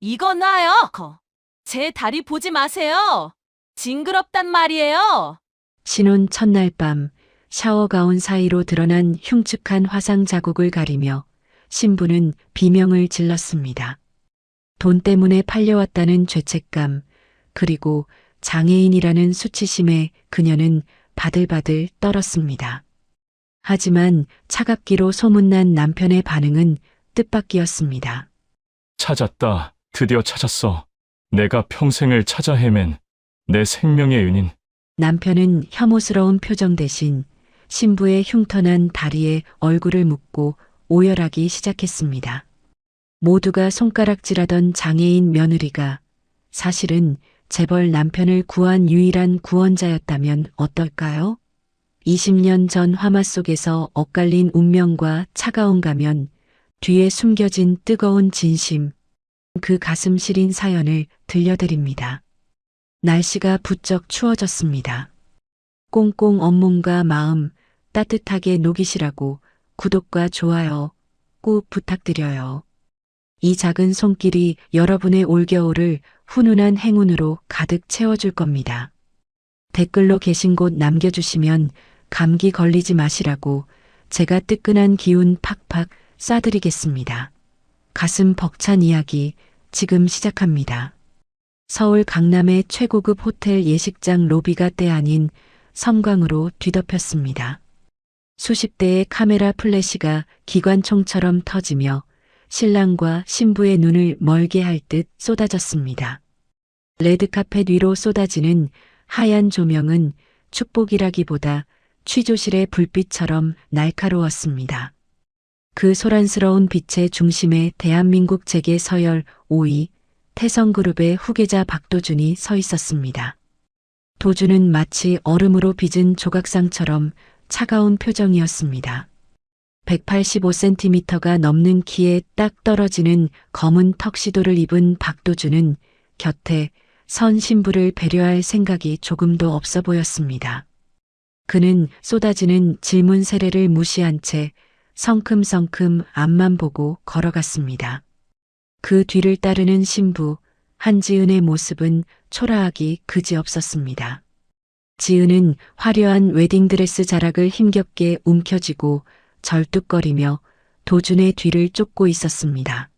이거 놔요. 제 다리 보지 마세요. 징그럽단 말이에요. 신혼 첫날 밤 샤워 가운 사이로 드러난 흉측한 화상 자국을 가리며 신부는 비명을 질렀습니다. 돈 때문에 팔려왔다는 죄책감, 그리고 장애인이라는 수치심에 그녀는 바들바들 떨었습니다. 하지만 차갑기로 소문난 남편의 반응은 뜻밖이었습니다. 찾았다. 드디어 찾았어. 내가 평생을 찾아 헤맨 내 생명의 은인. 남편은 혐오스러운 표정 대신 신부의 흉터난 다리에 얼굴을 묻고 오열하기 시작했습니다. 모두가 손가락질하던 장애인 며느리가 사실은 재벌 남편을 구한 유일한 구원자였다면 어떨까요? 20년 전 화마 속에서 엇갈린 운명과 차가운 가면, 뒤에 숨겨진 뜨거운 진심, 그 가슴 시린 사연을 들려드립니다. 날씨가 부쩍 추워졌습니다. 꽁꽁 온몸과 마음 따뜻하게 녹이시라고 구독과 좋아요 꼭 부탁드려요. 이 작은 손길이 여러분의 올겨울을 훈훈한 행운으로 가득 채워줄 겁니다. 댓글로 계신 곳 남겨주시면 감기 걸리지 마시라고 제가 뜨끈한 기운 팍팍 쏴드리겠습니다. 가슴 벅찬 이야기 지금 시작합니다. 서울 강남의 최고급 호텔 예식장 로비가 때 아닌 섬광으로 뒤덮였습니다. 수십 대의 카메라 플래시가 기관총처럼 터지며 신랑과 신부의 눈을 멀게 할 듯 쏟아졌습니다. 레드카펫 위로 쏟아지는 하얀 조명은 축복이라기보다 취조실의 불빛처럼 날카로웠습니다. 그 소란스러운 빛의 중심에 대한민국 재계 서열 5위 태성그룹의 후계자 박도준이 서 있었습니다. 도준은 마치 얼음으로 빚은 조각상처럼 차가운 표정이었습니다. 185cm가 넘는 키에 딱 떨어지는 검은 턱시도를 입은 박도준은 곁에 선 신부를 배려할 생각이 조금도 없어 보였습니다. 그는 쏟아지는 질문 세례를 무시한 채 성큼성큼 앞만 보고 걸어갔습니다. 그 뒤를 따르는 신부 한지은의 모습은 초라하기 그지없었습니다. 지은은 화려한 웨딩드레스 자락을 힘겹게 움켜쥐고 절뚝거리며 도준의 뒤를 쫓고 있었습니다.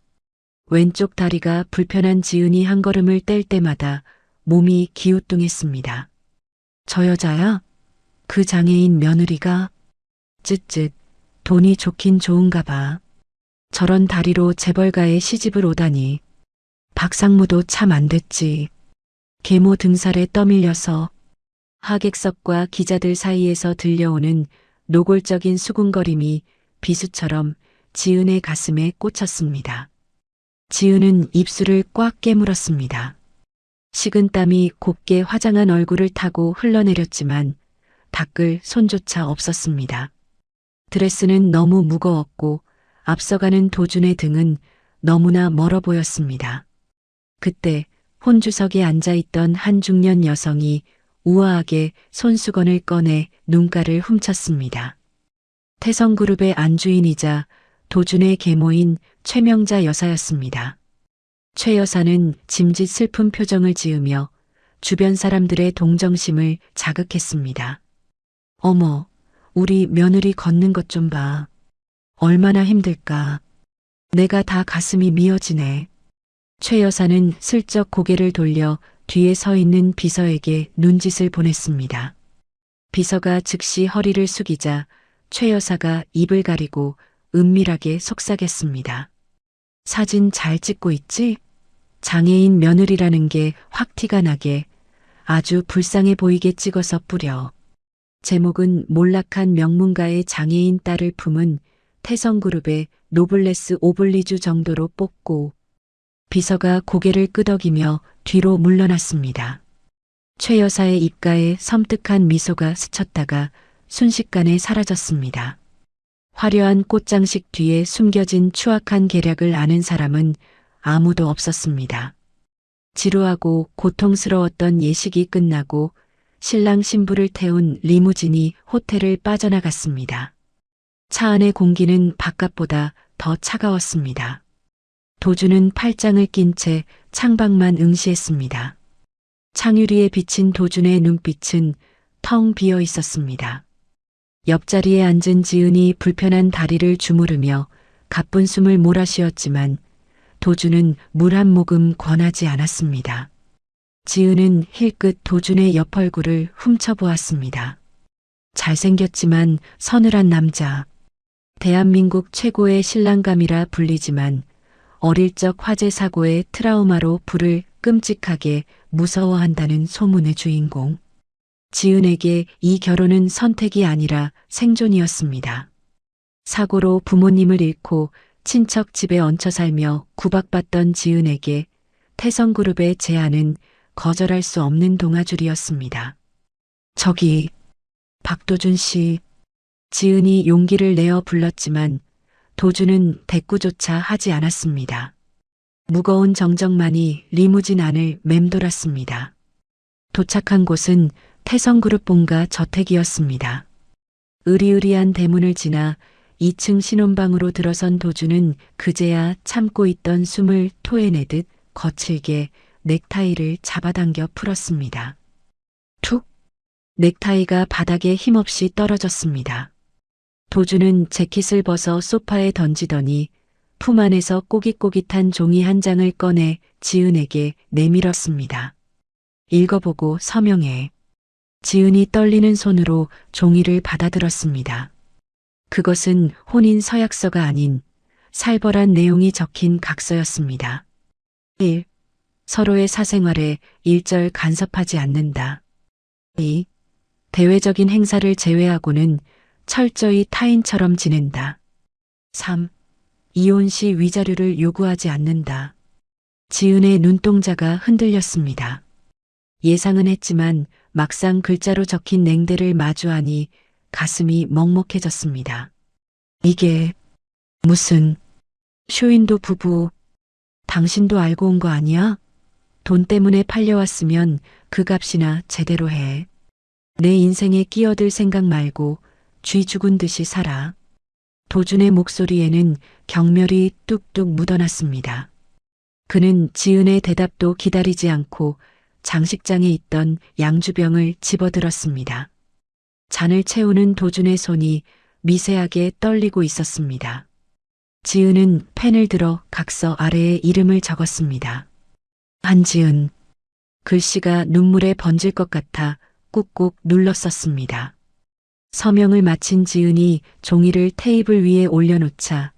왼쪽 다리가 불편한 지은이 한 걸음을 뗄 때마다 몸이 기우뚱했습니다. 저 여자야? 그 장애인 며느리가? 쯧쯧, 돈이 좋긴 좋은가 봐. 저런 다리로 재벌가에 시집을 오다니. 박상무도 참 안 됐지. 계모 등살에 떠밀려서. 하객석과 기자들 사이에서 들려오는 노골적인 수군거림이 비수처럼 지은의 가슴에 꽂혔습니다. 지은은 입술을 꽉 깨물었습니다. 식은땀이 곱게 화장한 얼굴을 타고 흘러내렸지만 닦을 손조차 없었습니다. 드레스는 너무 무거웠고 앞서가는 도준의 등은 너무나 멀어 보였습니다. 그때 혼주석에 앉아있던 한 중년 여성이 우아하게 손수건을 꺼내 눈가를 훔쳤습니다. 태성그룹의 안주인이자 도준의 계모인 최명자 여사였습니다. 최 여사는 짐짓 슬픈 표정을 지으며 주변 사람들의 동정심을 자극했습니다. 어머, 우리 며느리 걷는 것 좀 봐. 얼마나 힘들까. 내가 다 가슴이 미어지네. 최 여사는 슬쩍 고개를 돌려 뒤에 서 있는 비서에게 눈짓을 보냈습니다. 비서가 즉시 허리를 숙이자 최 여사가 입을 가리고 은밀하게 속삭였습니다. 사진 잘 찍고 있지? 장애인 며느리라는 게 확 티가 나게 아주 불쌍해 보이게 찍어서 뿌려. 제목은 몰락한 명문가의 장애인 딸을 품은 태성그룹의 노블레스 오블리주 정도로 뽑고 비서가 고개를 끄덕이며 뒤로 물러났습니다. 최 여사의 입가에 섬뜩한 미소가 스쳤다가 순식간에 사라졌습니다. 화려한 꽃장식 뒤에 숨겨진 추악한 계략을 아는 사람은 아무도 없었습니다. 지루하고 고통스러웠던 예식이 끝나고 신랑 신부를 태운 리무진이 호텔을 빠져나갔습니다. 차 안의 공기는 바깥보다 더 차가웠습니다. 도주는 팔짱을 낀 채 창밖만 응시했습니다. 창유리에 비친 도준의 눈빛은 텅 비어 있었습니다. 옆자리에 앉은 지은이 불편한 다리를 주무르며 가쁜 숨을 몰아쉬었지만 도준은 물 한 모금 권하지 않았습니다. 지은은 힐끗 도준의 옆 얼굴을 훔쳐보았습니다. 잘생겼지만 서늘한 남자. 대한민국 최고의 신랑감이라 불리지만 어릴 적 화재 사고의 트라우마로 불을 끔찍하게 무서워한다는 소문의 주인공. 지은에게 이 결혼은 선택이 아니라 생존이었습니다. 사고로 부모님을 잃고 친척 집에 얹혀 살며 구박받던 지은에게 태성그룹의 제안은 거절할 수 없는 동아줄이었습니다. 저기, 박도준 씨. 지은이 용기를 내어 불렀지만 도준은 대꾸조차 하지 않았습니다. 무거운 정적만이 리무진 안을 맴돌았습니다. 도착한 곳은 태성그룹 본가 저택이었습니다. 으리으리한 대문을 지나 2층 신혼방으로 들어선 도준은 그제야 참고 있던 숨을 토해내듯 거칠게 넥타이를 잡아당겨 풀었습니다. 툭! 넥타이가 바닥에 힘없이 떨어졌습니다. 도준은 재킷을 벗어 소파에 던지더니 품 안에서 꼬깃꼬깃한 종이 한 장을 꺼내 지은에게 내밀었습니다. 읽어보고 서명해. 지은이 떨리는 손으로 종이를 받아들었습니다. 그것은 혼인 서약서가 아닌 살벌한 내용이 적힌 각서였습니다. 1. 서로의 사생활에 일절 간섭하지 않는다. 2. 대외적인 행사를 제외하고는 철저히 타인처럼 지낸다. 3. 이혼 시 위자료를 요구하지 않는다. 지은의 눈동자가 흔들렸습니다. 예상은 했지만 막상 글자로 적힌 냉대를 마주하니 가슴이 먹먹해졌습니다. 이게 무슨 쇼인도 부부, 당신도 알고 온 거 아니야? 돈 때문에 팔려왔으면 그 값이나 제대로 해. 내 인생에 끼어들 생각 말고 쥐 죽은 듯이 살아. 도준의 목소리에는 경멸이 뚝뚝 묻어났습니다. 그는 지은의 대답도 기다리지 않고 장식장에 있던 양주병을 집어들었습니다. 잔을 채우는 도준의 손이 미세하게 떨리고 있었습니다. 지은은 펜을 들어 각서 아래에 이름을 적었습니다. 한지은. 글씨가 눈물에 번질 것 같아 꾹꾹 눌렀었습니다. 서명을 마친 지은이 종이를 테이블 위에 올려놓자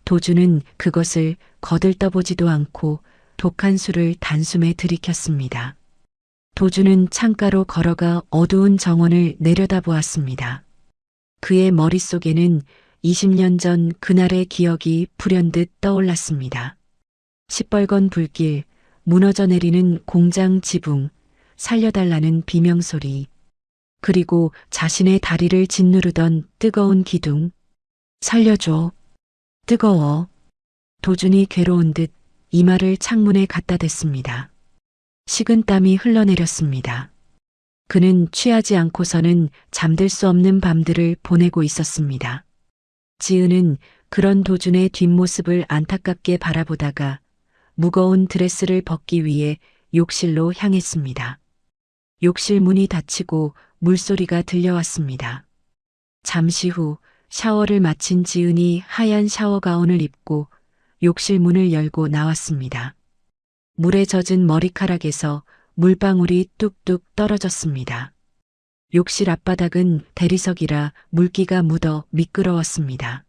도준은 그것을 거들떠보지도 않고 독한 술을 단숨에 들이켰습니다. 도준은 창가로 걸어가 어두운 정원을 내려다보았습니다. 그의 머릿속에는 20년 전 그날의 기억이 불현듯 떠올랐습니다. 시뻘건 불길, 무너져 내리는 공장 지붕, 살려달라는 비명소리, 그리고 자신의 다리를 짓누르던 뜨거운 기둥. 살려줘. 뜨거워. 도준이 괴로운 듯 이마를 창문에 갖다 댔습니다. 식은 땀이 흘러내렸습니다. 그는 취하지 않고서는 잠들 수 없는 밤들을 보내고 있었습니다. 지은은 그런 도준의 뒷모습을 안타깝게 바라보다가 무거운 드레스를 벗기 위해 욕실로 향했습니다. 욕실 문이 닫히고 물소리가 들려왔습니다. 잠시 후 샤워를 마친 지은이 하얀 샤워 가운을 입고 욕실 문을 열고 나왔습니다. 물에 젖은 머리카락에서 물방울이 뚝뚝 떨어졌습니다. 욕실 앞바닥은 대리석이라 물기가 묻어 미끄러웠습니다.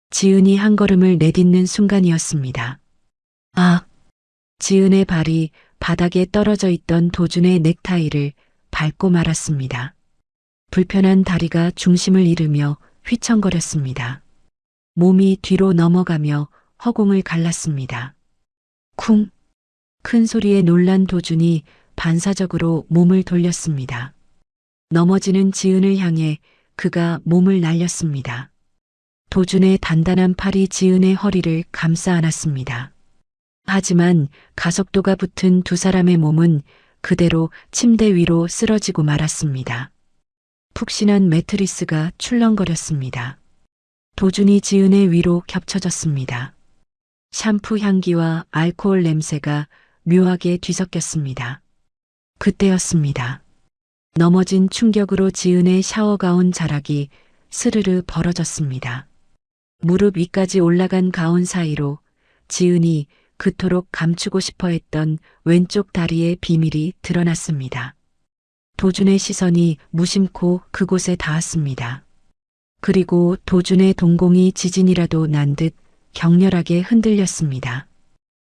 지은이 한 걸음을 내딛는 순간이었습니다. 아! 지은의 발이 바닥에 떨어져 있던 도준의 넥타이를 밟고 말았습니다. 불편한 다리가 중심을 잃으며 휘청거렸습니다. 몸이 뒤로 넘어가며 허공을 갈랐습니다. 쿵! 큰 소리에 놀란 도준이 반사적으로 몸을 돌렸습니다. 넘어지는 지은을 향해 그가 몸을 날렸습니다. 도준의 단단한 팔이 지은의 허리를 감싸 안았습니다. 하지만 가속도가 붙은 두 사람의 몸은 그대로 침대 위로 쓰러지고 말았습니다. 푹신한 매트리스가 출렁거렸습니다. 도준이 지은의 위로 겹쳐졌습니다. 샴푸 향기와 알코올 냄새가 묘하게 뒤섞였습니다. 그때였습니다. 넘어진 충격으로 지은의 샤워가운 자락이 스르르 벌어졌습니다. 무릎 위까지 올라간 가운 사이로 지은이 그토록 감추고 싶어 했던 왼쪽 다리의 비밀이 드러났습니다. 도준의 시선이 무심코 그곳에 닿았습니다. 그리고 도준의 동공이 지진이라도 난 듯 격렬하게 흔들렸습니다.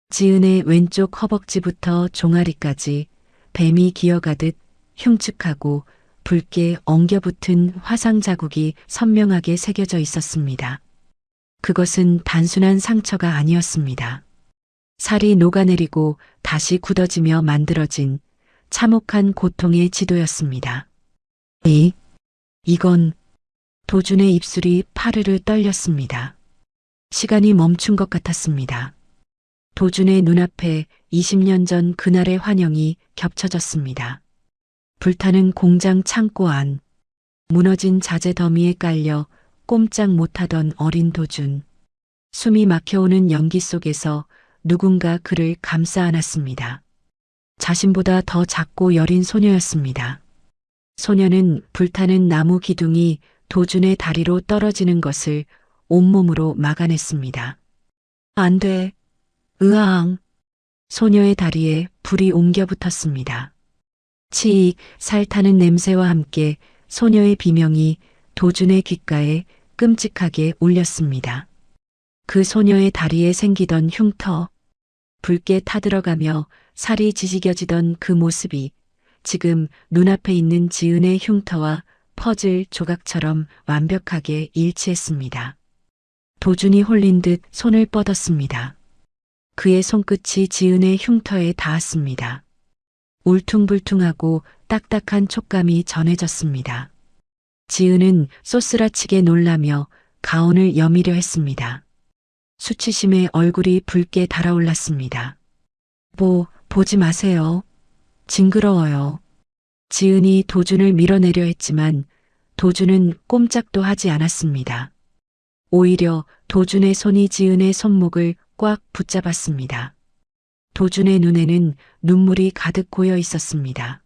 지은의 왼쪽 허벅지부터 종아리까지 뱀이 기어가듯 흉측하고 붉게 엉겨붙은 화상 자국이 선명하게 새겨져 있었습니다. 그것은 단순한 상처가 아니었습니다. 살이 녹아내리고 다시 굳어지며 만들어진 참혹한 고통의 지도였습니다. 이건 도준의 입술이 파르르 떨렸습니다. 시간이 멈춘 것 같았습니다. 도준의 눈앞에 20년 전 그날의 환영이 겹쳐졌습니다. 불타는 공장 창고 안, 무너진 자재 더미에 깔려 꼼짝 못하던 어린 도준. 숨이 막혀오는 연기 속에서 누군가 그를 감싸 안았습니다. 자신보다 더 작고 여린 소녀였습니다. 소녀는 불타는 나무 기둥이 도준의 다리로 떨어지는 것을 온몸으로 막아냈습니다. 안 돼. 으앙. 소녀의 다리에 불이 옮겨 붙었습니다. 치익, 살 타는 냄새와 함께 소녀의 비명이 도준의 귓가에 끔찍하게 울렸습니다. 그 소녀의 다리에 생기던 흉터, 붉게 타들어가며 살이 지지겨지던 그 모습이 지금 눈앞에 있는 지은의 흉터와 퍼즐 조각처럼 완벽하게 일치했습니다. 도준이 홀린 듯 손을 뻗었습니다. 그의 손끝이 지은의 흉터에 닿았습니다. 울퉁불퉁하고 딱딱한 촉감이 전해졌습니다. 지은은 쏘스라치게 놀라며 가온을 여미려 했습니다. 수치심에 얼굴이 붉게 달아올랐습니다. 보지 마세요. 징그러워요. 지은이 도준을 밀어내려 했지만 도준은 꼼짝도 하지 않았습니다. 오히려 도준의 손이 지은의 손목을 꽉 붙잡았습니다. 도준의 눈에는 눈물이 가득 고여 있었습니다.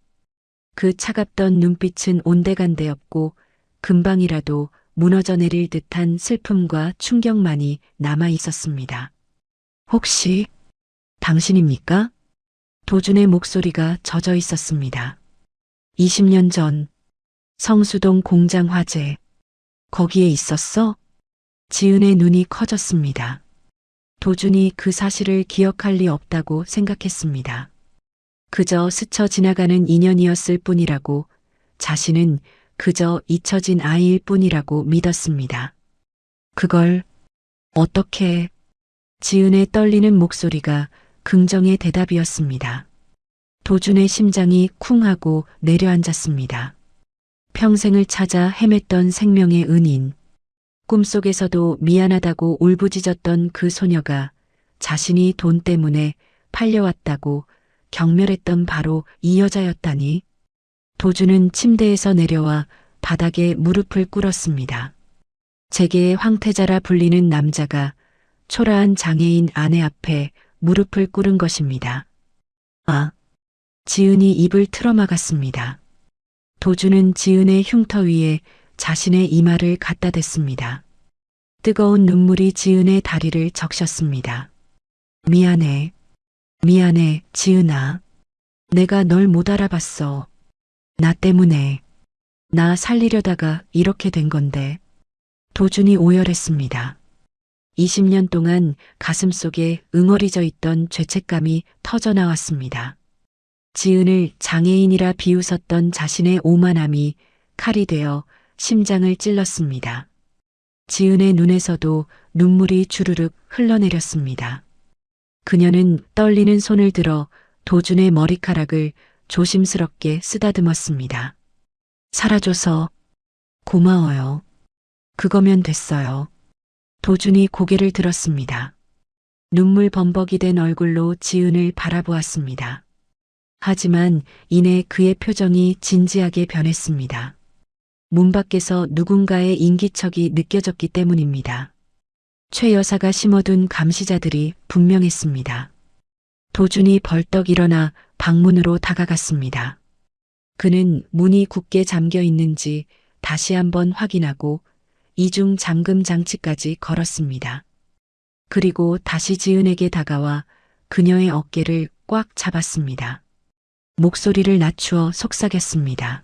그 차갑던 눈빛은 온데간데없고 금방이라도 무너져 내릴 듯한 슬픔과 충격만이 남아 있었습니다. 혹시 당신입니까? 도준의 목소리가 젖어 있었습니다. 20년 전 성수동 공장 화재, 거기에 있었어? 지은의 눈이 커졌습니다. 도준이 그 사실을 기억할 리 없다고 생각했습니다. 그저 스쳐 지나가는 인연이었을 뿐이라고, 자신은 그저 잊혀진 아이일 뿐이라고 믿었습니다. 그걸 어떻게? 지은의 떨리는 목소리가 긍정의 대답이었습니다. 도준의 심장이 쿵 하고 내려앉았습니다. 평생을 찾아 헤맸던 생명의 은인, 꿈속에서도 미안하다고 울부짖었던 그 소녀가 자신이 돈 때문에 팔려왔다고 경멸했던 바로 이 여자였다니. 도준은 침대에서 내려와 바닥에 무릎을 꿇었습니다. 재계의 황태자라 불리는 남자가 초라한 장애인 아내 앞에 무릎을 꿇은 것입니다. 지은이 입을 틀어막았습니다. 도준은 지은의 흉터 위에 자신의 이마를 갖다 댔습니다. 뜨거운 눈물이 지은의 다리를 적셨습니다. 미안해, 지은아. 내가 널 못 알아봤어. 나 때문에. 나 살리려다가 이렇게 된 건데. 도준이 오열했습니다. 20년 동안 가슴속에 응어리져 있던 죄책감이 터져나왔습니다. 지은을 장애인이라 비웃었던 자신의 오만함이 칼이 되어 심장을 찔렀습니다. 지은의 눈에서도 눈물이 주르륵 흘러내렸습니다. 그녀는 떨리는 손을 들어 도준의 머리카락을 조심스럽게 쓰다듬었습니다. 살아줘서 고마워요. 그거면 됐어요. 도준이 고개를 들었습니다. 눈물 범벅이 된 얼굴로 지은을 바라보았습니다. 하지만 이내 그의 표정이 진지하게 변했습니다. 문 밖에서 누군가의 인기척이 느껴졌기 때문입니다. 최 여사가 심어둔 감시자들이 분명했습니다. 도준이 벌떡 일어나 방문으로 다가갔습니다. 그는 문이 굳게 잠겨 있는지 다시 한번 확인하고 이중 잠금 장치까지 걸었습니다. 그리고 다시 지은에게 다가와 그녀의 어깨를 꽉 잡았습니다. 목소리를 낮추어 속삭였습니다.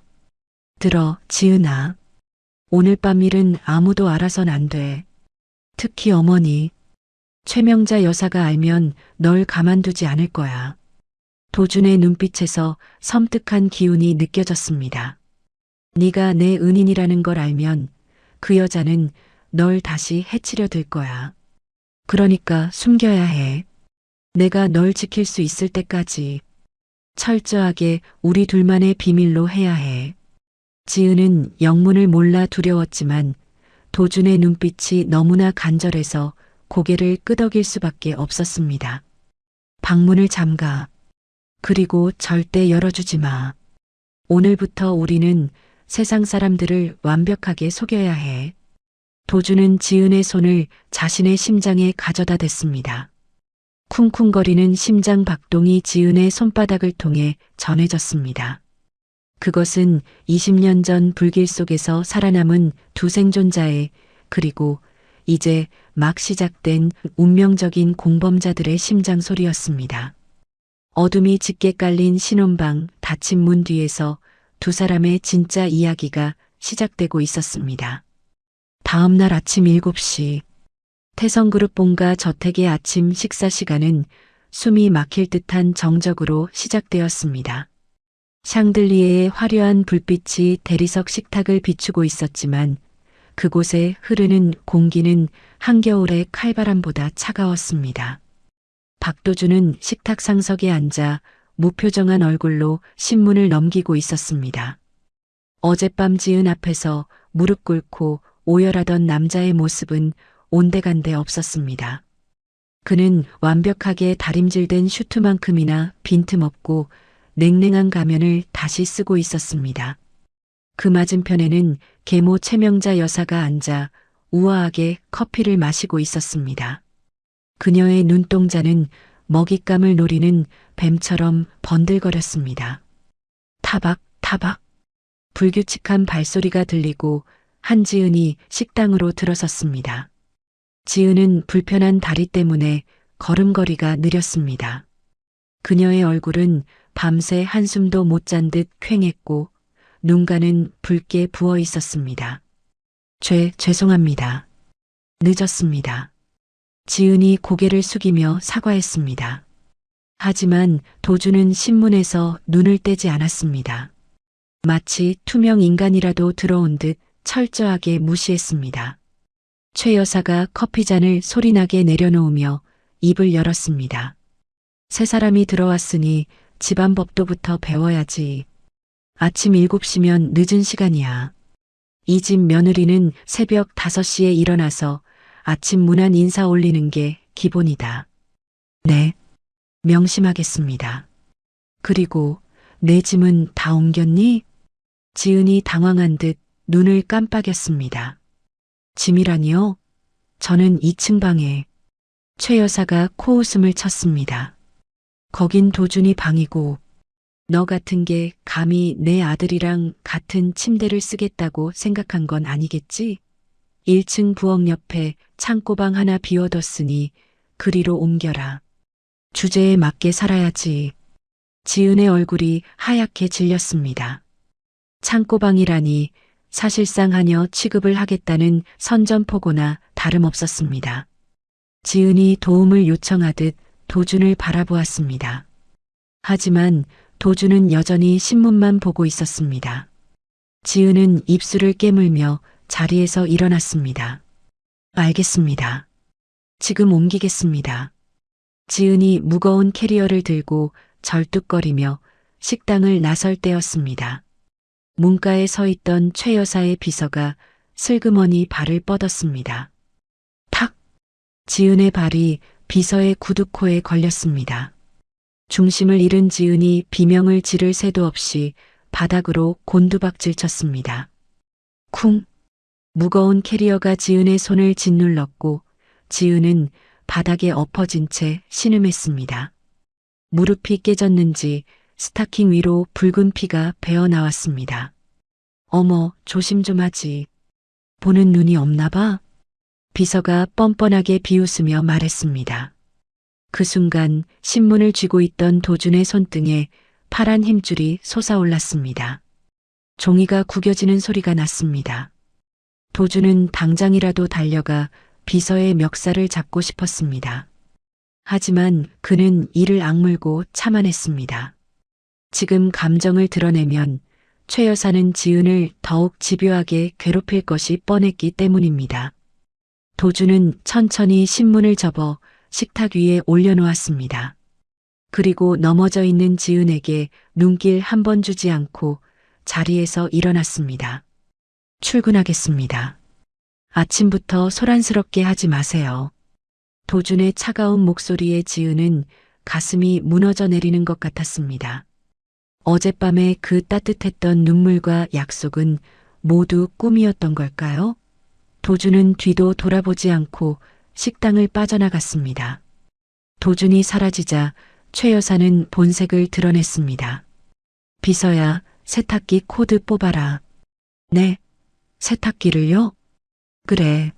들어, 지은아. 오늘 밤 일은 아무도 알아선 안 돼. 특히 어머니. 최명자 여사가 알면 널 가만두지 않을 거야. 도준의 눈빛에서 섬뜩한 기운이 느껴졌습니다. 네가 내 은인이라는 걸 알면 그 여자는 널 다시 해치려 들 거야. 그러니까 숨겨야 해. 내가 널 지킬 수 있을 때까지. 철저하게 우리 둘만의 비밀로 해야 해. 지은은 영문을 몰라 두려웠지만 도준의 눈빛이 너무나 간절해서 고개를 끄덕일 수밖에 없었습니다. 방문을 잠가. 그리고 절대 열어주지 마. 오늘부터 우리는 세상 사람들을 완벽하게 속여야 해. 도준은 지은의 손을 자신의 심장에 가져다 댔습니다. 쿵쿵거리는 심장 박동이 지은의 손바닥을 통해 전해졌습니다. 그것은 20년 전 불길 속에서 살아남은 두 생존자의, 그리고 이제 막 시작된 운명적인 공범자들의 심장 소리였습니다. 어둠이 짙게 깔린 신혼방 닫힌 문 뒤에서 두 사람의 진짜 이야기가 시작되고 있었습니다. 다음 날 아침 7시 태성그룹 본가 저택의 아침 식사 시간은 숨이 막힐 듯한 정적으로 시작되었습니다. 샹들리에의 화려한 불빛이 대리석 식탁을 비추고 있었지만 그곳에 흐르는 공기는 한겨울의 칼바람보다 차가웠습니다. 박도준은 식탁 상석에 앉아 무표정한 얼굴로 신문을 넘기고 있었습니다. 어젯밤 지은 앞에서 무릎 꿇고 오열하던 남자의 모습은 온데간데 없었습니다. 그는 완벽하게 다림질된 슈트만큼이나 빈틈없고 냉랭한 가면을 다시 쓰고 있었습니다. 그 맞은편에는 계모 최명자 여사가 앉아 우아하게 커피를 마시고 있었습니다. 그녀의 눈동자는 먹잇감을 노리는 뱀처럼 번들거렸습니다. 타박, 타박. 불규칙한 발소리가 들리고 한지은이 식당으로 들어섰습니다. 지은은 불편한 다리 때문에 걸음걸이가 느렸습니다. 그녀의 얼굴은 밤새 한숨도 못 잔 듯 퀭했고 눈가는 붉게 부어 있었습니다. 죄송합니다. 늦었습니다. 지은이 고개를 숙이며 사과했습니다. 하지만 도준은 신문에서 눈을 떼지 않았습니다. 마치 투명 인간이라도 들어온 듯 철저하게 무시했습니다. 최 여사가 커피잔을 소리나게 내려놓으며 입을 열었습니다. 새 사람이 들어왔으니 집안 법도부터 배워야지. 아침 7시면 늦은 시간이야. 이 집 며느리는 새벽 5시에 일어나서 아침 문안 인사 올리는 게 기본이다. 네, 명심하겠습니다. 그리고 내 짐은 다 옮겼니? 지은이 당황한 듯 눈을 깜빡였습니다. 짐이라니요? 저는 2층 방에. 최 여사가 코웃음을 쳤습니다. 거긴 도준이 방이고 너 같은 게 감히 내 아들이랑 같은 침대를 쓰겠다고 생각한 건 아니겠지? 1층 부엌 옆에 창고방 하나 비워뒀으니 그리로 옮겨라. 주제에 맞게 살아야지. 지은의 얼굴이 하얗게 질렸습니다. 창고방이라니 사실상 하녀 취급을 하겠다는 선전포고나 다름없었습니다. 지은이 도움을 요청하듯 도준을 바라보았습니다. 하지만 도준은 여전히 신문만 보고 있었습니다. 지은은 입술을 깨물며 자리에서 일어났습니다. 알겠습니다. 지금 옮기겠습니다. 지은이 무거운 캐리어를 들고 절뚝거리며 식당을 나설 때였습니다. 문가에 서 있던 최 여사의 비서가 슬그머니 발을 뻗었습니다. 탁! 지은의 발이 비서의 구두코에 걸렸습니다. 중심을 잃은 지은이 비명을 지를 새도 없이 바닥으로 곤두박질 쳤습니다. 쿵! 무거운 캐리어가 지은의 손을 짓눌렀고 지은은 바닥에 엎어진 채 신음했습니다. 무릎이 깨졌는지 스타킹 위로 붉은 피가 배어 나왔습니다. 어머, 조심 좀 하지. 보는 눈이 없나 봐? 비서가 뻔뻔하게 비웃으며 말했습니다. 그 순간 신문을 쥐고 있던 도준의 손등에 파란 힘줄이 솟아올랐습니다. 종이가 구겨지는 소리가 났습니다. 도준은 당장이라도 달려가 비서의 멱살을 잡고 싶었습니다. 하지만 그는 이를 악물고 참아냈습니다. 지금 감정을 드러내면 최 여사는 지은을 더욱 집요하게 괴롭힐 것이 뻔했기 때문입니다. 도준은 천천히 신문을 접어 식탁 위에 올려놓았습니다. 그리고 넘어져 있는 지은에게 눈길 한 번 주지 않고 자리에서 일어났습니다. 출근하겠습니다. 아침부터 소란스럽게 하지 마세요. 도준의 차가운 목소리에 지은은 가슴이 무너져 내리는 것 같았습니다. 어젯밤에 그 따뜻했던 눈물과 약속은 모두 꿈이었던 걸까요? 도준은 뒤도 돌아보지 않고 식당을 빠져나갔습니다. 도준이 사라지자 최 여사는 본색을 드러냈습니다. 비서야, 세탁기 코드 뽑아라. 네, 세탁기를요? 그래,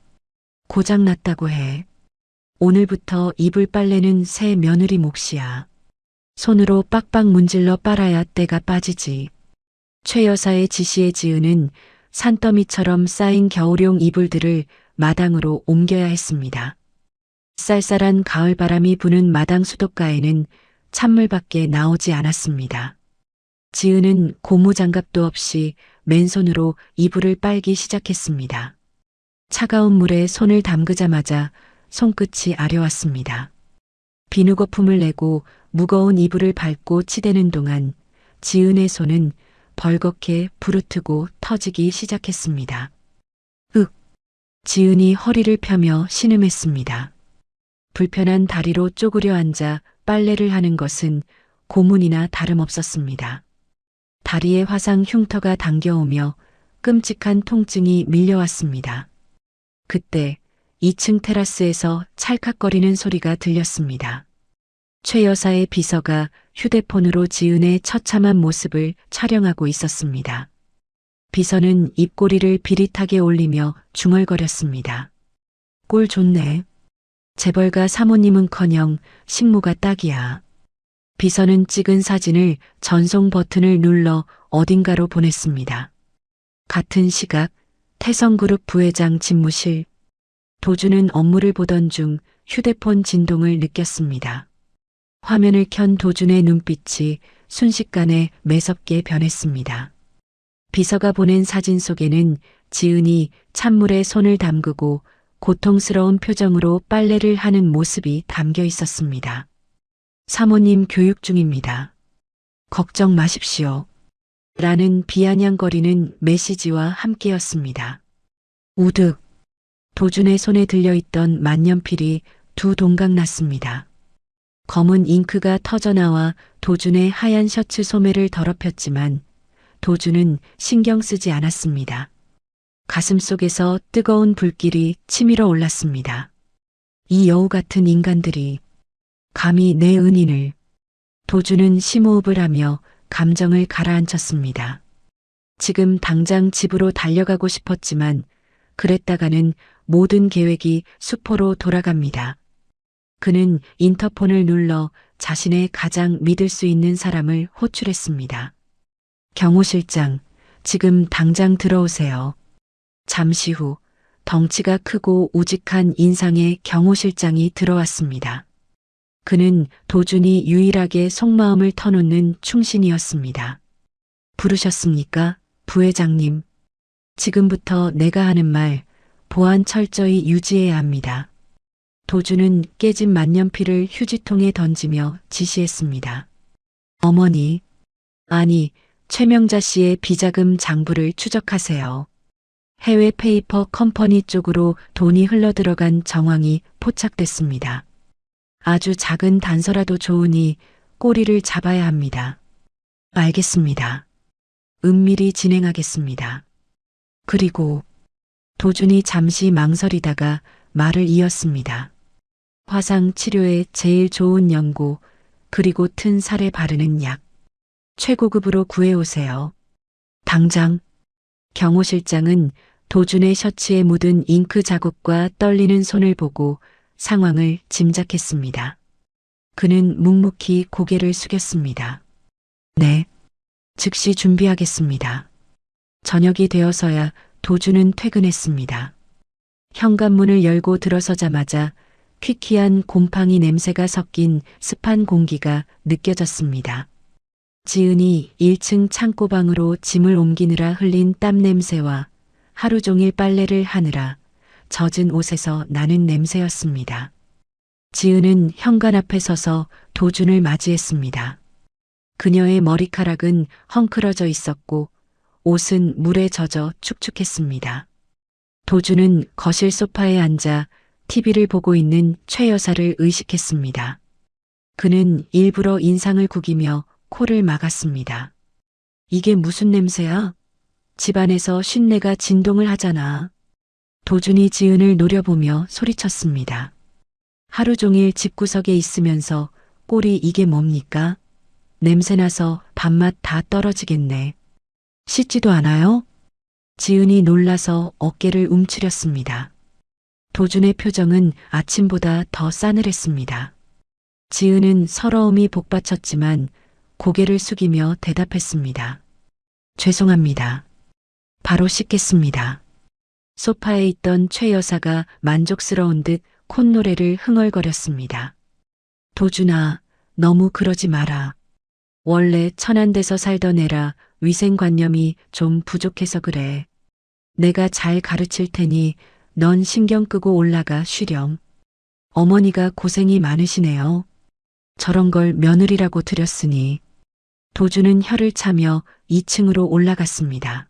고장났다고 해. 오늘부터 이불 빨래는 새 며느리 몫이야. 손으로 빡빡 문질러 빨아야 때가 빠지지. 최 여사의 지시에 지은은 산더미처럼 쌓인 겨울용 이불들을 마당으로 옮겨야 했습니다. 쌀쌀한 가을바람이 부는 마당 수도가에는 찬물밖에 나오지 않았습니다. 지은은 고무장갑도 없이 맨손으로 이불을 빨기 시작했습니다. 차가운 물에 손을 담그자마자 손끝이 아려왔습니다. 비누거품을 내고 무거운 이불을 밟고 치대는 동안 지은의 손은 벌겋게 부르트고 터지기 시작했습니다. 지은이 허리를 펴며 신음했습니다. 불편한 다리로 쪼그려 앉아 빨래를 하는 것은 고문이나 다름없었습니다. 다리에 화상 흉터가 당겨오며 끔찍한 통증이 밀려왔습니다. 그때 2층 테라스에서 찰칵거리는 소리가 들렸습니다. 최 여사의 비서가 휴대폰으로 지은의 처참한 모습을 촬영하고 있었습니다. 비서는 입꼬리를 비릿하게 올리며 중얼거렸습니다. 꼴 좋네. 재벌가 사모님은커녕 식모가 딱이야. 비서는 찍은 사진을 전송 버튼을 눌러 어딘가로 보냈습니다. 같은 시각 태성그룹 부회장 집무실. 도준은 업무를 보던 중 휴대폰 진동을 느꼈습니다. 화면을 켠 도준의 눈빛이 순식간에 매섭게 변했습니다. 비서가 보낸 사진 속에는 지은이 찬물에 손을 담그고 고통스러운 표정으로 빨래를 하는 모습이 담겨 있었습니다. 사모님 교육 중입니다. 걱정 마십시오. 라는 비아냥거리는 메시지와 함께였습니다. 우득. 도준의 손에 들려있던 만년필이 두 동강 났습니다. 검은 잉크가 터져나와 도준의 하얀 셔츠 소매를 더럽혔지만 도준은 신경 쓰지 않았습니다. 가슴 속에서 뜨거운 불길이 치밀어 올랐습니다. 이 여우 같은 인간들이 감히 내 은인을. 도준은 심호흡을 하며 감정을 가라앉혔습니다. 지금 당장 집으로 달려가고 싶었지만 그랬다가는 모든 계획이 수포로 돌아갑니다. 그는 인터폰을 눌러 자신의 가장 믿을 수 있는 사람을 호출했습니다. 경호 실장, 지금 당장 들어오세요. 잠시 후 덩치가 크고 우직한 인상의 경호 실장이 들어왔습니다. 그는 도준이 유일하게 속마음을 터놓는 충신이었습니다. 부르셨습니까, 부회장님? 지금부터 내가 하는 말, 보안 철저히 유지해야 합니다. 도준은 깨진 만년필을 휴지통에 던지며 지시했습니다. 어머니, 아니, 최명자 씨의 비자금 장부를 추적하세요. 해외 페이퍼 컴퍼니 쪽으로 돈이 흘러들어간 정황이 포착됐습니다. 아주 작은 단서라도 좋으니 꼬리를 잡아야 합니다. 알겠습니다. 은밀히 진행하겠습니다. 그리고 도준이 잠시 망설이다가 말을 이었습니다. 화상 치료에 제일 좋은 연고, 그리고 튼 살에 바르는 약. 최고급으로 구해오세요. 당장. 경호 실장은 도준의 셔츠에 묻은 잉크 자국과 떨리는 손을 보고 상황을 짐작했습니다. 그는 묵묵히 고개를 숙였습니다. 네. 즉시 준비하겠습니다. 저녁이 되어서야 도준은 퇴근했습니다. 현관문을 열고 들어서자마자 퀴퀴한 곰팡이 냄새가 섞인 습한 공기가 느껴졌습니다. 지은이 1층 창고방으로 짐을 옮기느라 흘린 땀 냄새와 하루 종일 빨래를 하느라 젖은 옷에서 나는 냄새였습니다. 지은은 현관 앞에 서서 도준을 맞이했습니다. 그녀의 머리카락은 헝클어져 있었고 옷은 물에 젖어 축축했습니다. 도준은 거실 소파에 앉아 TV를 보고 있는 최 여사를 의식했습니다. 그는 일부러 인상을 구기며 코를 막았습니다. 이게 무슨 냄새야? 집안에서 쉰내가 진동을 하잖아. 도준이 지은을 노려보며 소리쳤습니다. 하루 종일 집구석에 있으면서 꼴이 이게 뭡니까? 냄새나서 밥맛 다 떨어지겠네. 씻지도 않아요? 지은이 놀라서 어깨를 움츠렸습니다. 도준의 표정은 아침보다 더 싸늘했습니다. 지은은 서러움이 복받쳤지만 고개를 숙이며 대답했습니다. 죄송합니다. 바로 씻겠습니다. 소파에 있던 최 여사가 만족스러운 듯 콧노래를 흥얼거렸습니다. 도준아, 너무 그러지 마라. 원래 천안대서 살던 애라 위생관념이 좀 부족해서 그래. 내가 잘 가르칠 테니 넌 신경 끄고 올라가 쉬렴. 어머니가 고생이 많으시네요. 저런 걸 며느리라고 드렸으니. 도준은 혀를 차며 2층으로 올라갔습니다.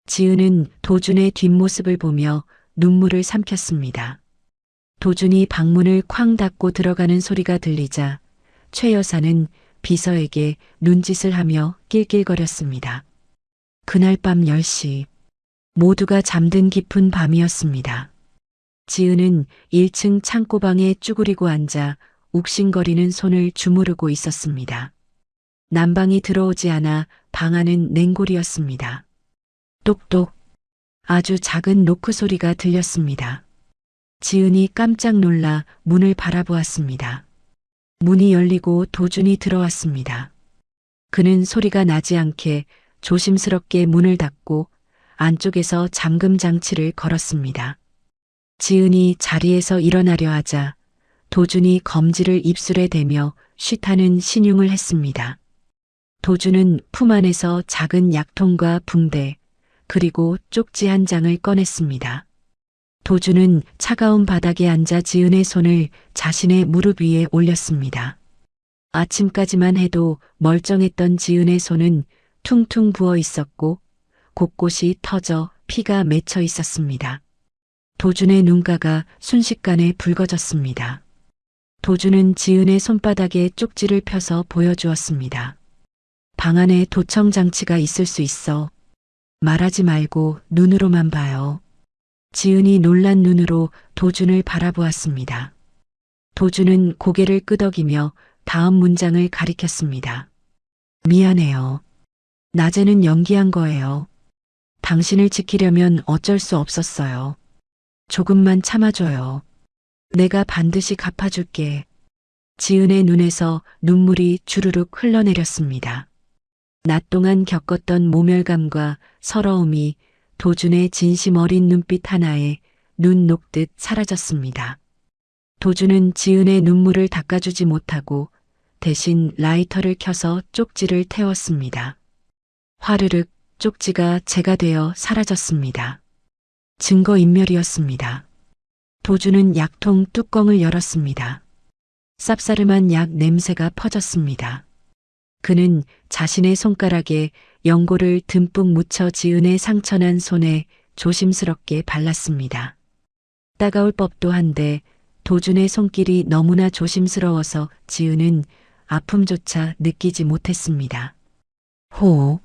지은은 도준의 뒷모습을 보며 눈물을 삼켰습니다. 도준이 방문을 쾅 닫고 들어가는 소리가 들리자 최 여사는 비서에게 눈짓을 하며 낄낄거렸습니다. 그날 밤 10시 모두가 잠든 깊은 밤이었습니다. 지은은 1층 창고방에 쭈그리고 앉아 욱신거리는 손을 주무르고 있었습니다. 난방이 들어오지 않아 방 안은 냉골이었습니다. 똑똑 아주 작은 노크 소리가 들렸습니다. 지은이 깜짝 놀라 문을 바라보았습니다. 문이 열리고 도준이 들어왔습니다. 그는 소리가 나지 않게 조심스럽게 문을 닫고 안쪽에서 잠금 장치를 걸었습니다. 지은이 자리에서 일어나려 하자 도준이 검지를 입술에 대며 쉿하는 신용을 했습니다. 도준은 품 안에서 작은 약통과 붕대 그리고 쪽지 한 장을 꺼냈습니다. 도준은 차가운 바닥에 앉아 지은의 손을 자신의 무릎 위에 올렸습니다. 아침까지만 해도 멀쩡했던 지은의 손은 퉁퉁 부어 있었고 곳곳이 터져 피가 맺혀 있었습니다. 도준의 눈가가 순식간에 붉어졌습니다. 도준은 지은의 손바닥에 쪽지를 펴서 보여주었습니다. 방 안에 도청 장치가 있을 수 있어. 말하지 말고 눈으로만 봐요. 지은이 놀란 눈으로 도준을 바라보았습니다. 도준은 고개를 끄덕이며 다음 문장을 가리켰습니다. 미안해요. 낮에는 연기한 거예요. 당신을 지키려면 어쩔 수 없었어요. 조금만 참아줘요. 내가 반드시 갚아줄게. 지은의 눈에서 눈물이 주르륵 흘러내렸습니다. 낮 동안 겪었던 모멸감과 서러움이 도준의 진심 어린 눈빛 하나에 눈 녹듯 사라졌습니다. 도준은 지은의 눈물을 닦아주지 못하고 대신 라이터를 켜서 쪽지를 태웠습니다. 화르륵 쪽지가 재가 되어 사라졌습니다. 증거인멸이었습니다. 도준은 약통 뚜껑을 열었습니다. 쌉싸름한 약 냄새가 퍼졌습니다. 그는 자신의 손가락에 연고를 듬뿍 묻혀 지은의 상처난 손에 조심스럽게 발랐습니다. 따가울 법도 한데 도준의 손길이 너무나 조심스러워서 지은은 아픔조차 느끼지 못했습니다. 호호,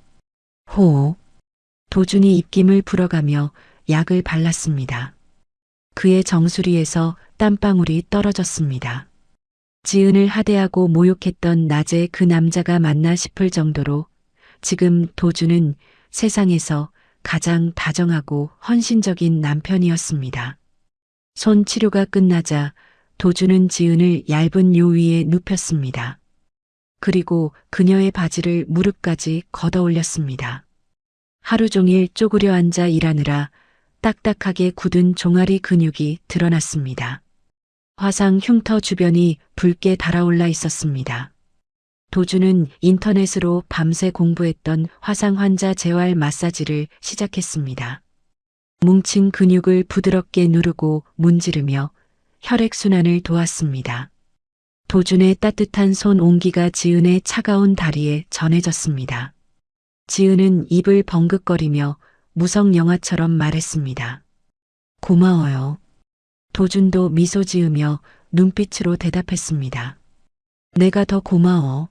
호호. 도준이 입김을 불어가며 약을 발랐습니다. 그의 정수리에서 땀방울이 떨어졌습니다. 지은을 하대하고 모욕했던 낮에 그 남자가 맞나 싶을 정도로 지금 도주는 세상에서 가장 다정하고 헌신적인 남편이었습니다. 손 치료가 끝나자 도주는 지은을 얇은 요 위에 눕혔습니다. 그리고 그녀의 바지를 무릎까지 걷어 올렸습니다. 하루 종일 쪼그려 앉아 일하느라 딱딱하게 굳은 종아리 근육이 드러났습니다. 화상 흉터 주변이 붉게 달아올라 있었습니다. 도주는 인터넷으로 밤새 공부했던 화상 환자 재활 마사지를 시작했습니다. 뭉친 근육을 부드럽게 누르고 문지르며 혈액순환을 도왔습니다. 도준의 따뜻한 손 온기가 지은의 차가운 다리에 전해졌습니다. 지은은 입을 벙긋거리며 무성 영화처럼 말했습니다. 고마워요. 도준도 미소 지으며 눈빛으로 대답했습니다. 내가 더 고마워.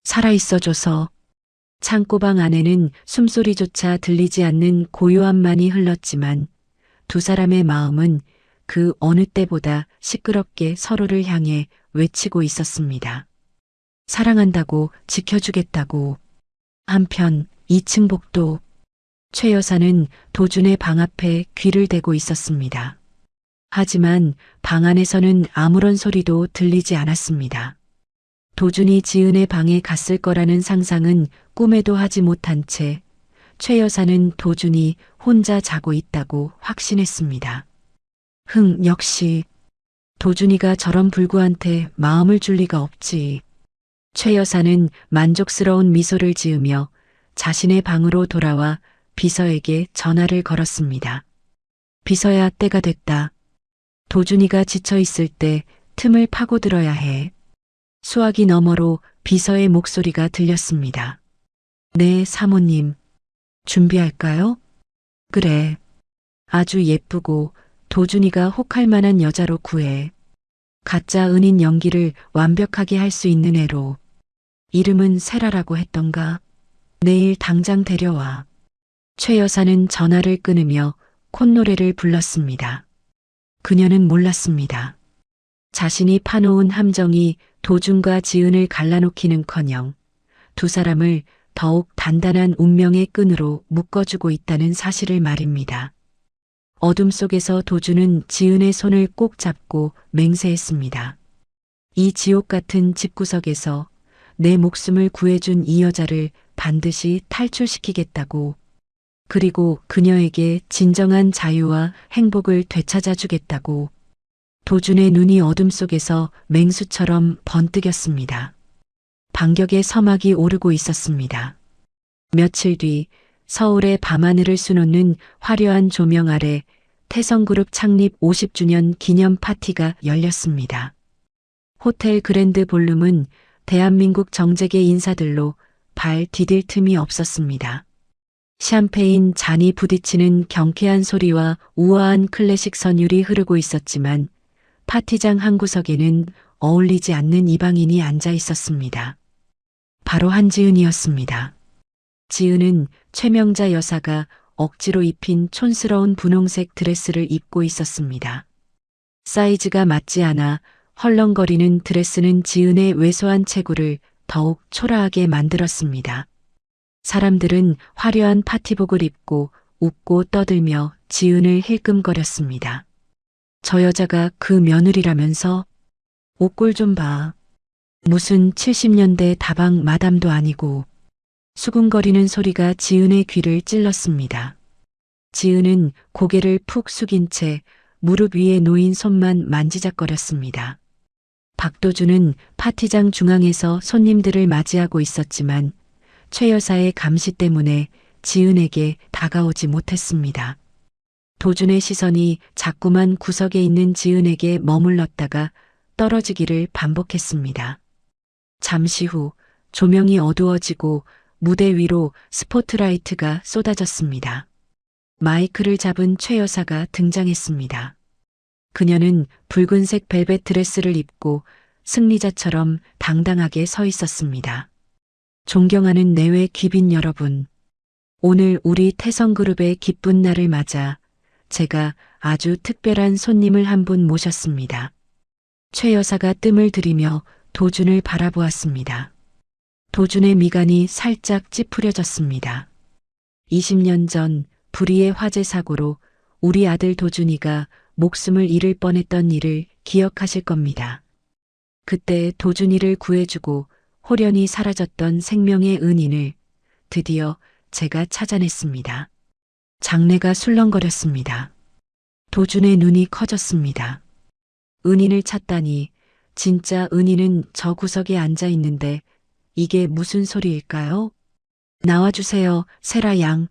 살아있어줘서. 창고방 안에는 숨소리조차 들리지 않는 고요함만이 흘렀지만 두 사람의 마음은 그 어느 때보다 시끄럽게 서로를 향해 외치고 있었습니다. 사랑한다고, 지켜주겠다고. 한편 2층 복도. 최 여사는 도준의 방 앞에 귀를 대고 있었습니다. 하지만 방 안에서는 아무런 소리도 들리지 않았습니다. 도준이 지은의 방에 갔을 거라는 상상은 꿈에도 하지 못한 채 최 여사는 도준이 혼자 자고 있다고 확신했습니다. 역시 도준이가 저런 불구한테 마음을 줄 리가 없지. 최 여사는 만족스러운 미소를 지으며 자신의 방으로 돌아와 비서에게 전화를 걸었습니다. 비서야, 때가 됐다. 도준이가 지쳐 있을 때 틈을 파고들어야 해. 수화기 너머로 비서의 목소리가 들렸습니다. 네, 사모님. 준비할까요? 그래. 아주 예쁘고 도준이가 혹할 만한 여자로 구해. 가짜 은인 연기를 완벽하게 할 수 있는 애로. 이름은 세라라고 했던가? 내일 당장 데려와. 최 여사는 전화를 끊으며 콧노래를 불렀습니다. 그녀는 몰랐습니다. 자신이 파놓은 함정이 도준과 지은을 갈라놓기는커녕 두 사람을 더욱 단단한 운명의 끈으로 묶어주고 있다는 사실을 말입니다. 어둠 속에서 도준은 지은의 손을 꼭 잡고 맹세했습니다. 이 지옥 같은 집구석에서 내 목숨을 구해준 이 여자를 반드시 탈출시키겠다고. 그리고 그녀에게 진정한 자유와 행복을 되찾아 주겠다고. 도준의 눈이 어둠 속에서 맹수처럼 번뜩였습니다. 반격의 서막이 오르고 있었습니다. 며칠 뒤 서울의 밤하늘을 수놓는 화려한 조명 아래 태성그룹 창립 50주년 기념 파티가 열렸습니다. 호텔 그랜드 볼룸은 대한민국 정재계 인사들로 발 디딜 틈이 없었습니다. 샴페인 잔이 부딪히는 경쾌한 소리와 우아한 클래식 선율이 흐르고 있었지만 파티장 한 구석에는 어울리지 않는 이방인이 앉아 있었습니다. 바로 한지은이었습니다. 지은은 최명자 여사가 억지로 입힌 촌스러운 분홍색 드레스를 입고 있었습니다. 사이즈가 맞지 않아 헐렁거리는 드레스는 지은의 왜소한 체구를 더욱 초라하게 만들었습니다. 사람들은 화려한 파티복을 입고 웃고 떠들며 지은을 힐끔거렸습니다. 저 여자가 그 며느리라면서? 옷꼴 좀 봐. 무슨 70년대 다방 마담도 아니고. 수군거리는 소리가 지은의 귀를 찔렀습니다. 지은은 고개를 푹 숙인 채 무릎 위에 놓인 손만 만지작거렸습니다. 박도준은 파티장 중앙에서 손님들을 맞이하고 있었지만 최 여사의 감시 때문에 지은에게 다가오지 못했습니다. 도준의 시선이 자꾸만 구석에 있는 지은에게 머물렀다가 떨어지기를 반복했습니다. 잠시 후 조명이 어두워지고 무대 위로 스포트라이트가 쏟아졌습니다. 마이크를 잡은 최 여사가 등장했습니다. 그녀는 붉은색 벨벳 드레스를 입고 승리자처럼 당당하게 서 있었습니다. 존경하는 내외 귀빈 여러분, 오늘 우리 태성그룹의 기쁜 날을 맞아 제가 아주 특별한 손님을 한 분 모셨습니다. 최 여사가 뜸을 들이며 도준을 바라보았습니다. 도준의 미간이 살짝 찌푸려졌습니다. 20년 전 불의의 화재 사고로 우리 아들 도준이가 목숨을 잃을 뻔했던 일을 기억하실 겁니다. 그때 도준이를 구해주고 호련히 사라졌던 생명의 은인을 드디어 제가 찾아냈습니다. 장내가 술렁거렸습니다. 도준의 눈이 커졌습니다. 은인을 찾다니, 진짜 은인은 저 구석에 앉아 있는데 이게 무슨 소리일까요? 나와주세요, 세라 양.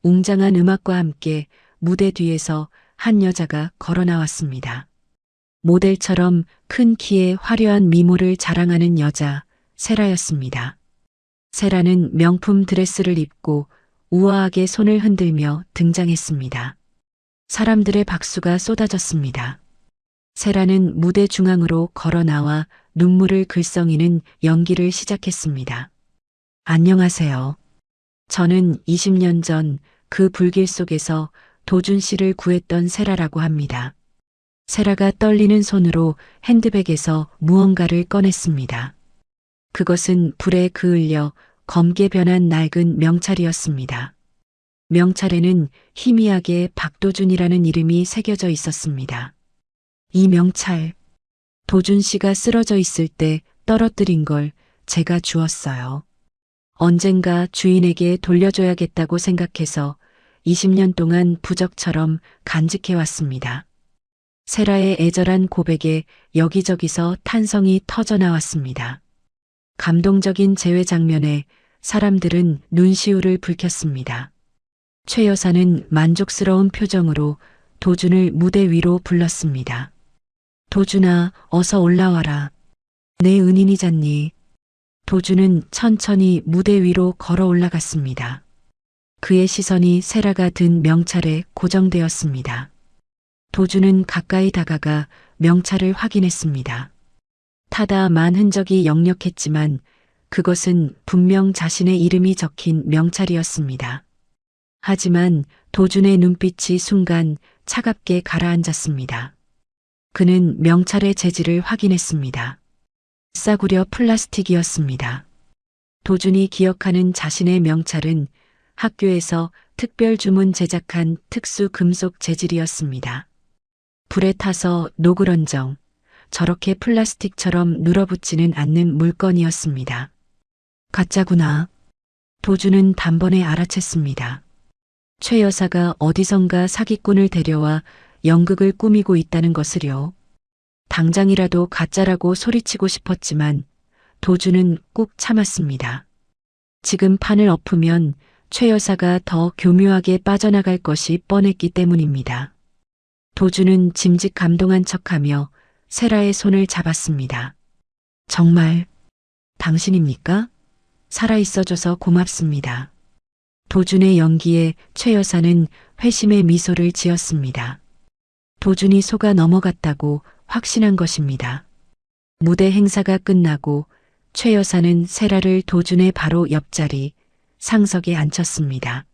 웅장한 음악과 함께 무대 뒤에서 한 여자가 걸어 나왔습니다. 모델처럼 큰 키에 화려한 미모를 자랑하는 여자, 세라였습니다. 세라는 명품 드레스를 입고 우아하게 손을 흔들며 등장했습니다. 사람들의 박수가 쏟아졌습니다. 세라는 무대 중앙으로 걸어 나와 눈물을 글썽이는 연기를 시작했습니다. 안녕하세요. 저는 20년 전 그 불길 속에서 도준 씨를 구했던 세라라고 합니다. 세라가 떨리는 손으로 핸드백에서 무언가를 꺼냈습니다. 그것은 불에 그을려 검게 변한 낡은 명찰이었습니다. 명찰에는 희미하게 박도준이라는 이름이 새겨져 있었습니다. 이 명찰, 도준 씨가 쓰러져 있을 때 떨어뜨린 걸 제가 주었어요. 언젠가 주인에게 돌려줘야겠다고 생각해서 20년 동안 부적처럼 간직해 왔습니다. 세라의 애절한 고백에 여기저기서 탄성이 터져 나왔습니다. 감동적인 재회 장면에 사람들은 눈시울을 붉혔습니다. 최 여사는 만족스러운 표정으로 도준을 무대 위로 불렀습니다. 도준아, 어서 올라와라. 내 은인이잖니. 도준은 천천히 무대 위로 걸어 올라갔습니다. 그의 시선이 세라가 든 명찰에 고정되었습니다. 도준은 가까이 다가가 명찰을 확인했습니다. 타다만 흔적이 역력했지만 그것은 분명 자신의 이름이 적힌 명찰이었습니다. 하지만 도준의 눈빛이 순간 차갑게 가라앉았습니다. 그는 명찰의 재질을 확인했습니다. 싸구려 플라스틱이었습니다. 도준이 기억하는 자신의 명찰은 학교에서 특별 주문 제작한 특수 금속 재질이었습니다. 불에 타서 노그런정, 저렇게 플라스틱처럼 눌어붙지는 않는 물건이었습니다. 가짜구나. 도준은 단번에 알아챘습니다. 최 여사가 어디선가 사기꾼을 데려와 연극을 꾸미고 있다는 것을요. 당장이라도 가짜라고 소리치고 싶었지만 도준은 꾹 참았습니다. 지금 판을 엎으면 최 여사가 더 교묘하게 빠져나갈 것이 뻔했기 때문입니다. 도준은 짐짓 감동한 척하며 세라의 손을 잡았습니다. 정말 당신입니까? 살아있어줘서 고맙습니다. 도준의 연기에 최 여사는 회심의 미소를 지었습니다. 도준이 속아 넘어갔다고 확신한 것입니다. 무대 행사가 끝나고 최 여사는 세라를 도준의 바로 옆자리 상석에 앉혔습니다.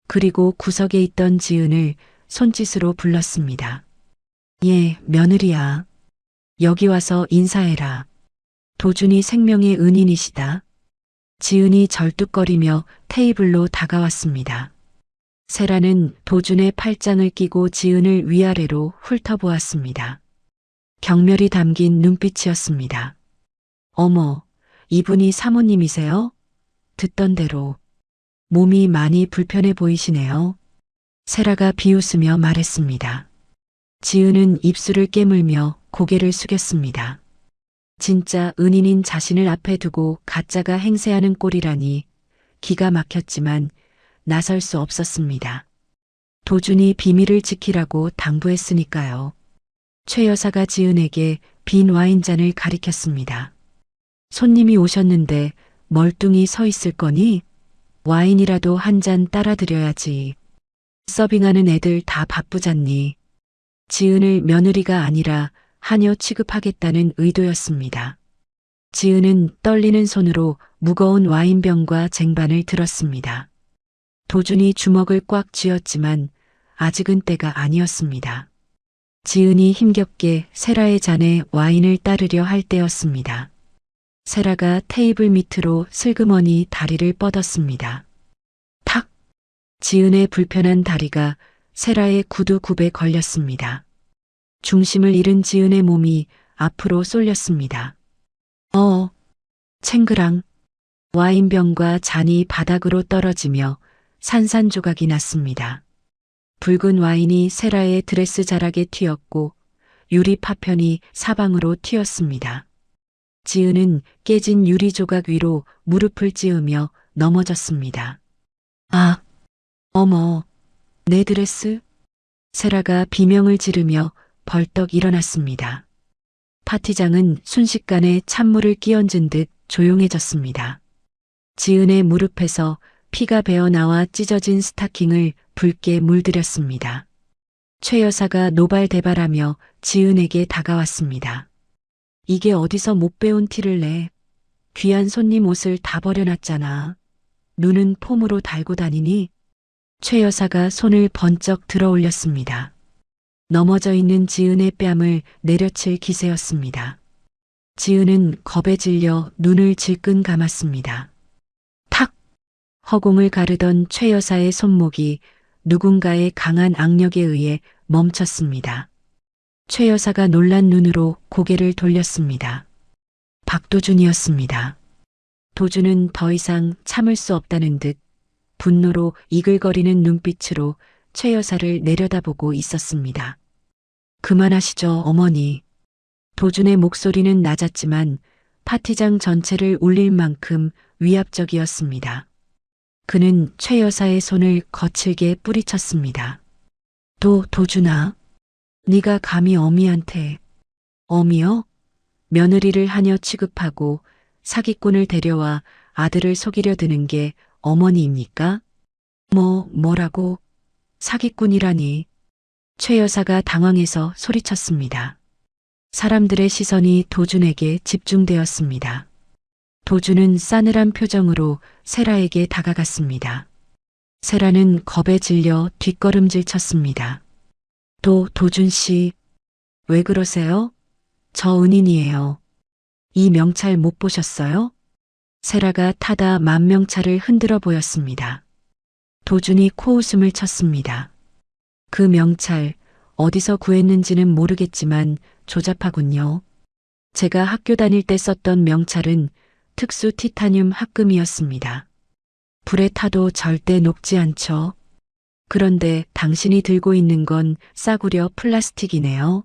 그리고 구석에 있던 지은을 손짓으로 불렀습니다. 예, 며느리야. 여기 와서 인사해라. 도준이 생명의 은인이시다. 지은이 절뚝거리며 테이블로 다가왔습니다. 세라는 도준의 팔짱을 끼고 지은을 위아래로 훑어보았습니다. 경멸이 담긴 눈빛이었습니다. 어머, 이분이 사모님이세요? 듣던 대로 몸이 많이 불편해 보이시네요. 세라가 비웃으며 말했습니다. 지은은 입술을 깨물며 고개를 숙였습니다. 진짜 은인인 자신을 앞에 두고 가짜가 행세하는 꼴이라니 기가 막혔지만 나설 수 없었습니다. 도준이 비밀을 지키라고 당부했으니까요. 최 여사가 지은에게 빈 와인잔을 가리켰습니다. 손님이 오셨는데 멀뚱히 서 있을 거니? 와인이라도 한 잔 따라 드려야지. 서빙하는 애들 다 바쁘잖니. 지은을 며느리가 아니라 하녀 취급하겠다는 의도였습니다. 지은은 떨리는 손으로 무거운 와인병과 쟁반을 들었습니다. 도준이 주먹을 꽉 쥐었지만 아직은 때가 아니었습니다. 지은이 힘겹게 세라의 잔에 와인을 따르려 할 때였습니다. 세라가 테이블 밑으로 슬그머니 다리를 뻗었습니다. 탁! 지은의 불편한 다리가 세라의 구두 굽에 걸렸습니다. 중심을 잃은 지은의 몸이 앞으로 쏠렸습니다. 챙그랑 와인병과 잔이 바닥으로 떨어지며 산산조각이 났습니다. 붉은 와인이 세라의 드레스 자락에 튀었고 유리 파편이 사방으로 튀었습니다. 지은은 깨진 유리 조각 위로 무릎을 찌으며 넘어졌습니다. 아, 어머, 내 드레스? 세라가 비명을 지르며 벌떡 일어났습니다. 파티장은 순식간에 찬물을 끼얹은 듯 조용해졌습니다. 지은의 무릎에서 피가 배어나와 찢어진 스타킹을 붉게 물들였습니다. 최 여사가 노발대발하며 지은에게 다가왔습니다. 이게 어디서 못 배운 티를 내? 귀한 손님 옷을 다 버려놨잖아. 눈은 폼으로 달고 다니니? 최 여사가 손을 번쩍 들어 올렸습니다. 넘어져 있는 지은의 뺨을 내려칠 기세였습니다. 지은은 겁에 질려 눈을 질끈 감았습니다. 탁! 허공을 가르던 최 여사의 손목이 누군가의 강한 악력에 의해 멈췄습니다. 최 여사가 놀란 눈으로 고개를 돌렸습니다. 박도준이었습니다. 도준은 더 이상 참을 수 없다는 듯 분노로 이글거리는 눈빛으로 최 여사를 내려다보고 있었습니다. 그만하시죠, 어머니. 도준의 목소리는 낮았지만 파티장 전체를 울릴 만큼 위압적이었습니다. 그는 최 여사의 손을 거칠게 뿌리쳤습니다. 도준아, 네가 감히 어미한테. 어미요? 며느리를 하녀 취급하고 사기꾼을 데려와 아들을 속이려 드는 게 어머니입니까? 뭐라고? 사기꾼이라니. 최 여사가 당황해서 소리쳤습니다. 사람들의 시선이 도준에게 집중되었습니다. 도준은 싸늘한 표정으로 세라에게 다가갔습니다. 세라는 겁에 질려 뒷걸음질 쳤습니다. 도준 씨, 왜 그러세요? 저 은인이에요. 이 명찰 못 보셨어요? 세라가 타다 만명찰을 흔들어 보였습니다. 도준이 코웃음을 쳤습니다. 그 명찰 어디서 구했는지는 모르겠지만 조잡하군요. 제가 학교 다닐 때 썼던 명찰은 특수 티타늄 합금이었습니다. 불에 타도 절대 녹지 않죠. 그런데 당신이 들고 있는 건 싸구려 플라스틱이네요.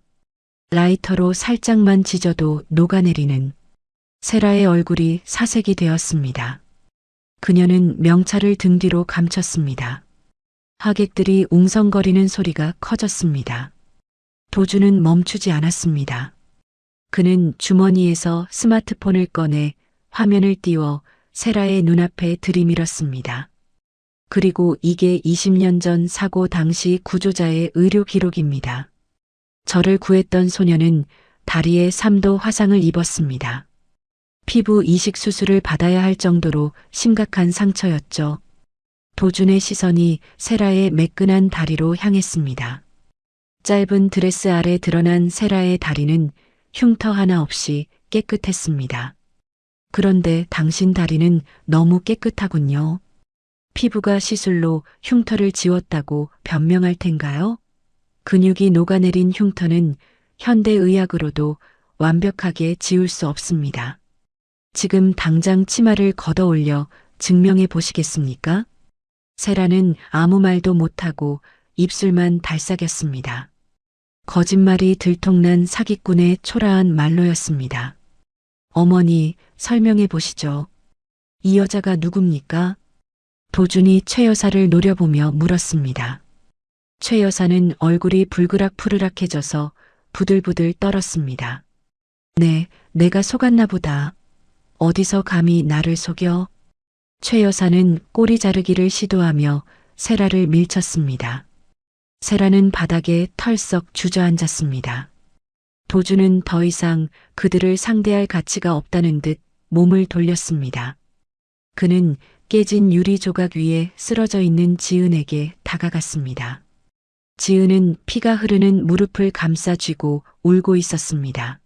라이터로 살짝만 지져도 녹아내리는. 세라의 얼굴이 사색이 되었습니다. 그녀는 명찰을 등 뒤로 감췄습니다. 하객들이 웅성거리는 소리가 커졌습니다. 도준은 멈추지 않았습니다. 그는 주머니에서 스마트폰을 꺼내 화면을 띄워 세라의 눈앞에 들이밀었습니다. 그리고 이게 20년 전 사고 당시 구조자의 의료 기록입니다. 저를 구했던 소녀는 다리에 3도 화상을 입었습니다. 피부 이식 수술을 받아야 할 정도로 심각한 상처였죠. 도준의 시선이 세라의 매끈한 다리로 향했습니다. 짧은 드레스 아래 드러난 세라의 다리는 흉터 하나 없이 깨끗했습니다. 그런데 당신 다리는 너무 깨끗하군요. 피부가 시술로 흉터를 지웠다고 변명할 텐가요? 근육이 녹아내린 흉터는 현대의학으로도 완벽하게 지울 수 없습니다. 지금 당장 치마를 걷어 올려 증명해 보시겠습니까? 세라는 아무 말도 못하고 입술만 달싹였습니다. 거짓말이 들통난 사기꾼의 초라한 말로였습니다. 어머니, 설명해 보시죠. 이 여자가 누굽니까? 도준이 최 여사를 노려보며 물었습니다. 최 여사는 얼굴이 불그락푸르락해져서 부들부들 떨었습니다. 네, 내가 속았나 보다. 어디서 감히 나를 속여? 최 여사는 꼬리 자르기를 시도하며 세라를 밀쳤습니다. 세라는 바닥에 털썩 주저앉았습니다. 도준은 더 이상 그들을 상대할 가치가 없다는 듯 몸을 돌렸습니다. 그는 깨진 유리 조각 위에 쓰러져 있는 지은에게 다가갔습니다. 지은은 피가 흐르는 무릎을 감싸 쥐고 울고 있었습니다.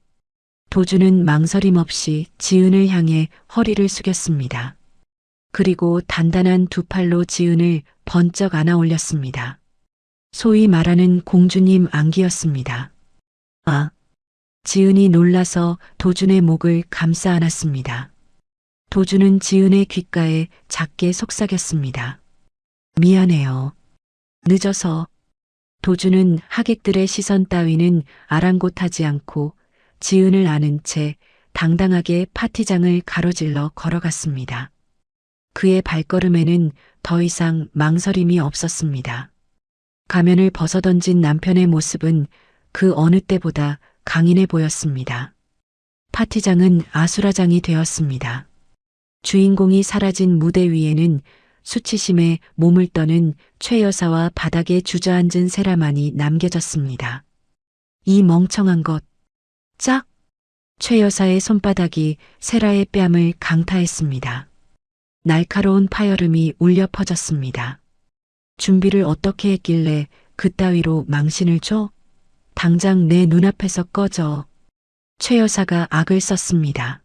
도주는 망설임 없이 지은을 향해 허리를 숙였습니다. 그리고 단단한 두 팔로 지은을 번쩍 안아 올렸습니다. 소위 말하는 공주님 안기였습니다. 아! 지은이 놀라서 도준의 목을 감싸 안았습니다. 도준은 지은의 귓가에 작게 속삭였습니다. 미안해요. 늦어서. 도준은 하객들의 시선 따위는 아랑곳하지 않고 지은을 안은 채 당당하게 파티장을 가로질러 걸어갔습니다. 그의 발걸음에는 더 이상 망설임이 없었습니다. 가면을 벗어던진 남편의 모습은 그 어느 때보다 강인해 보였습니다. 파티장은 아수라장이 되었습니다. 주인공이 사라진 무대 위에는 수치심에 몸을 떠는 최 여사와 바닥에 주저앉은 세라만이 남겨졌습니다. 이 멍청한 것. 짝! 최 여사의 손바닥이 세라의 뺨을 강타했습니다. 날카로운 파열음이 울려 퍼졌습니다. 준비를 어떻게 했길래 그따위로 망신을 줘? 당장 내 눈앞에서 꺼져. 최 여사가 악을 썼습니다.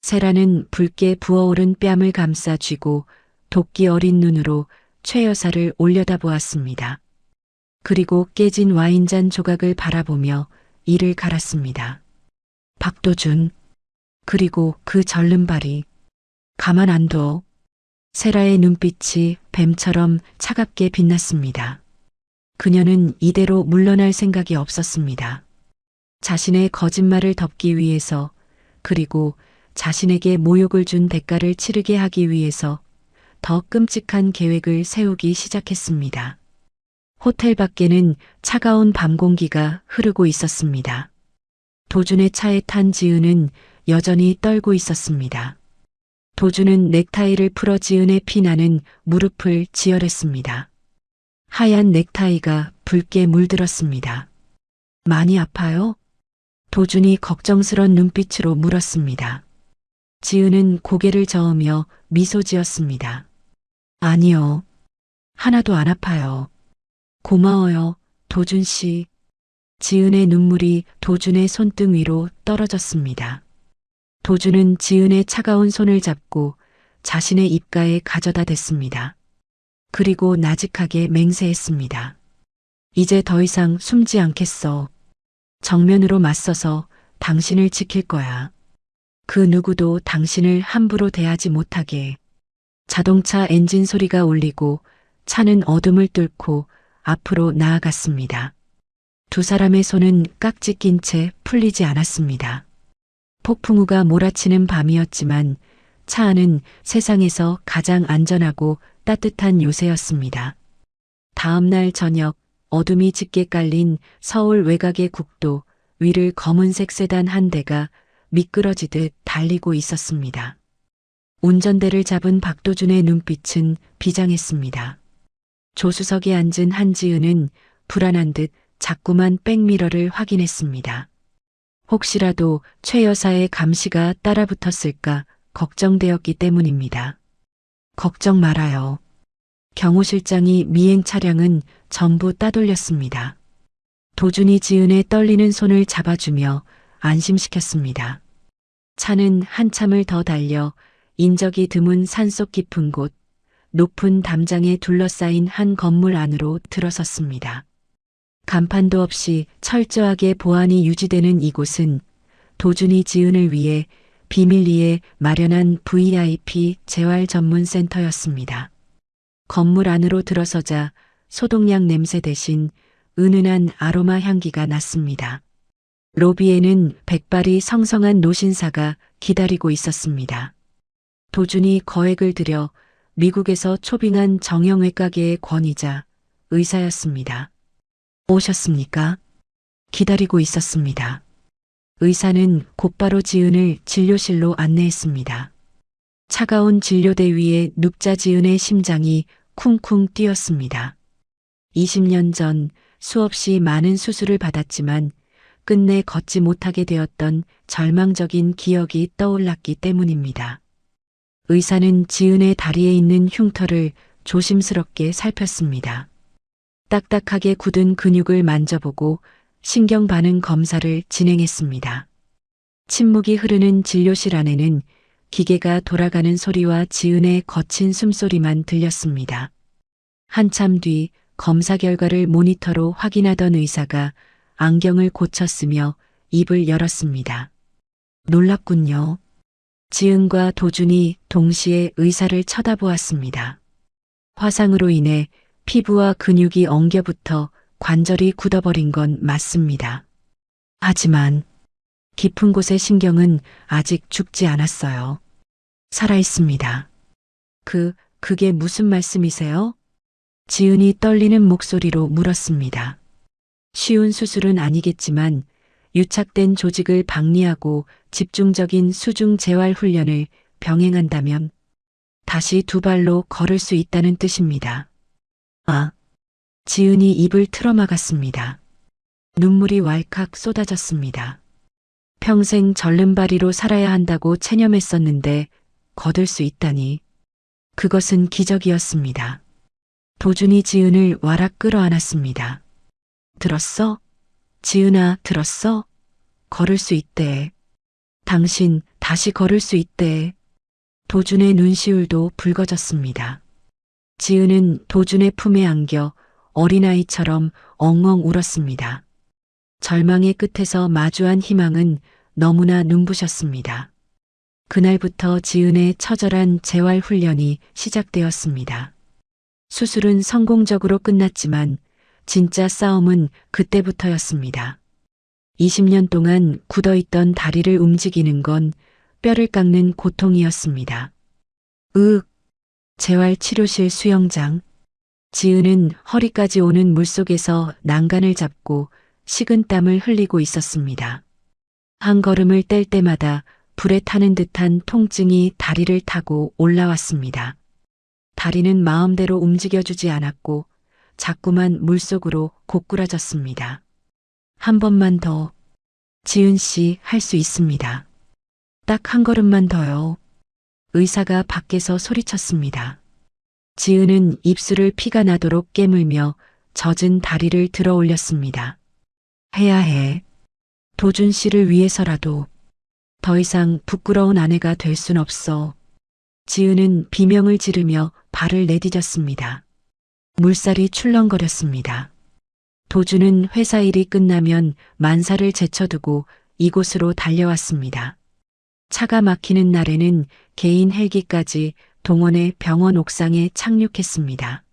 세라는 붉게 부어오른 뺨을 감싸 쥐고 도끼 어린 눈으로 최 여사를 올려다보았습니다. 그리고 깨진 와인잔 조각을 바라보며 이를 갈았습니다. 박도준. 그리고 그 절름발이. 가만 안 둬. 세라의 눈빛이 뱀처럼 차갑게 빛났습니다. 그녀는 이대로 물러날 생각이 없었습니다. 자신의 거짓말을 덮기 위해서, 그리고 자신에게 모욕을 준 대가를 치르게 하기 위해서 더 끔찍한 계획을 세우기 시작했습니다. 호텔 밖에는 차가운 밤 공기가 흐르고 있었습니다. 도준의 차에 탄 지은은 여전히 떨고 있었습니다. 도준은 넥타이를 풀어 지은의 피나는 무릎을 지혈했습니다. 하얀 넥타이가 붉게 물들었습니다. 많이 아파요? 도준이 걱정스런 눈빛으로 물었습니다. 지은은 고개를 저으며 미소 지었습니다. 아니요. 하나도 안 아파요. 고마워요, 도준 씨. 지은의 눈물이 도준의 손등 위로 떨어졌습니다. 도준은 지은의 차가운 손을 잡고 자신의 입가에 가져다 댔습니다. 그리고 나직하게 맹세했습니다. 이제 더 이상 숨지 않겠어. 정면으로 맞서서 당신을 지킬 거야. 그 누구도 당신을 함부로 대하지 못하게. 자동차 엔진 소리가 울리고 차는 어둠을 뚫고 앞으로 나아갔습니다. 두 사람의 손은 깍지 낀 채 풀리지 않았습니다. 폭풍우가 몰아치는 밤이었지만 차 안은 세상에서 가장 안전하고 따뜻한 요새였습니다. 다음 날 저녁 어둠이 짙게 깔린 서울 외곽의 국도 위를 검은색 세단 한 대가 미끄러지듯 달리고 있었습니다. 운전대를 잡은 박도준의 눈빛은 비장했습니다. 조수석에 앉은 한지은은 불안한 듯 자꾸만 백미러를 확인했습니다. 혹시라도 최 여사의 감시가 따라붙었을까 걱정되었기 때문입니다. 걱정 말아요. 경호 실장이 미행 차량은 전부 따돌렸습니다. 도준이 지은의 떨리는 손을 잡아주며 안심시켰습니다. 차는 한참을 더 달려 인적이 드문 산속 깊은 곳, 높은 담장에 둘러싸인 한 건물 안으로 들어섰습니다. 간판도 없이 철저하게 보안이 유지되는 이곳은 도준이 지은을 위해 비밀리에 마련한 VIP 재활 전문 센터였습니다. 건물 안으로 들어서자 소독약 냄새 대신 은은한 아로마 향기가 났습니다. 로비에는 백발이 성성한 노신사가 기다리고 있었습니다. 도준이 거액을 들여 미국에서 초빙한 정형외과계의 권위자, 의사였습니다. 오셨습니까? 기다리고 있었습니다. 의사는 곧바로 지은을 진료실로 안내했습니다. 차가운 진료대 위에 눕자 지은의 심장이 쿵쿵 뛰었습니다. 20년 전 수없이 많은 수술을 받았지만 끝내 걷지 못하게 되었던 절망적인 기억이 떠올랐기 때문입니다. 의사는 지은의 다리에 있는 흉터를 조심스럽게 살폈습니다. 딱딱하게 굳은 근육을 만져보고 신경 반응 검사를 진행했습니다. 침묵이 흐르는 진료실 안에는 기계가 돌아가는 소리와 지은의 거친 숨소리만 들렸습니다. 한참 뒤 검사 결과를 모니터로 확인하던 의사가 안경을 고쳤으며 입을 열었습니다. 놀랍군요. 지은과 도준이 동시에 의사를 쳐다보았습니다. 화상으로 인해 피부와 근육이 엉겨붙어 관절이 굳어버린 건 맞습니다. 하지만 깊은 곳의 신경은 아직 죽지 않았어요. 살아있습니다. 그게 무슨 말씀이세요? 지은이 떨리는 목소리로 물었습니다. 쉬운 수술은 아니겠지만 유착된 조직을 박리하고 집중적인 수중 재활 훈련을 병행한다면 다시 두 발로 걸을 수 있다는 뜻입니다. 지은이 입을 틀어막았습니다. 눈물이 왈칵 쏟아졌습니다. 평생 절름발이로 살아야 한다고 체념했었는데 거둘 수 있다니. 그것은 기적이었습니다. 도준이 지은을 와락 끌어안았습니다. 들었어? 지은아, 들었어? 걸을 수 있대. 당신 다시 걸을 수 있대. 도준의 눈시울도 붉어졌습니다. 지은은 도준의 품에 안겨 어린아이처럼 엉엉 울었습니다. 절망의 끝에서 마주한 희망은 너무나 눈부셨습니다. 그날부터 지은의 처절한 재활 훈련이 시작되었습니다. 수술은 성공적으로 끝났지만 진짜 싸움은 그때부터였습니다. 20년 동안 굳어있던 다리를 움직이는 건 뼈를 깎는 고통이었습니다. 재활치료실 수영장. 지은은 허리까지 오는 물속에서 난간을 잡고 식은땀을 흘리고 있었습니다. 한 걸음을 뗄 때마다 불에 타는 듯한 통증이 다리를 타고 올라왔습니다. 다리는 마음대로 움직여주지 않았고 자꾸만 물속으로 고꾸라졌습니다. 한 번만 더. 지은 씨, 할 수 있습니다. 딱 한 걸음만 더요. 의사가 밖에서 소리쳤습니다. 지은은 입술을 피가 나도록 깨물며 젖은 다리를 들어 올렸습니다. 해야 해. 도준 씨를 위해서라도. 더 이상 부끄러운 아내가 될 순 없어. 지은은 비명을 지르며 발을 내디뎠습니다. 물살이 출렁거렸습니다. 도준은 회사 일이 끝나면 만사를 제쳐두고 이곳으로 달려왔습니다. 차가 막히는 날에는 개인 헬기까지 동원해 병원 옥상에 착륙했습니다.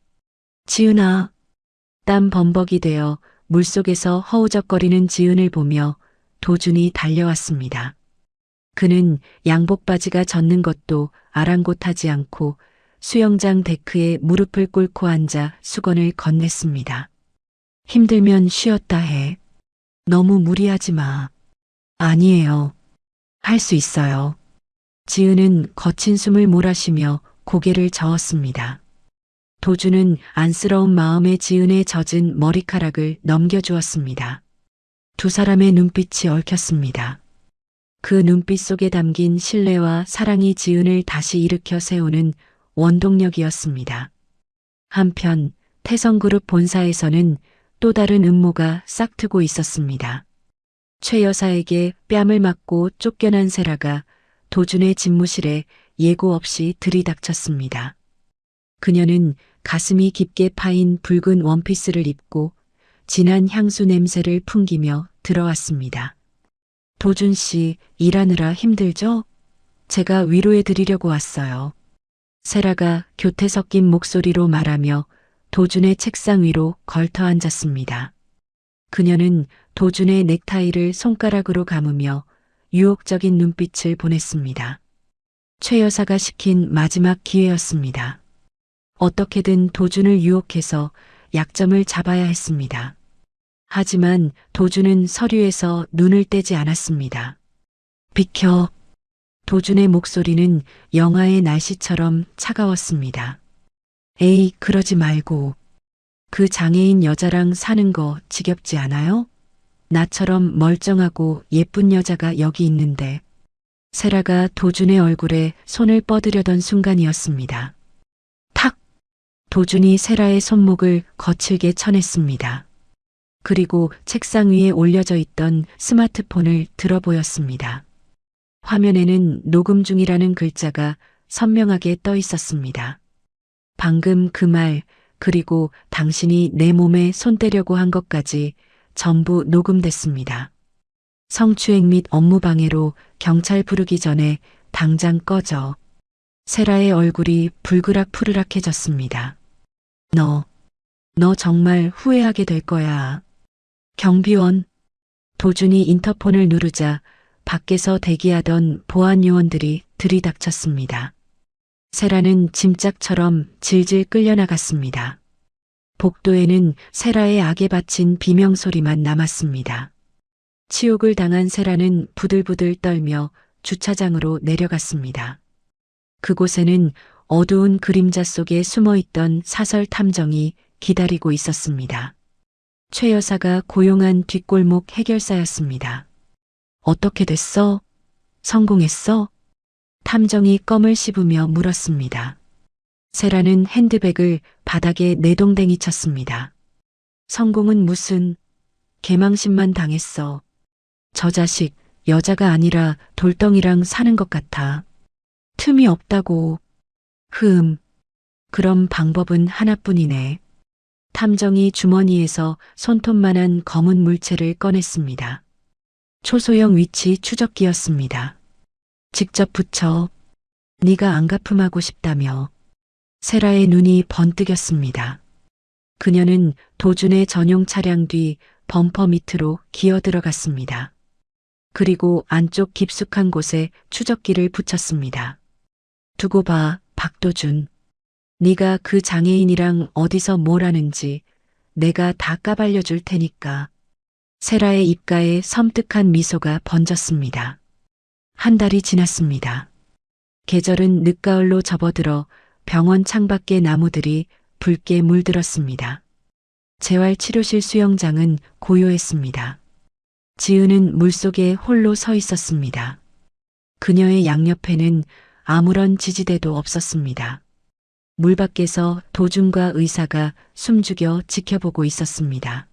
지은아. 땀 범벅이 되어 물속에서 허우적거리는 지은을 보며 도준이 달려왔습니다. 그는 양복 바지가 젖는 것도 아랑곳하지 않고 수영장 데크에 무릎을 꿇고 앉아 수건을 건넸습니다. 힘들면 쉬었다 해. 너무 무리하지 마. 아니에요. 할 수 있어요. 지은은 거친 숨을 몰아쉬며 고개를 저었습니다. 도준은 안쓰러운 마음에 지은의 젖은 머리카락을 넘겨주었습니다. 두 사람의 눈빛이 얽혔습니다. 그 눈빛 속에 담긴 신뢰와 사랑이 지은을 다시 일으켜 세우는 원동력이었습니다. 한편 태성그룹 본사에서는 또 다른 음모가 싹트고 있었습니다. 최 여사에게 뺨을 맞고 쫓겨난 세라가 도준의 집무실에 예고 없이 들이닥쳤습니다. 그녀는 가슴이 깊게 파인 붉은 원피스를 입고 진한 향수 냄새를 풍기며 들어왔습니다. 도준 씨, 일하느라 힘들죠? 제가 위로해 드리려고 왔어요. 세라가 교태 섞인 목소리로 말하며 도준의 책상 위로 걸터 앉았습니다. 그녀는 도준의 넥타이를 손가락으로 감으며 유혹적인 눈빛을 보냈습니다. 최 여사가 시킨 마지막 기회였습니다. 어떻게든 도준을 유혹해서 약점을 잡아야 했습니다. 하지만 도준은 서류에서 눈을 떼지 않았습니다. 비켜. 도준의 목소리는 영하의 날씨처럼 차가웠습니다. 에이, 그러지 말고. 그 장애인 여자랑 사는 거 지겹지 않아요? 나처럼 멀쩡하고 예쁜 여자가 여기 있는데. 세라가 도준의 얼굴에 손을 뻗으려던 순간이었습니다. 탁! 도준이 세라의 손목을 거칠게 쳐냈습니다. 그리고 책상 위에 올려져 있던 스마트폰을 들어 보였습니다. 화면에는 녹음 중이라는 글자가 선명하게 떠 있었습니다. 방금 그 말, 그리고 당신이 내 몸에 손 떼려고 한 것까지 전부 녹음됐습니다. 성추행 및 업무방해로 경찰 부르기 전에 당장 꺼져. 세라의 얼굴이 불그락푸르락해졌습니다. 너 정말 후회하게 될 거야. 경비원. 도준이 인터폰을 누르자 밖에서 대기하던 보안 요원들이 들이닥쳤습니다. 세라는 짐짝처럼 질질 끌려나갔습니다. 복도에는 세라의 악에 바친 비명소리만 남았습니다. 치욕을 당한 세라는 부들부들 떨며 주차장으로 내려갔습니다. 그곳에는 어두운 그림자 속에 숨어있던 사설 탐정이 기다리고 있었습니다. 최 여사가 고용한 뒷골목 해결사였습니다. 어떻게 됐어? 성공했어? 탐정이 껌을 씹으며 물었습니다. 세라는 핸드백을 바닥에 내동댕이 쳤습니다. 성공은 무슨, 개망신만 당했어. 저 자식 여자가 아니라 돌덩이랑 사는 것 같아. 틈이 없다고. 그럼 방법은 하나뿐이네. 탐정이 주머니에서 손톱만한 검은 물체를 꺼냈습니다. 초소형 위치 추적기였습니다. 직접 붙여. 네가 안 갚음하고 싶다며. 세라의 눈이 번뜩였습니다. 그녀는 도준의 전용 차량 뒤 범퍼 밑으로 기어 들어갔습니다. 그리고 안쪽 깊숙한 곳에 추적기를 붙였습니다. 두고 봐, 박도준. 네가 그 장애인이랑 어디서 뭘 하는지 내가 다 까발려 줄 테니까. 세라의 입가에 섬뜩한 미소가 번졌습니다. 한 달이 지났습니다. 계절은 늦가을로 접어들어 병원 창밖의 나무들이 붉게 물들었습니다. 재활치료실 수영장은 고요했습니다. 지은은 물속에 홀로 서 있었습니다. 그녀의 양옆에는 아무런 지지대도 없었습니다. 물 밖에서 도준과 의사가 숨죽여 지켜보고 있었습니다.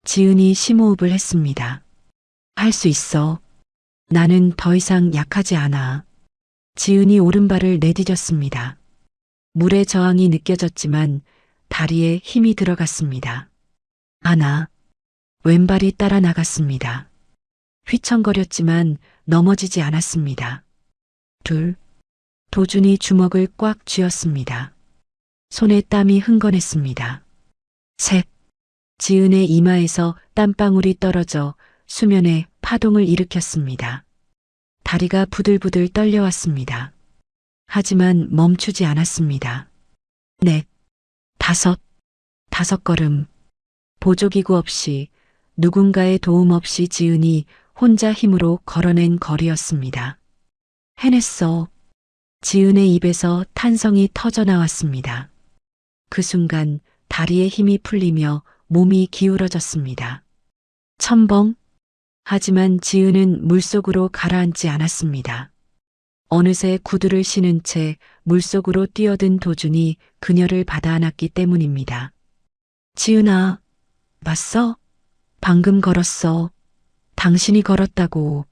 지은이 심호흡을 했습니다. 할 수 있어. 나는 더 이상 약하지 않아. 지은이 오른발을 내디뎠습니다. 물의 저항이 느껴졌지만 다리에 힘이 들어갔습니다. 하나, 왼발이 따라 나갔습니다. 휘청거렸지만 넘어지지 않았습니다. 둘, 도준이 주먹을 꽉 쥐었습니다. 손에 땀이 흥건했습니다. 셋, 지은의 이마에서 땀방울이 떨어져 수면에 파동을 일으켰습니다. 다리가 부들부들 떨려왔습니다. 하지만 멈추지 않았습니다. 넷, 다섯 걸음. 보조기구 없이 누군가의 도움 없이 지은이 혼자 힘으로 걸어낸 거리였습니다. 해냈어. 지은의 입에서 탄성이 터져 나왔습니다. 그 순간 다리에 힘이 풀리며 몸이 기울어졌습니다. 첨벙. 하지만 지은은 물속으로 가라앉지 않았습니다. 어느새 구두를 신은 채 물속으로 뛰어든 도준이 그녀를 받아 안았기 때문입니다. 지은아, 봤어? 방금 걸었어. 당신이 걸었다고.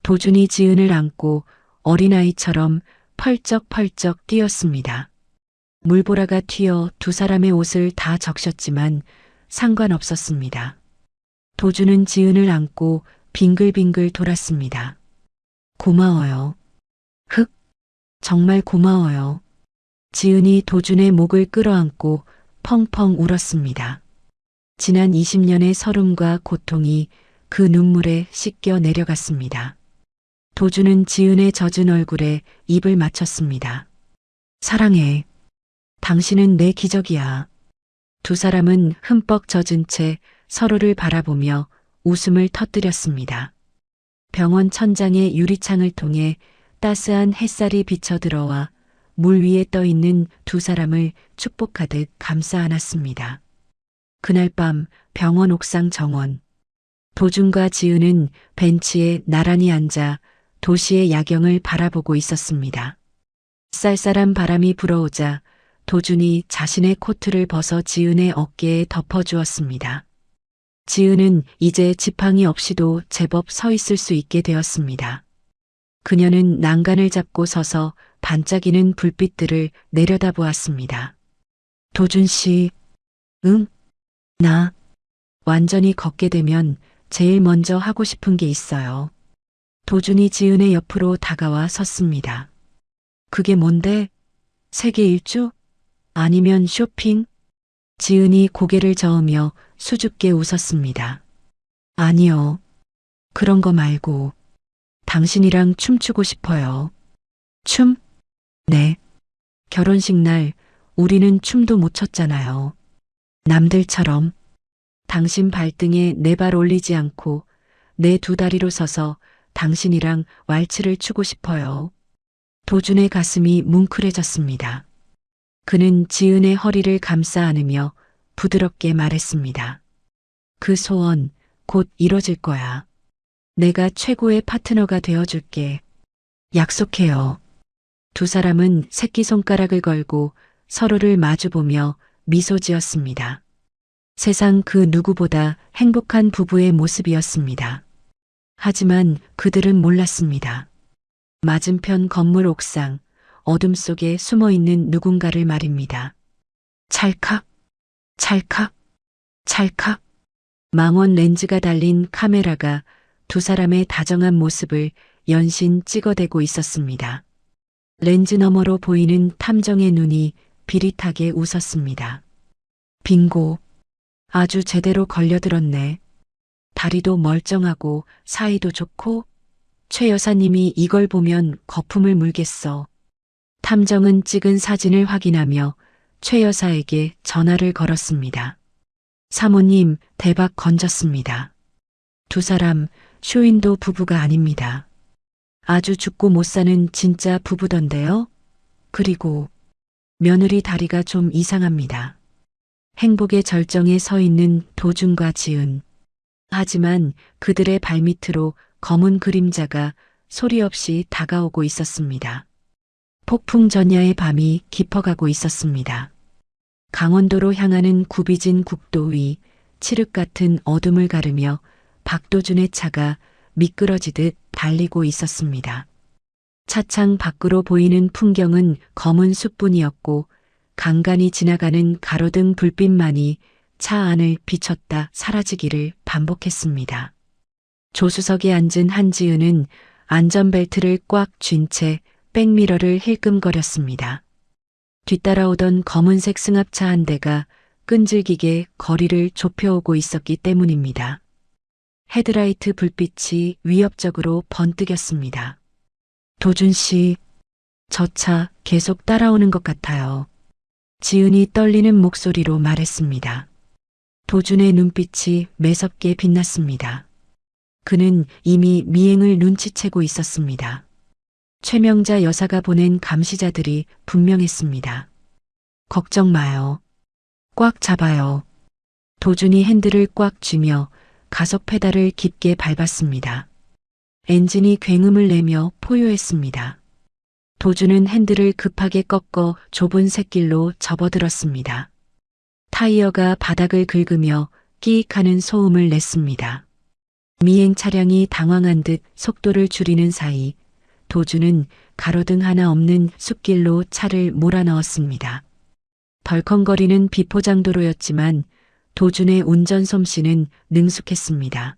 도준이 지은을 안고 어린아이처럼 펄쩍펄쩍 뛰었습니다. 물보라가 튀어 두 사람의 옷을 다 적셨지만 상관없었습니다. 도준은 지은을 안고 빙글빙글 돌았습니다. 고마워요. 정말 고마워요. 지은이 도준의 목을 끌어안고 펑펑 울었습니다. 지난 20년의 서름과 고통이 그 눈물에 씻겨 내려갔습니다. 도준은 지은의 젖은 얼굴에 입을 맞췄습니다. 사랑해. 당신은 내 기적이야. 두 사람은 흠뻑 젖은 채 서로를 바라보며 웃음을 터뜨렸습니다. 병원 천장의 유리창을 통해 따스한 햇살이 비쳐 들어와 물 위에 떠 있는 두 사람을 축복하듯 감싸 안았습니다. 그날 밤 병원 옥상 정원. 도준과 지은은 벤치에 나란히 앉아 도시의 야경을 바라보고 있었습니다. 쌀쌀한 바람이 불어오자 도준이 자신의 코트를 벗어 지은의 어깨에 덮어주었습니다. 지은은 이제 지팡이 없이도 제법 서 있을 수 있게 되었습니다. 그녀는 난간을 잡고 서서 반짝이는 불빛들을 내려다보았습니다. 도준 씨, 응? 나 완전히 걷게 되면 제일 먼저 하고 싶은 게 있어요. 도준이 지은의 옆으로 다가와 섰습니다. 그게 뭔데? 세계 일주? 아니면 쇼핑? 지은이 고개를 저으며 수줍게 웃었습니다. 아니요. 그런 거 말고 당신이랑 춤추고 싶어요. 춤? 네. 결혼식 날 우리는 춤도 못 췄잖아요. 남들처럼 당신 발등에 내 발 올리지 않고 내 두 다리로 서서 당신이랑 왈츠를 추고 싶어요. 도준의 가슴이 뭉클해졌습니다. 그는 지은의 허리를 감싸 안으며 부드럽게 말했습니다. 그 소원 곧 이뤄질 거야. 내가 최고의 파트너가 되어줄게. 약속해요. 두 사람은 새끼손가락을 걸고 서로를 마주보며 미소 지었습니다. 세상 그 누구보다 행복한 부부의 모습이었습니다. 하지만 그들은 몰랐습니다. 맞은편 건물 옥상, 어둠 속에 숨어 있는 누군가를 말입니다. 찰칵, 찰칵, 찰칵. 망원 렌즈가 달린 카메라가 두 사람의 다정한 모습을 연신 찍어대고 있었습니다. 렌즈 너머로 보이는 탐정의 눈이 비릿하게 웃었습니다. 빙고. 아주 제대로 걸려들었네. 다리도 멀쩡하고 사이도 좋고 최 여사님이 이걸 보면 거품을 물겠어. 탐정은 찍은 사진을 확인하며 최 여사에게 전화를 걸었습니다. 사모님, 대박 건졌습니다. 두 사람 쇼윈도 부부가 아닙니다. 아주 죽고 못 사는 진짜 부부던데요? 그리고 며느리 다리가 좀 이상합니다. 행복의 절정에 서 있는 도준과 지은. 하지만 그들의 발밑으로 검은 그림자가 소리 없이 다가오고 있었습니다. 폭풍 전야의 밤이 깊어가고 있었습니다. 강원도로 향하는 굽이진 국도 위 칠흑 같은 어둠을 가르며 박도준의 차가 미끄러지듯 달리고 있었습니다. 차창 밖으로 보이는 풍경은 검은 숲뿐이었고 간간히 지나가는 가로등 불빛만이 차 안을 비췄다 사라지기를 반복했습니다. 조수석에 앉은 한지은은 안전벨트를 꽉 쥔 채 백미러를 힐끔거렸습니다. 뒤따라오던 검은색 승합차 한 대가 끈질기게 거리를 좁혀오고 있었기 때문입니다. 헤드라이트 불빛이 위협적으로 번뜩였습니다. 도준 씨, 저 차 계속 따라오는 것 같아요. 지은이 떨리는 목소리로 말했습니다. 도준의 눈빛이 매섭게 빛났습니다. 그는 이미 미행을 눈치채고 있었습니다. 최명자 여사가 보낸 감시자들이 분명했습니다. 걱정 마요. 꽉 잡아요. 도준이 핸들을 꽉 쥐며 가속 페달을 깊게 밟았습니다. 엔진이 굉음을 내며 포효했습니다. 도준은 핸들을 급하게 꺾어 좁은 샛길로 접어들었습니다. 타이어가 바닥을 긁으며 끼익하는 소음을 냈습니다. 미행 차량이 당황한 듯 속도를 줄이는 사이 도준은 가로등 하나 없는 숲길로 차를 몰아넣었습니다. 덜컹거리는 비포장도로였지만 도준의 운전 솜씨는 능숙했습니다.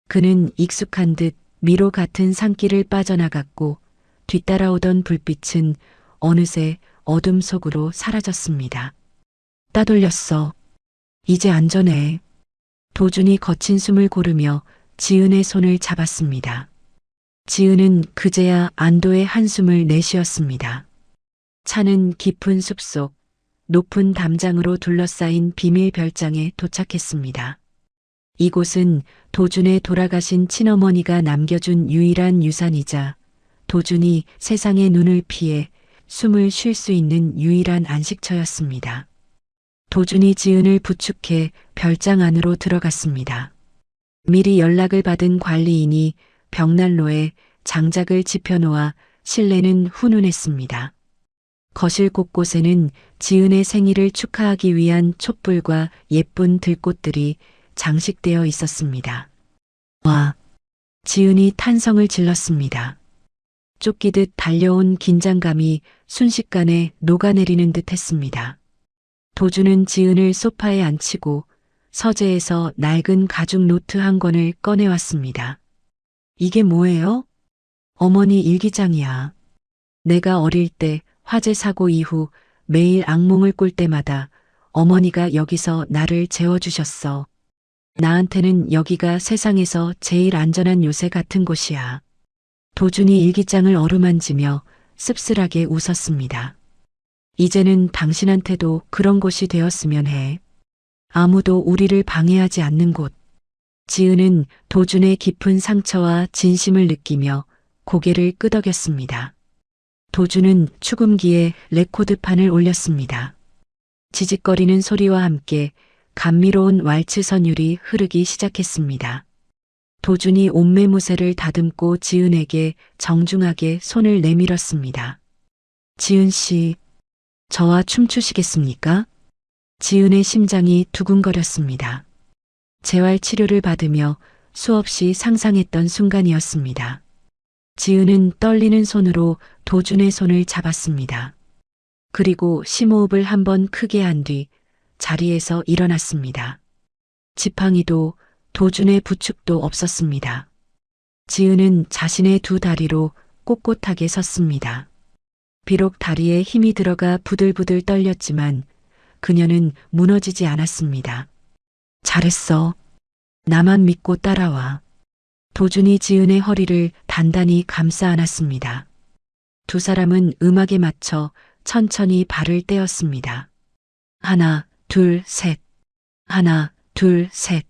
그는 익숙한 듯 미로 같은 산길을 빠져나갔고 뒤따라오던 불빛은 어느새 어둠 속으로 사라졌습니다. 따돌렸어. 이제 안전해. 도준이 거친 숨을 고르며 지은의 손을 잡았습니다. 지은은 그제야 안도의 한숨을 내쉬었습니다. 차는 깊은 숲속, 높은 담장으로 둘러싸인 비밀 별장에 도착했습니다. 이곳은 도준의 돌아가신 친어머니가 남겨준 유일한 유산이자 도준이 세상의 눈을 피해 숨을 쉴 수 있는 유일한 안식처였습니다. 도준이 지은을 부축해 별장 안으로 들어갔습니다. 미리 연락을 받은 관리인이 벽난로에 장작을 지펴놓아 실내는 훈훈했습니다. 거실 곳곳에는 지은의 생일을 축하하기 위한 촛불과 예쁜 들꽃들이 장식되어 있었습니다. 와! 지은이 탄성을 질렀습니다. 쫓기듯 달려온 긴장감이 순식간에 녹아내리는 듯 했습니다. 도주는 지은을 소파에 앉히고 서재에서 낡은 가죽 노트 한 권을 꺼내왔습니다. 이게 뭐예요? 어머니 일기장이야. 내가 어릴 때 화재 사고 이후 매일 악몽을 꿀 때마다 어머니가 여기서 나를 재워주셨어. 나한테는 여기가 세상에서 제일 안전한 요새 같은 곳이야. 도준이 일기장을 어루만지며 씁쓸하게 웃었습니다. 이제는 당신한테도 그런 곳이 되었으면 해. 아무도 우리를 방해하지 않는 곳. 지은은 도준의 깊은 상처와 진심을 느끼며 고개를 끄덕였습니다. 도준은 축음기에 레코드판을 올렸습니다. 지직거리는 소리와 함께 감미로운 왈츠 선율이 흐르기 시작했습니다. 도준이 옷매무새를 다듬고 지은에게 정중하게 손을 내밀었습니다. 지은 씨, 저와 춤추시겠습니까? 지은의 심장이 두근거렸습니다. 재활 치료를 받으며 수없이 상상했던 순간이었습니다. 지은은 떨리는 손으로 도준의 손을 잡았습니다. 그리고 심호흡을 한번 크게 한 뒤 자리에서 일어났습니다. 지팡이도 도준의 부축도 없었습니다. 지은은 자신의 두 다리로 꼿꼿하게 섰습니다. 비록 다리에 힘이 들어가 부들부들 떨렸지만 그녀는 무너지지 않았습니다. 잘했어. 나만 믿고 따라와. 도준이 지은의 허리를 단단히 감싸 안았습니다. 두 사람은 음악에 맞춰 천천히 발을 떼었습니다. 하나, 둘, 셋. 하나, 둘, 셋.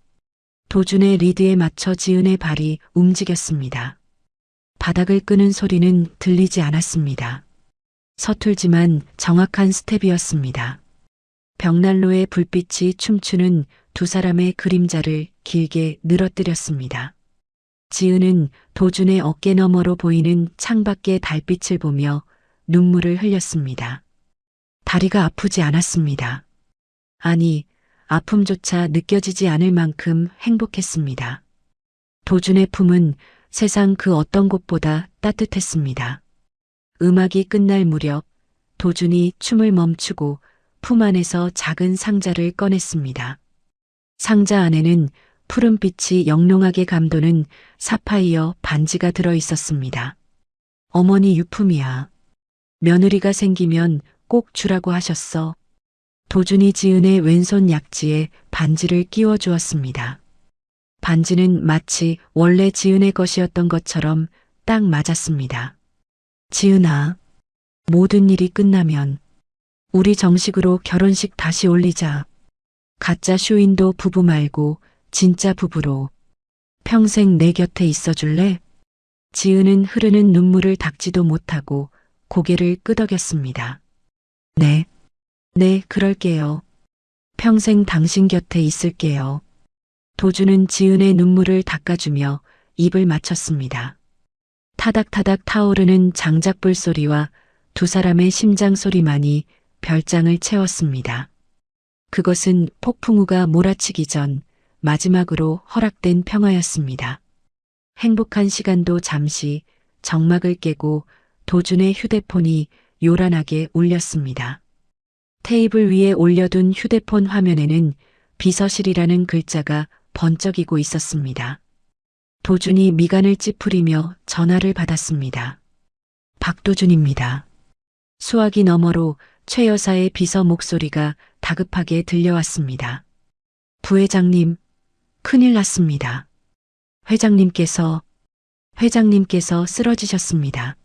도준의 리드에 맞춰 지은의 발이 움직였습니다. 바닥을 끄는 소리는 들리지 않았습니다. 서툴지만 정확한 스텝이었습니다. 벽난로의 불빛이 춤추는 두 사람의 그림자를 길게 늘어뜨렸습니다. 지은은 도준의 어깨 너머로 보이는 창밖의 달빛을 보며 눈물을 흘렸습니다. 다리가 아프지 않았습니다. 아니, 아픔조차 느껴지지 않을 만큼 행복했습니다. 도준의 품은 세상 그 어떤 곳보다 따뜻했습니다. 음악이 끝날 무렵 도준이 춤을 멈추고 품 안에서 작은 상자를 꺼냈습니다. 상자 안에는 푸른빛이 영롱하게 감도는 사파이어 반지가 들어 있었습니다. 어머니 유품이야. 며느리가 생기면 꼭 주라고 하셨어. 도준이 지은의 왼손 약지에 반지를 끼워 주었습니다. 반지는 마치 원래 지은의 것이었던 것처럼 딱 맞았습니다. 지은아, 모든 일이 끝나면 우리 정식으로 결혼식 다시 올리자. 가짜 쇼윈도 부부 말고 진짜 부부로. 평생 내 곁에 있어 줄래? 지은은 흐르는 눈물을 닦지도 못하고 고개를 끄덕였습니다. 네, 그럴게요. 평생 당신 곁에 있을게요. 도준은 지은의 눈물을 닦아주며 입을 맞췄습니다. 타닥타닥 타오르는 장작불 소리와 두 사람의 심장 소리만이 별장을 채웠습니다. 그것은 폭풍우가 몰아치기 전 마지막으로 허락된 평화였습니다. 행복한 시간도 잠시 정막을 깨고 도준의 휴대폰이 요란하게 울렸습니다. 테이블 위에 올려둔 휴대폰 화면에는 비서실이라는 글자가 번쩍이고 있었습니다. 도준이 미간을 찌푸리며 전화를 받았습니다. 박도준입니다. 수화기 너머로 최 여사의 비서 목소리가 다급하게 들려왔습니다. 부회장님, 큰일 났습니다. 회장님께서 쓰러지셨습니다.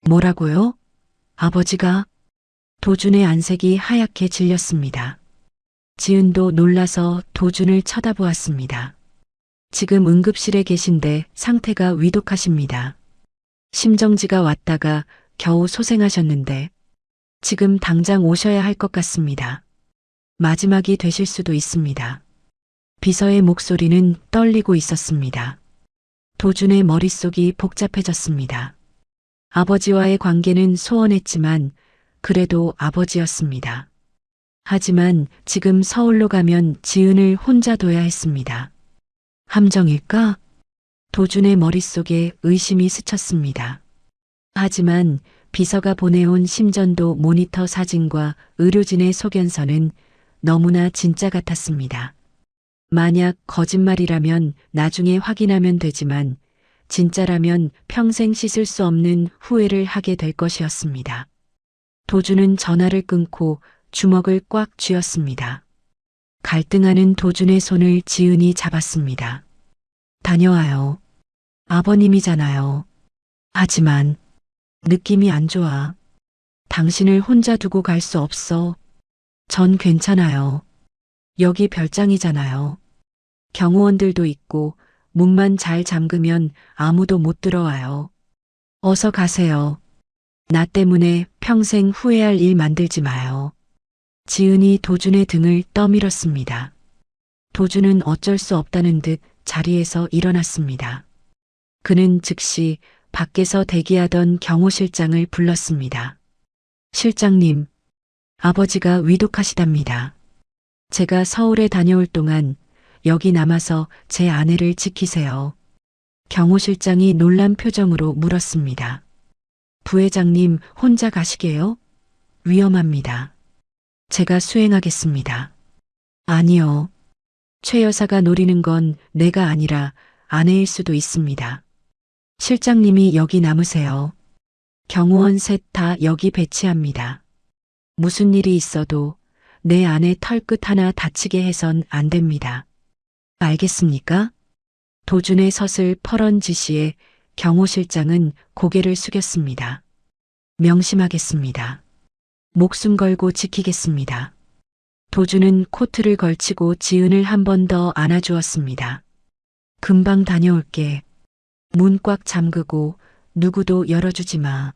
뭐라고요? 아버지가? 도준의 안색이 하얗게 질렸습니다. 지은도 놀라서 도준을 쳐다보았습니다. 지금 응급실에 계신데 상태가 위독하십니다. 심정지가 왔다가 겨우 소생하셨는데 지금 당장 오셔야 할 것 같습니다. 마지막이 되실 수도 있습니다. 비서의 목소리는 떨리고 있었습니다. 도준의 머릿속이 복잡해졌습니다. 아버지와의 관계는 소원했지만 그래도 아버지였습니다. 하지만 지금 서울로 가면 지은을 혼자 둬야 했습니다. 함정일까? 도준의 머릿속에 의심이 스쳤습니다. 하지만 비서가 보내온 심전도 모니터 사진과 의료진의 소견서는 너무나 진짜 같았습니다. 만약 거짓말이라면 나중에 확인하면 되지만 진짜라면 평생 씻을 수 없는 후회를 하게 될 것이었습니다. 도준은 전화를 끊고 주먹을 꽉 쥐었습니다. 갈등하는 도준의 손을 지은이 잡았습니다. 다녀와요. 아버님이잖아요. 하지만 느낌이 안 좋아. 당신을 혼자 두고 갈 수 없어. 전 괜찮아요. 여기 별장이잖아요. 경호원들도 있고 문만 잘 잠그면 아무도 못 들어와요. 어서 가세요. 나 때문에 평생 후회할 일 만들지 마요. 지은이 도준의 등을 떠밀었습니다. 도준은 어쩔 수 없다는 듯 자리에서 일어났습니다. 그는 즉시 밖에서 대기하던 경호실장을 불렀습니다. 실장님, 아버지가 위독하시답니다. 제가 서울에 다녀올 동안 여기 남아서 제 아내를 지키세요. 경호실장이 놀란 표정으로 물었습니다. 부회장님 혼자 가시게요? 위험합니다. 제가 수행하겠습니다. 아니요. 최 여사가 노리는 건 내가 아니라 아내일 수도 있습니다. 실장님이 여기 남으세요. 경호원 셋 다 여기 배치합니다. 무슨 일이 있어도 내 아내 털끝 하나 다치게 해선 안 됩니다. 알겠습니까? 도준의 서슬 퍼런 지시에 경호실장은 고개를 숙였습니다. 명심하겠습니다. 목숨 걸고 지키겠습니다. 도준은 코트를 걸치고 지은을 한 번 더 안아주었습니다. 금방 다녀올게. 문 꽉 잠그고 누구도 열어주지 마.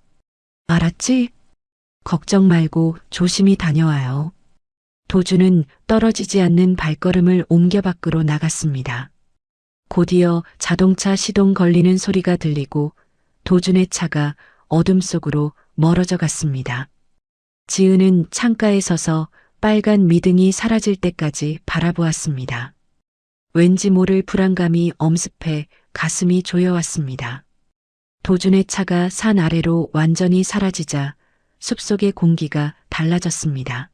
알았지? 걱정 말고 조심히 다녀와요. 도준은 떨어지지 않는 발걸음을 옮겨 밖으로 나갔습니다. 곧이어 자동차 시동 걸리는 소리가 들리고 도준의 차가 어둠 속으로 멀어져 갔습니다. 지은은 창가에 서서 빨간 미등이 사라질 때까지 바라보았습니다. 왠지 모를 불안감이 엄습해 가슴이 조여왔습니다. 도준의 차가 산 아래로 완전히 사라지자 숲속의 공기가 달라졌습니다.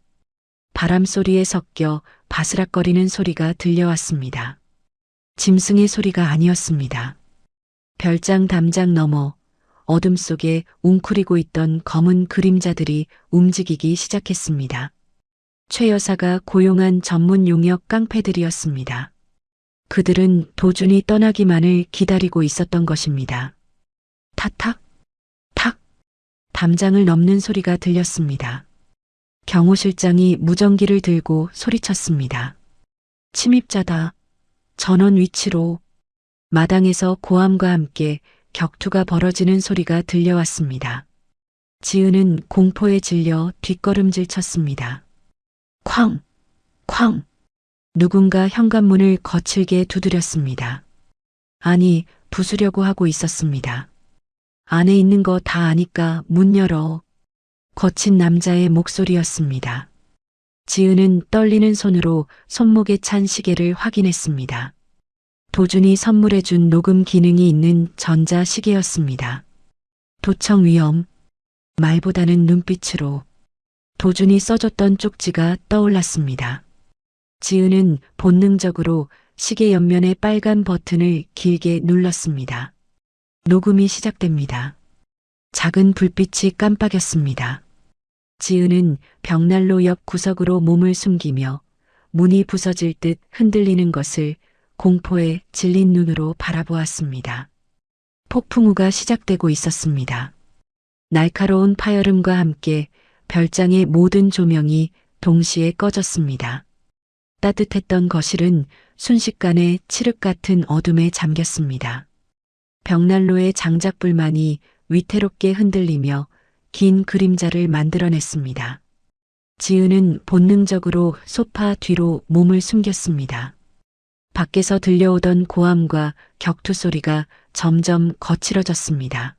바람 소리에 섞여 바스락거리는 소리가 들려왔습니다. 짐승의 소리가 아니었습니다. 별장 담장 너머 어둠 속에 웅크리고 있던 검은 그림자들이 움직이기 시작했습니다. 최 여사가 고용한 전문 용역 깡패들이었습니다. 그들은 도준이 떠나기만을 기다리고 있었던 것입니다. 탁탁, 탁, 담장을 넘는 소리가 들렸습니다. 경호실장이 무전기를 들고 소리쳤습니다. 침입자다. 전원 위치로. 마당에서 고함과 함께 격투가 벌어지는 소리가 들려왔습니다. 지은은 공포에 질려 뒷걸음질 쳤습니다. 쾅! 쾅! 누군가 현관문을 거칠게 두드렸습니다. 아니, 부수려고 하고 있었습니다. 안에 있는 거 다 아니까 문 열어. 거친 남자의 목소리였습니다. 지은은 떨리는 손으로 손목에 찬 시계를 확인했습니다. 도준이 선물해준 녹음 기능이 있는 전자시계였습니다. 도청 위험, 말보다는 눈빛으로 도준이 써줬던 쪽지가 떠올랐습니다. 지은은 본능적으로 시계 옆면의 빨간 버튼을 길게 눌렀습니다. 녹음이 시작됩니다. 작은 불빛이 깜빡였습니다. 지은은 벽난로 옆 구석으로 몸을 숨기며 문이 부서질 듯 흔들리는 것을 공포에 질린 눈으로 바라보았습니다. 폭풍우가 시작되고 있었습니다. 날카로운 파열음과 함께 별장의 모든 조명이 동시에 꺼졌습니다. 따뜻했던 거실은 순식간에 칠흑 같은 어둠에 잠겼습니다. 벽난로의 장작불만이 위태롭게 흔들리며 긴 그림자를 만들어냈습니다. 지은은 본능적으로 소파 뒤로 몸을 숨겼습니다. 밖에서 들려오던 고함과 격투 소리가 점점 거칠어졌습니다.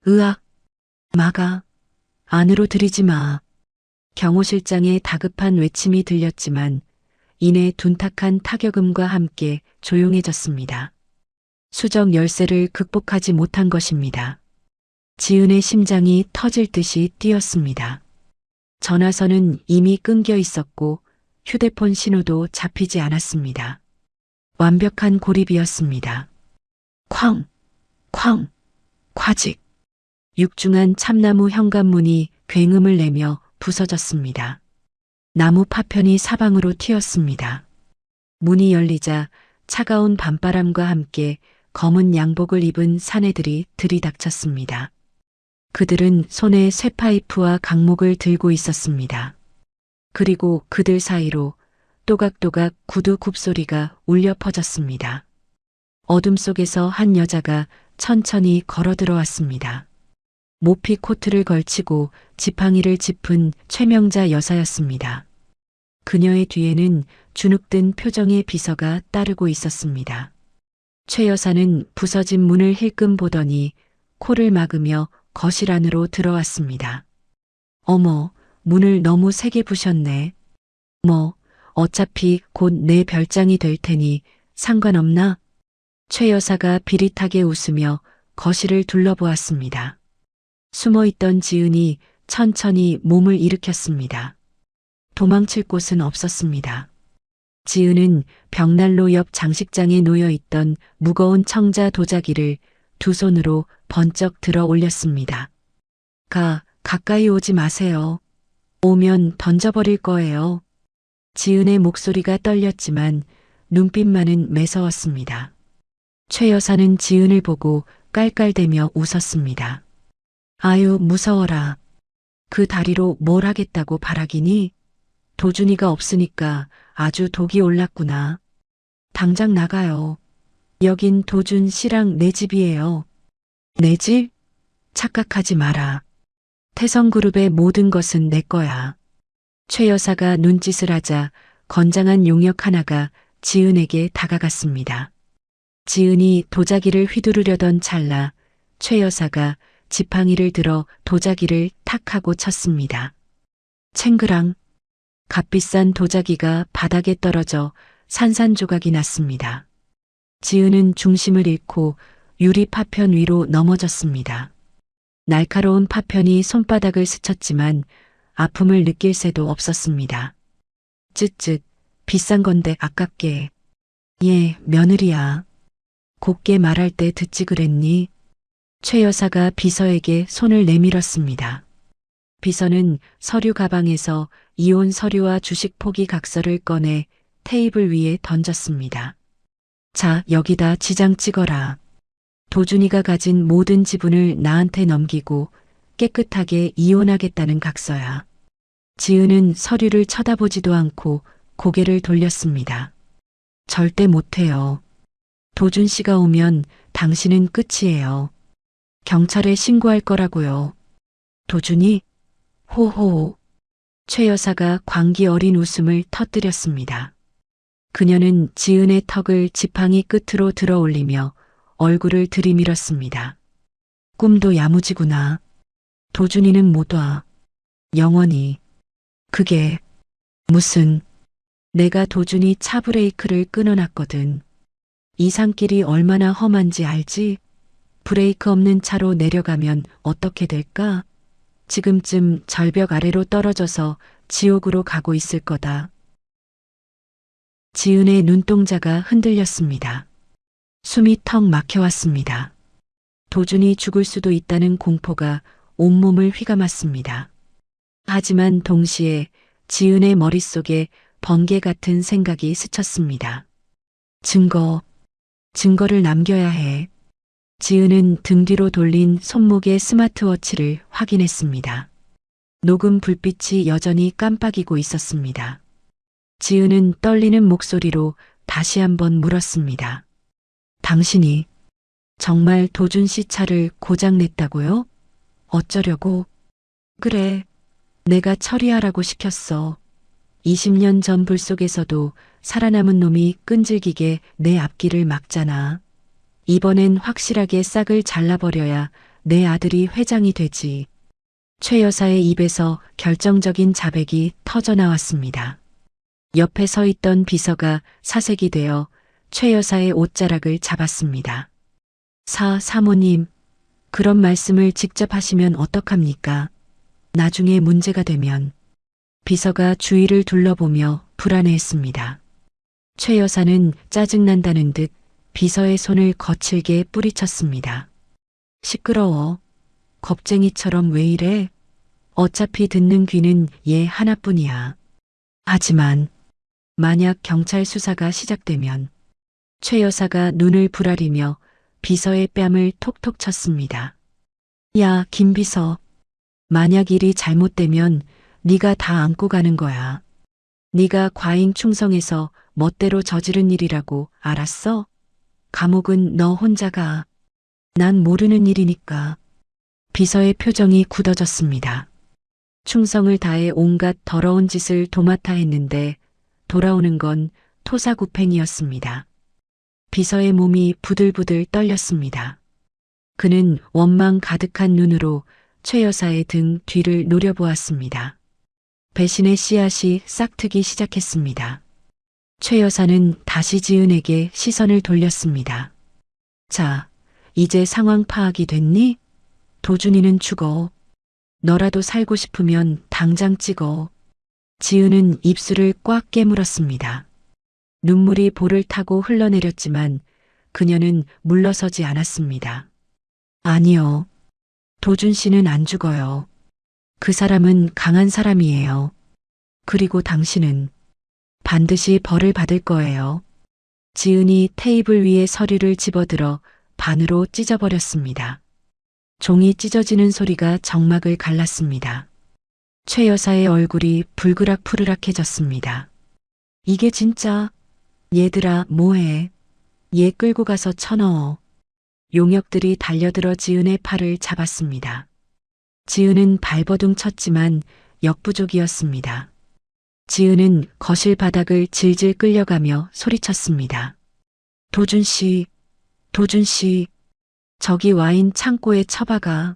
으악! 막아! 안으로 들이지 마. 경호 실장의 다급한 외침이 들렸지만 이내 둔탁한 타격음과 함께 조용해졌습니다. 수정 열쇠를 극복하지 못한 것입니다. 지은의 심장이 터질 듯이 뛰었습니다. 전화선은 이미 끊겨 있었고 휴대폰 신호도 잡히지 않았습니다. 완벽한 고립이었습니다. 쾅, 쾅, 콰직. 육중한 참나무 현관문이 굉음을 내며 부서졌습니다. 나무 파편이 사방으로 튀었습니다. 문이 열리자 차가운 밤바람과 함께 검은 양복을 입은 사내들이 들이닥쳤습니다. 그들은 손에 쇠파이프와 강목을 들고 있었습니다. 그리고 그들 사이로 또각또각 구두 굽소리가 울려 퍼졌습니다. 어둠 속에서 한 여자가 천천히 걸어 들어왔습니다. 모피 코트를 걸치고 지팡이를 짚은 최명자 여사였습니다. 그녀의 뒤에는 주눅든 표정의 비서가 따르고 있었습니다. 최 여사는 부서진 문을 힐끔 보더니 코를 막으며 거실 안으로 들어왔습니다. 어머, 문을 너무 세게 부셨네. 어차피 곧 내 별장이 될 테니 상관없나? 최 여사가 비릿하게 웃으며 거실을 둘러보았습니다. 숨어있던 지은이 천천히 몸을 일으켰습니다. 도망칠 곳은 없었습니다. 지은은 벽난로 옆 장식장에 놓여있던 무거운 청자 도자기를 두 손으로 번쩍 들어 올렸습니다. 가까이 오지 마세요. 오면 던져버릴 거예요. 지은의 목소리가 떨렸지만 눈빛만은 매서웠습니다. 최 여사는 지은을 보고 깔깔대며 웃었습니다. 아유, 무서워라. 그 다리로 뭘 하겠다고 바라기니? 도준이가 없으니까 아주 독이 올랐구나. 당장 나가요. 여긴 도준 씨랑 내 집이에요. 내 집? 착각하지 마라. 태성그룹의 모든 것은 내 거야. 최 여사가 눈짓을 하자 건장한 용역 하나가 지은에게 다가갔습니다. 지은이 도자기를 휘두르려던 찰나 최 여사가 지팡이를 들어 도자기를 탁 하고 쳤습니다. 챙그랑. 값비싼 도자기가 바닥에 떨어져 산산조각이 났습니다. 지은은 중심을 잃고 유리 파편 위로 넘어졌습니다. 날카로운 파편이 손바닥을 스쳤지만 아픔을 느낄 새도 없었습니다. 쯧쯧, 비싼 건데 아깝게. 예, 며느리야. 곱게 말할 때 듣지 그랬니? 최 여사가 비서에게 손을 내밀었습니다. 비서는 서류 가방에서 이혼 서류와 주식 포기 각서를 꺼내 테이블 위에 던졌습니다. 자, 여기다 지장 찍어라. 도준이가 가진 모든 지분을 나한테 넘기고 깨끗하게 이혼하겠다는 각서야. 지은은 서류를 쳐다보지도 않고 고개를 돌렸습니다. 절대 못해요. 도준 씨가 오면 당신은 끝이에요. 경찰에 신고할 거라고요. 도준이? 호호. 최 여사가 광기 어린 웃음을 터뜨렸습니다. 그녀는 지은의 턱을 지팡이 끝으로 들어 올리며 얼굴을 들이밀었습니다. 꿈도 야무지구나. 도준이는 못 와. 영원히. 그게 무슨. 내가 도준이 차 브레이크를 끊어놨거든. 이 산길이 얼마나 험한지 알지? 브레이크 없는 차로 내려가면 어떻게 될까? 지금쯤 절벽 아래로 떨어져서 지옥으로 가고 있을 거다. 지은의 눈동자가 흔들렸습니다. 숨이 턱 막혀왔습니다. 도준이 죽을 수도 있다는 공포가 온몸을 휘감았습니다. 하지만 동시에 지은의 머릿속에 번개 같은 생각이 스쳤습니다. 증거를 남겨야 해. 지은은 등 뒤로 돌린 손목의 스마트워치를 확인했습니다. 녹음 불빛이 여전히 깜빡이고 있었습니다. 지은은 떨리는 목소리로 다시 한번 물었습니다. 당신이 정말 도준 씨 차를 고장냈다고요? 어쩌려고? 그래, 내가 처리하라고 시켰어. 20년 전 불 속에서도 살아남은 놈이 끈질기게 내 앞길을 막잖아. 이번엔 확실하게 싹을 잘라버려야 내 아들이 회장이 되지. 최 여사의 입에서 결정적인 자백이 터져 나왔습니다. 옆에 서 있던 비서가 사색이 되어 최 여사의 옷자락을 잡았습니다. 사모님, 그런 말씀을 직접 하시면 어떡합니까? 나중에 문제가 되면. 비서가 주위를 둘러보며 불안해했습니다. 최 여사는 짜증난다는 듯 비서의 손을 거칠게 뿌리쳤습니다. 시끄러워. 겁쟁이처럼 왜 이래? 어차피 듣는 귀는 얘 하나뿐이야. 하지만 만약 경찰 수사가 시작되면 최 여사가 눈을 부라리며 비서의 뺨을 톡톡 쳤습니다. 야, 김 비서. 만약 일이 잘못되면 네가 다 안고 가는 거야. 네가 과잉 충성해서 멋대로 저지른 일이라고 알았어? 감옥은 너 혼자 가. 난 모르는 일이니까. 비서의 표정이 굳어졌습니다. 충성을 다해 온갖 더러운 짓을 도맡아 했는데 돌아오는 건 토사구팽이었습니다. 비서의 몸이 부들부들 떨렸습니다. 그는 원망 가득한 눈으로 최 여사의 등 뒤를 노려보았습니다. 배신의 씨앗이 싹트기 시작했습니다. 최 여사는 다시 지은에게 시선을 돌렸습니다. 자, 이제 상황 파악이 됐니? 도준이는 죽어. 너라도 살고 싶으면 당장 찍어. 지은은 입술을 꽉 깨물었습니다. 눈물이 볼을 타고 흘러내렸지만 그녀는 물러서지 않았습니다. 아니요. 도준 씨는 안 죽어요. 그 사람은 강한 사람이에요. 그리고 당신은 반드시 벌을 받을 거예요. 지은이 테이블 위에 서류를 집어들어 반으로 찢어버렸습니다. 종이 찢어지는 소리가 정막을 갈랐습니다. 최 여사의 얼굴이 불그락푸르락해졌습니다. 이게 진짜. 얘들아, 뭐해. 얘 끌고 가서 쳐넣어. 용역들이 달려들어 지은의 팔을 잡았습니다. 지은은 발버둥 쳤지만 역부족이었습니다. 지은은 거실 바닥을 질질 끌려가며 소리쳤습니다. 도준 씨, 도준 씨, 저기 와인 창고에 처박아.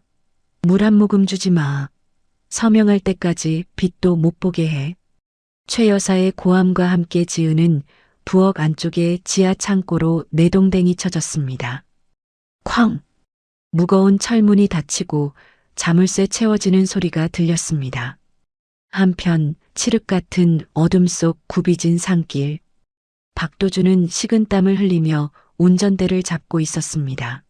물 한 모금 주지 마. 서명할 때까지 빛도 못 보게 해. 최 여사의 고함과 함께 지은은 부엌 안쪽의 지하 창고로 내동댕이 쳐졌습니다. 쾅! 무거운 철문이 닫히고 자물쇠 채워지는 소리가 들렸습니다. 한편 칠흑 같은 어둠 속 굽이진 산길. 박도준은 식은땀을 흘리며 운전대를 잡고 있었습니다.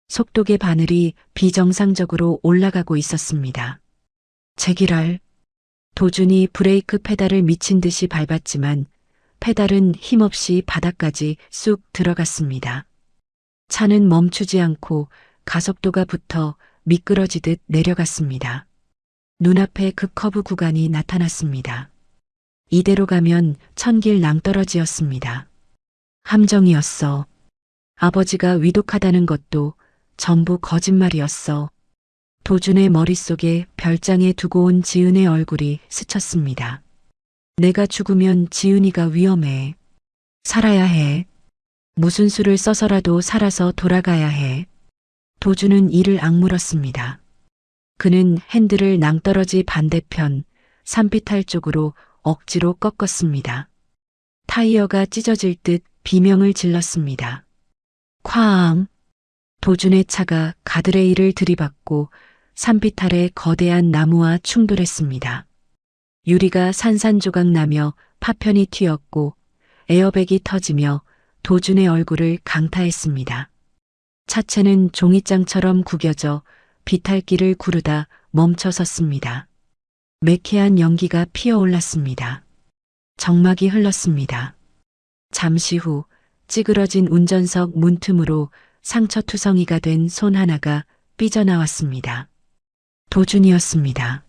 속도계 바늘이 비정상적으로 올라가고 있었습니다. 제기랄. 도준이 브레이크 페달을 미친 듯이 밟았지만 페달은 힘없이 바닥까지 쑥 들어갔습니다. 차는 멈추지 않고 가속도가 붙어 미끄러지듯 내려갔습니다. 눈앞에 급커브 구간이 나타났습니다. 이대로 가면 천길 낭떠러지였습니다. 함정이었어. 아버지가 위독하다는 것도 전부 거짓말이었어. 도준의 머릿속에 별장에 두고 온 지은의 얼굴이 스쳤습니다. 내가 죽으면 지은이가 위험해. 살아야 해. 무슨 수를 써서라도 살아서 돌아가야 해. 도준은 이를 악물었습니다. 그는 핸들을 낭떠러지 반대편 산비탈 쪽으로 억지로 꺾었습니다. 타이어가 찢어질 듯 비명을 질렀습니다. 쾅! 도준의 차가 가드레일을 들이받고 산비탈의 거대한 나무와 충돌했습니다. 유리가 산산조각 나며 파편이 튀었고 에어백이 터지며 도준의 얼굴을 강타했습니다. 차체는 종이장처럼 구겨져 비탈길을 구르다 멈춰섰습니다. 매캐한 연기가 피어올랐습니다. 정막이 흘렀습니다. 잠시 후 찌그러진 운전석 문틈으로 상처투성이가 된 손 하나가 삐져나왔습니다. 도준이었습니다.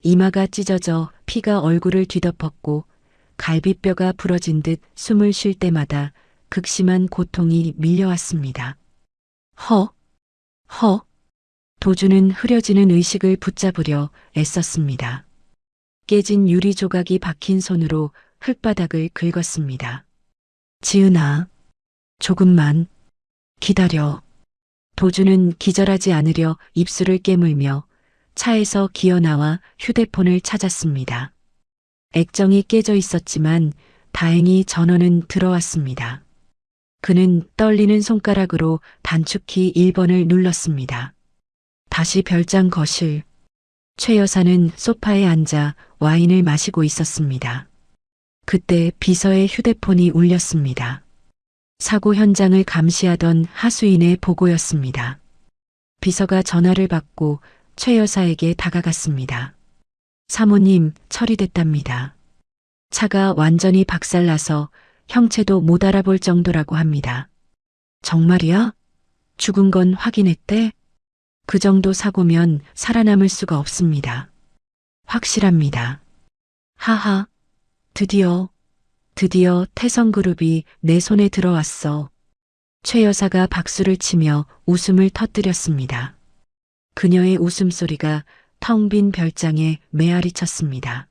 이마가 찢어져 피가 얼굴을 뒤덮었고 갈비뼈가 부러진 듯 숨을 쉴 때마다 극심한 고통이 밀려왔습니다. 도준은 흐려지는 의식을 붙잡으려 애썼습니다. 깨진 유리 조각이 박힌 손으로 흙바닥을 긁었습니다. 지은아, 조금만 기다려. 도준은 기절하지 않으려 입술을 깨물며 차에서 기어 나와 휴대폰을 찾았습니다. 액정이 깨져 있었지만 다행히 전원은 들어왔습니다. 그는 떨리는 손가락으로 단축키 1번을 눌렀습니다. 다시 별장 거실. 최 여사는 소파에 앉아 와인을 마시고 있었습니다. 그때 비서의 휴대폰이 울렸습니다. 사고 현장을 감시하던 하수인의 보고였습니다. 비서가 전화를 받고 최 여사에게 다가갔습니다. 사모님, 처리됐답니다. 차가 완전히 박살나서 형체도 못 알아볼 정도라고 합니다. 정말이야? 죽은 건 확인했대? 그 정도 사고면 살아남을 수가 없습니다. 확실합니다. 하하, 드디어 태성그룹이 내 손에 들어왔어. 최 여사가 박수를 치며 웃음을 터뜨렸습니다. 그녀의 웃음소리가 텅 빈 별장에 메아리 쳤습니다.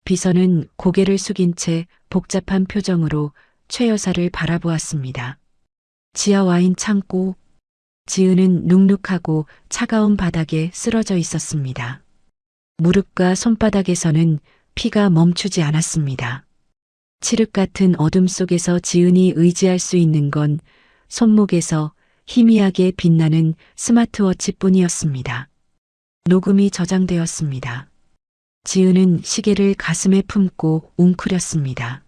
비서는 고개를 숙인 채 복잡한 표정으로 최 여사를 바라보았습니다. 지하 와인 창고. 지은은 눅눅하고 차가운 바닥에 쓰러져 있었습니다. 무릎과 손바닥에서는 피가 멈추지 않았습니다. 칠흑 같은 어둠 속에서 지은이 의지할 수 있는 건 손목에서 희미하게 빛나는 스마트워치뿐이었습니다. 녹음이 저장되었습니다. 지은은 시계를 가슴에 품고 웅크렸습니다.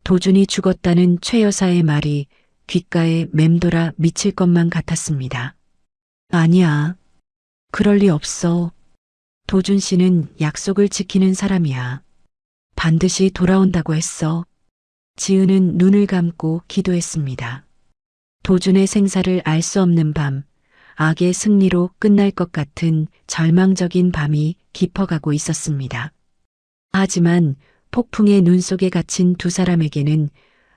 도준이 죽었다는 최 여사의 말이 귓가에 맴돌아 미칠 것만 같았습니다. 아니야. 그럴 리 없어. 도준 씨는 약속을 지키는 사람이야. 반드시 돌아온다고 했어. 지은은 눈을 감고 기도했습니다. 도준의 생사를 알 수 없는 밤, 악의 승리로 끝날 것 같은 절망적인 밤이 깊어가고 있었습니다. 하지만 폭풍의 눈 속에 갇힌 두 사람에게는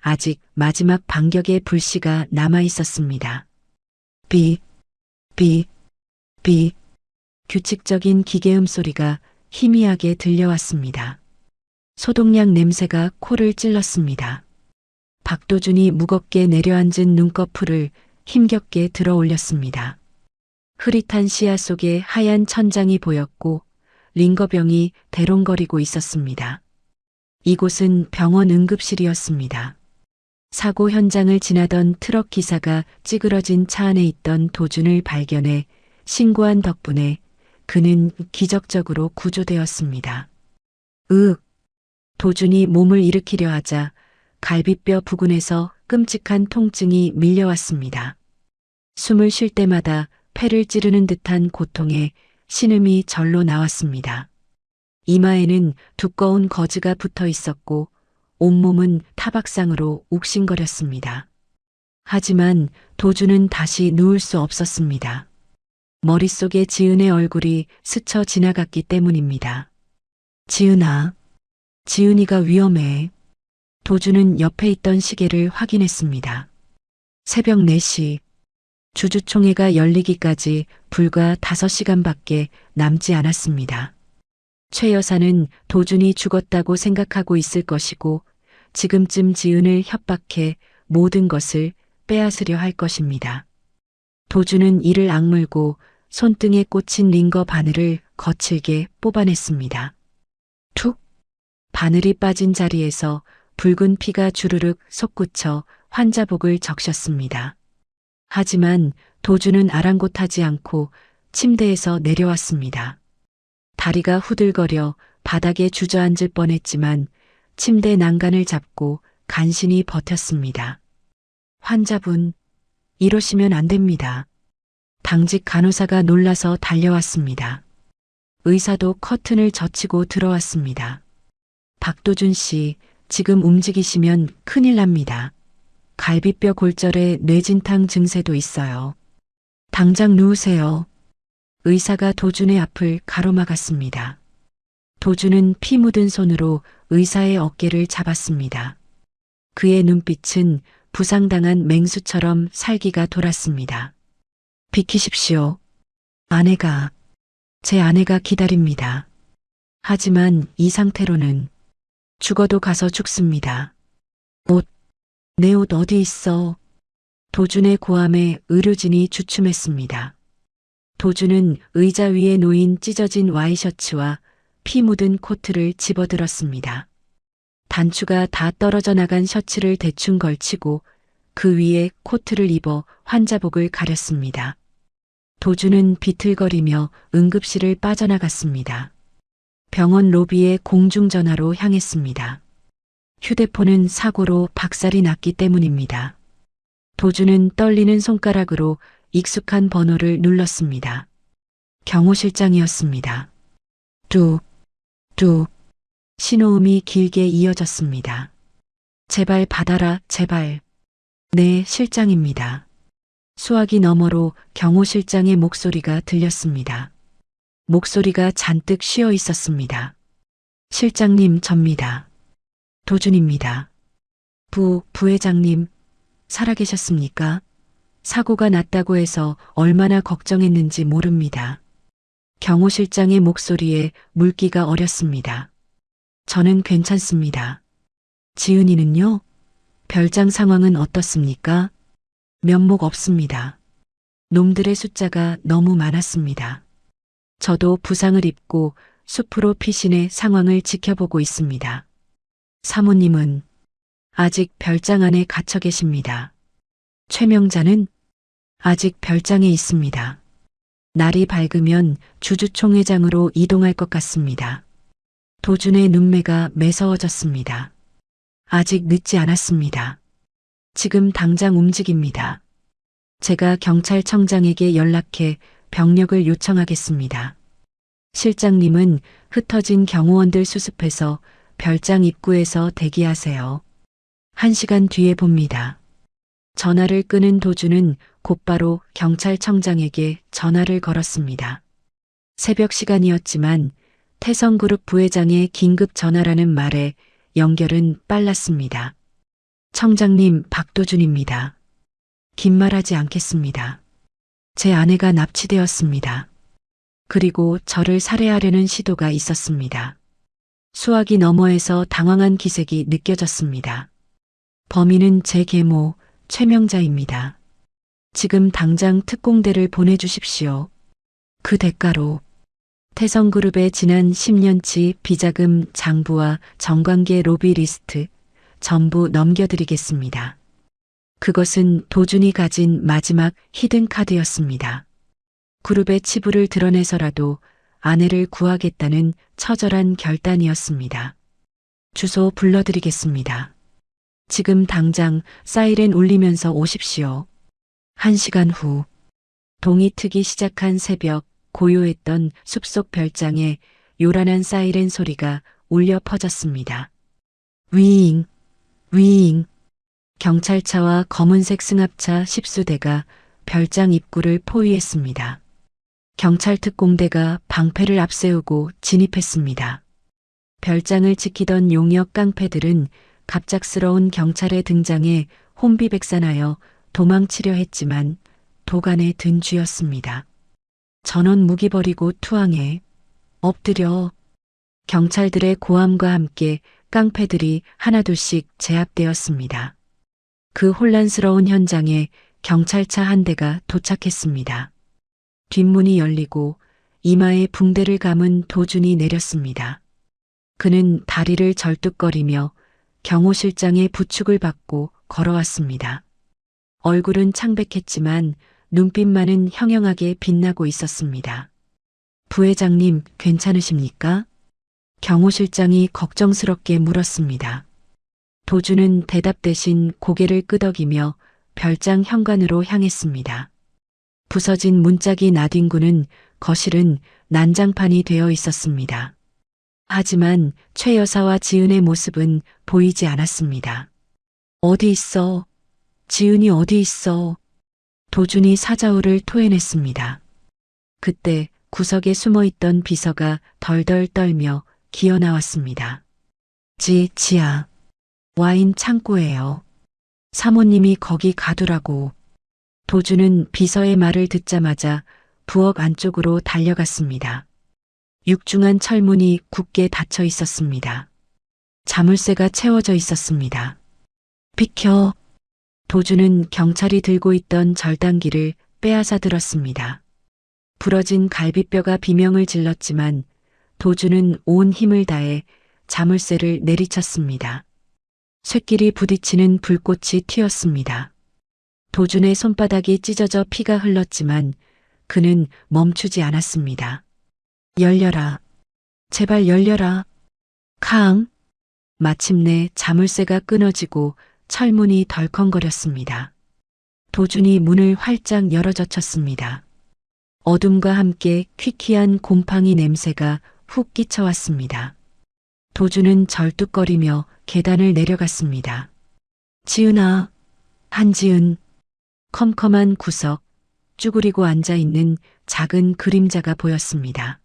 아직 마지막 반격의 불씨가 남아 있었습니다. 비. 규칙적인 기계음 소리가 희미하게 들려왔습니다. 소독약 냄새가 코를 찔렀습니다. 박도준이 무겁게 내려앉은 눈꺼풀을 힘겹게 들어 올렸습니다. 흐릿한 시야 속에 하얀 천장이 보였고 링거병이 대롱거리고 있었습니다. 이곳은 병원 응급실이었습니다. 사고 현장을 지나던 트럭 기사가 찌그러진 차 안에 있던 도준을 발견해 신고한 덕분에 그는 기적적으로 구조되었습니다. 도준이 몸을 일으키려 하자 갈비뼈 부근에서 끔찍한 통증이 밀려왔습니다. 숨을 쉴 때마다 폐를 찌르는 듯한 고통에 신음이 절로 나왔습니다. 이마에는 두꺼운 거즈가 붙어 있었고 온몸은 타박상으로 욱신거렸습니다. 하지만 도준은 다시 누울 수 없었습니다. 머릿속에 지은의 얼굴이 스쳐 지나갔기 때문입니다. 지은아, 지은이가 위험해. 도준은 옆에 있던 시계를 확인했습니다. 새벽 4시. 주주총회가 열리기까지 불과 5시간밖에 남지 않았습니다. 최 여사는 도준이 죽었다고 생각하고 있을 것이고 지금쯤 지은을 협박해 모든 것을 빼앗으려 할 것입니다. 도준은 이를 악물고 손등에 꽂힌 링거 바늘을 거칠게 뽑아냈습니다. 툭! 바늘이 빠진 자리에서 붉은 피가 주르륵 솟구쳐 환자복을 적셨습니다. 하지만 도준은 아랑곳하지 않고 침대에서 내려왔습니다. 다리가 후들거려 바닥에 주저앉을 뻔했지만 침대 난간을 잡고 간신히 버텼습니다. 환자분, 이러시면 안 됩니다. 당직 간호사가 놀라서 달려왔습니다. 의사도 커튼을 젖히고 들어왔습니다. 박도준 씨, 지금 움직이시면 큰일 납니다. 갈비뼈 골절에 뇌진탕 증세도 있어요. 당장 누우세요. 의사가 도준의 앞을 가로막았습니다. 도준은 피 묻은 손으로 의사의 어깨를 잡았습니다. 그의 눈빛은 부상당한 맹수처럼 살기가 돌았습니다. 비키십시오. 제 아내가 기다립니다. 하지만 이 상태로는 죽어도 가서 죽습니다. 내 옷 어디 있어? 도준의 고함에 의료진이 주춤했습니다. 도주는 의자 위에 놓인 찢어진 와이셔츠와 피 묻은 코트를 집어들었습니다. 단추가 다 떨어져 나간 셔츠를 대충 걸치고 그 위에 코트를 입어 환자복을 가렸습니다. 도주는 비틀거리며 응급실을 빠져나갔습니다. 병원 로비에 공중전화로 향했습니다. 휴대폰은 사고로 박살이 났기 때문입니다. 도주는 떨리는 손가락으로 익숙한 번호를 눌렀습니다. 경호실장이었습니다. 뚝, 뚝. 신호음이 길게 이어졌습니다. 제발 받아라, 제발. 네, 실장입니다. 수화기 너머로 경호실장의 목소리가 들렸습니다. 목소리가 잔뜩 쉬어 있었습니다. 실장님, 접니다. 도준입니다. 부회장님, 살아계셨습니까? 사고가 났다고 해서 얼마나 걱정했는지 모릅니다. 경호실장의 목소리에 물기가 어렸습니다. 저는 괜찮습니다. 지은이는요? 별장 상황은 어떻습니까? 면목 없습니다. 놈들의 숫자가 너무 많았습니다. 저도 부상을 입고 숲으로 피신해 상황을 지켜보고 있습니다. 사모님은 아직 별장 안에 갇혀 계십니다. 최명자는 아직 별장에 있습니다. 날이 밝으면 주주총회장으로 이동할 것 같습니다. 도준의 눈매가 매서워졌습니다. 아직 늦지 않았습니다. 지금 당장 움직입니다. 제가 경찰청장에게 연락해 병력을 요청하겠습니다. 실장님은 흩어진 경호원들 수습해서 별장 입구에서 대기하세요. 1시간 뒤에 봅니다. 전화를 끊은 도주는 곧바로 경찰청장에게 전화를 걸었습니다. 새벽 시간이었지만 태성그룹 부회장의 긴급 전화라는 말에 연결은 빨랐습니다. 청장님, 박도준입니다. 긴 말하지 않겠습니다. 제 아내가 납치되었습니다. 그리고 저를 살해하려는 시도가 있었습니다. 수화기 너머에서 당황한 기색이 느껴졌습니다. 범인은 제 계모 최명자입니다. 지금 당장 특공대를 보내주십시오. 그 대가로 태성그룹의 지난 10년치 비자금 장부와 정관계 로비 리스트 전부 넘겨드리겠습니다. 그것은 도준이 가진 마지막 히든카드였습니다. 그룹의 치부를 드러내서라도 아내를 구하겠다는 처절한 결단이었습니다. 주소 불러드리겠습니다. 지금 당장 사이렌 울리면서 오십시오. 1시간 후 동이 트기 시작한 새벽 고요했던 숲속 별장에 요란한 사이렌 소리가 울려 퍼졌습니다. 위잉, 위잉. 경찰차와 검은색 승합차 10수대가 별장 입구를 포위했습니다. 경찰 특공대가 방패를 앞세우고 진입했습니다. 별장을 지키던 용역 깡패들은 갑작스러운 경찰의 등장에 혼비백산하여 도망치려 했지만 도간에 든 쥐였습니다. 전원 무기 버리고 투항해 엎드려. 경찰들의 고함과 함께 깡패들이 하나둘씩 제압되었습니다. 그 혼란스러운 현장에 경찰차 한 대가 도착했습니다. 뒷문이 열리고 이마에 붕대를 감은 도준이 내렸습니다. 그는 다리를 절뚝거리며 경호실장의 부축을 받고 걸어왔습니다. 얼굴은 창백했지만 눈빛만은 형형하게 빛나고 있었습니다. 부회장님, 괜찮으십니까? 경호실장이 걱정스럽게 물었습니다. 도준은 대답 대신 고개를 끄덕이며 별장 현관으로 향했습니다. 부서진 문짝이 나뒹구는 거실은 난장판이 되어 있었습니다. 하지만 최 여사와 지은의 모습은 보이지 않았습니다. 어디 있어? 지은이 어디 있어? 도준이 사자우를 토해냈습니다. 그때 구석에 숨어있던 비서가 덜덜 떨며 기어 나왔습니다. 지아. 와인 창고예요. 사모님이 거기 가두라고. 도준은 비서의 말을 듣자마자 부엌 안쪽으로 달려갔습니다. 육중한 철문이 굳게 닫혀 있었습니다. 자물쇠가 채워져 있었습니다. 비켜. 도준은 경찰이 들고 있던 절단기를 빼앗아 들었습니다. 부러진 갈비뼈가 비명을 질렀지만 도주는 온 힘을 다해 자물쇠를 내리쳤습니다. 쇳길이 부딪히는 불꽃이 튀었습니다. 도준의 손바닥이 찢어져 피가 흘렀지만 그는 멈추지 않았습니다. 열려라. 제발 열려라. 캉. 마침내 자물쇠가 끊어지고 철문이 덜컹거렸습니다. 도준이 문을 활짝 열어젖혔습니다. 어둠과 함께 퀴퀴한 곰팡이 냄새가 훅 끼쳐왔습니다. 도준은 절뚝거리며 계단을 내려갔습니다. 지은아, 한지은. 컴컴한 구석, 쭈그리고 앉아있는 작은 그림자가 보였습니다.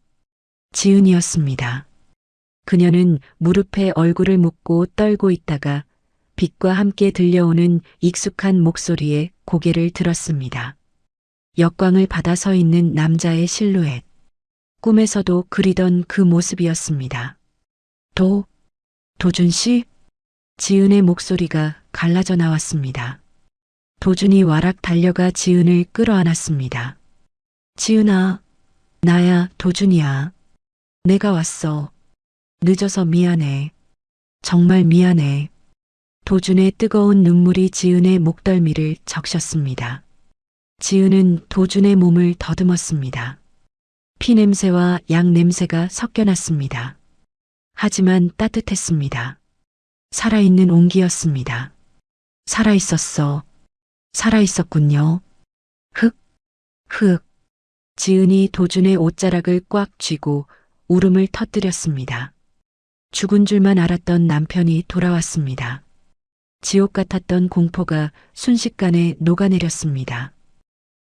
지은이었습니다. 그녀는 무릎에 얼굴을 묻고 떨고 있다가 빛과 함께 들려오는 익숙한 목소리에 고개를 들었습니다. 역광을 받아 서 있는 남자의 실루엣. 꿈에서도 그리던 그 모습이었습니다. 도준 씨? 지은의 목소리가 갈라져 나왔습니다. 도준이 와락 달려가 지은을 끌어안았습니다. 지은아, 나야, 도준이야. 내가 왔어. 늦어서 미안해. 정말 미안해. 도준의 뜨거운 눈물이 지은의 목덜미를 적셨습니다. 지은은 도준의 몸을 더듬었습니다. 피 냄새와 약 냄새가 섞여났습니다. 하지만 따뜻했습니다. 살아있는 온기였습니다. 살아있었어. 살아있었군요. 흑. 지은이 도준의 옷자락을 꽉 쥐고 울음을 터뜨렸습니다. 죽은 줄만 알았던 남편이 돌아왔습니다. 지옥 같았던 공포가 순식간에 녹아내렸습니다.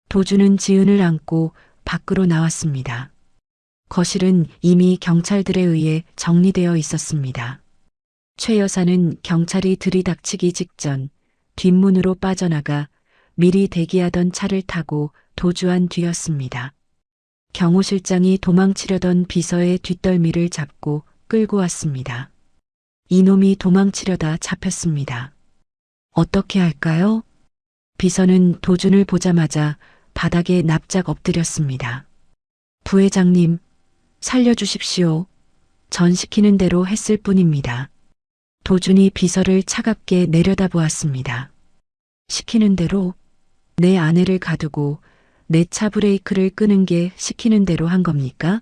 도준은 지은을 안고 밖으로 나왔습니다. 거실은 이미 경찰들에 의해 정리되어 있었습니다. 최 여사는 경찰이 들이닥치기 직전 뒷문으로 빠져나가 미리 대기하던 차를 타고 도주한 뒤였습니다. 경호 실장이 도망치려던 비서의 뒷덜미를 잡고 끌고 왔습니다. 이놈이 도망치려다 잡혔습니다. 어떻게 할까요? 비서는 도준을 보자마자 바닥에 납작 엎드렸습니다. 부회장님, 살려주십시오. 전 시키는 대로 했을 뿐입니다. 도준이 비서를 차갑게 내려다보았습니다. 시키는 대로? 내 아내를 가두고 내 차 브레이크를 끄는 게 시키는 대로 한 겁니까?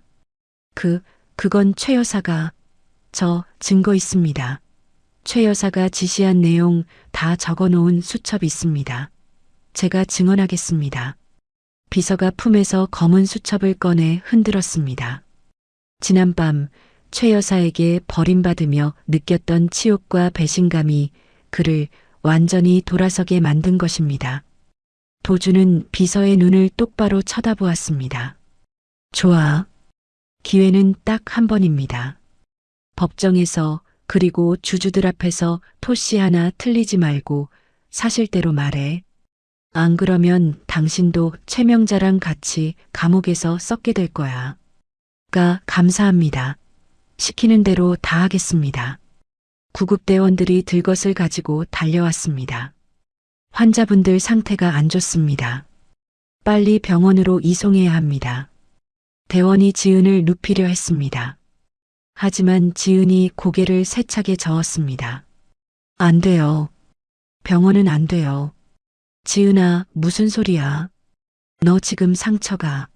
그건 최 여사가, 저 증거 있습니다. 최 여사가 지시한 내용 다 적어놓은 수첩 있습니다. 제가 증언하겠습니다. 비서가 품에서 검은 수첩을 꺼내 흔들었습니다. 지난밤 최 여사에게 버림받으며 느꼈던 치욕과 배신감이 그를 완전히 돌아서게 만든 것입니다. 도준은 비서의 눈을 똑바로 쳐다보았습니다. 좋아. 기회는 딱 한 번입니다. 법정에서 그리고 주주들 앞에서 토씨 하나 틀리지 말고 사실대로 말해. 안 그러면 당신도 최명자랑 같이 감옥에서 썩게 될 거야. 감사합니다. 시키는 대로 다 하겠습니다. 구급대원들이 들것을 가지고 달려왔습니다. 환자분들 상태가 안 좋습니다. 빨리 병원으로 이송해야 합니다. 대원이 지은을 눕히려 했습니다. 하지만 지은이 고개를 세차게 저었습니다. 안 돼요. 병원은 안 돼요. 지은아, 무슨 소리야? 너 지금 상처가.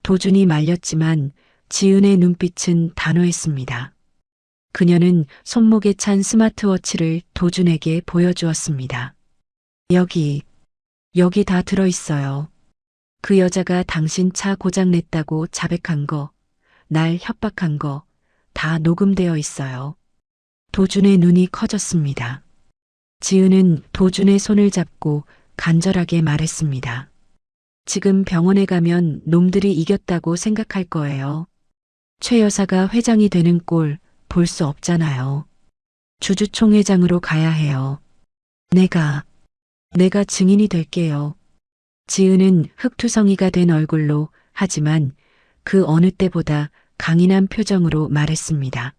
도준이 말렸지만 지은의 눈빛은 단호했습니다. 그녀는 손목에 찬 스마트워치를 도준에게 보여주었습니다. 여기 다 들어있어요. 그 여자가 당신 차 고장냈다고 자백한 거, 날 협박한 거, 다 녹음되어 있어요. 도준의 눈이 커졌습니다. 지은은 도준의 손을 잡고 간절하게 말했습니다. 지금 병원에 가면 놈들이 이겼다고 생각할 거예요. 최 여사가 회장이 되는 꼴 볼 수 없잖아요. 주주총회장으로 가야 해요. 내가 증인이 될게요. 지은은 흑투성이가 된 얼굴로 하지만 그 어느 때보다 강인한 표정으로 말했습니다.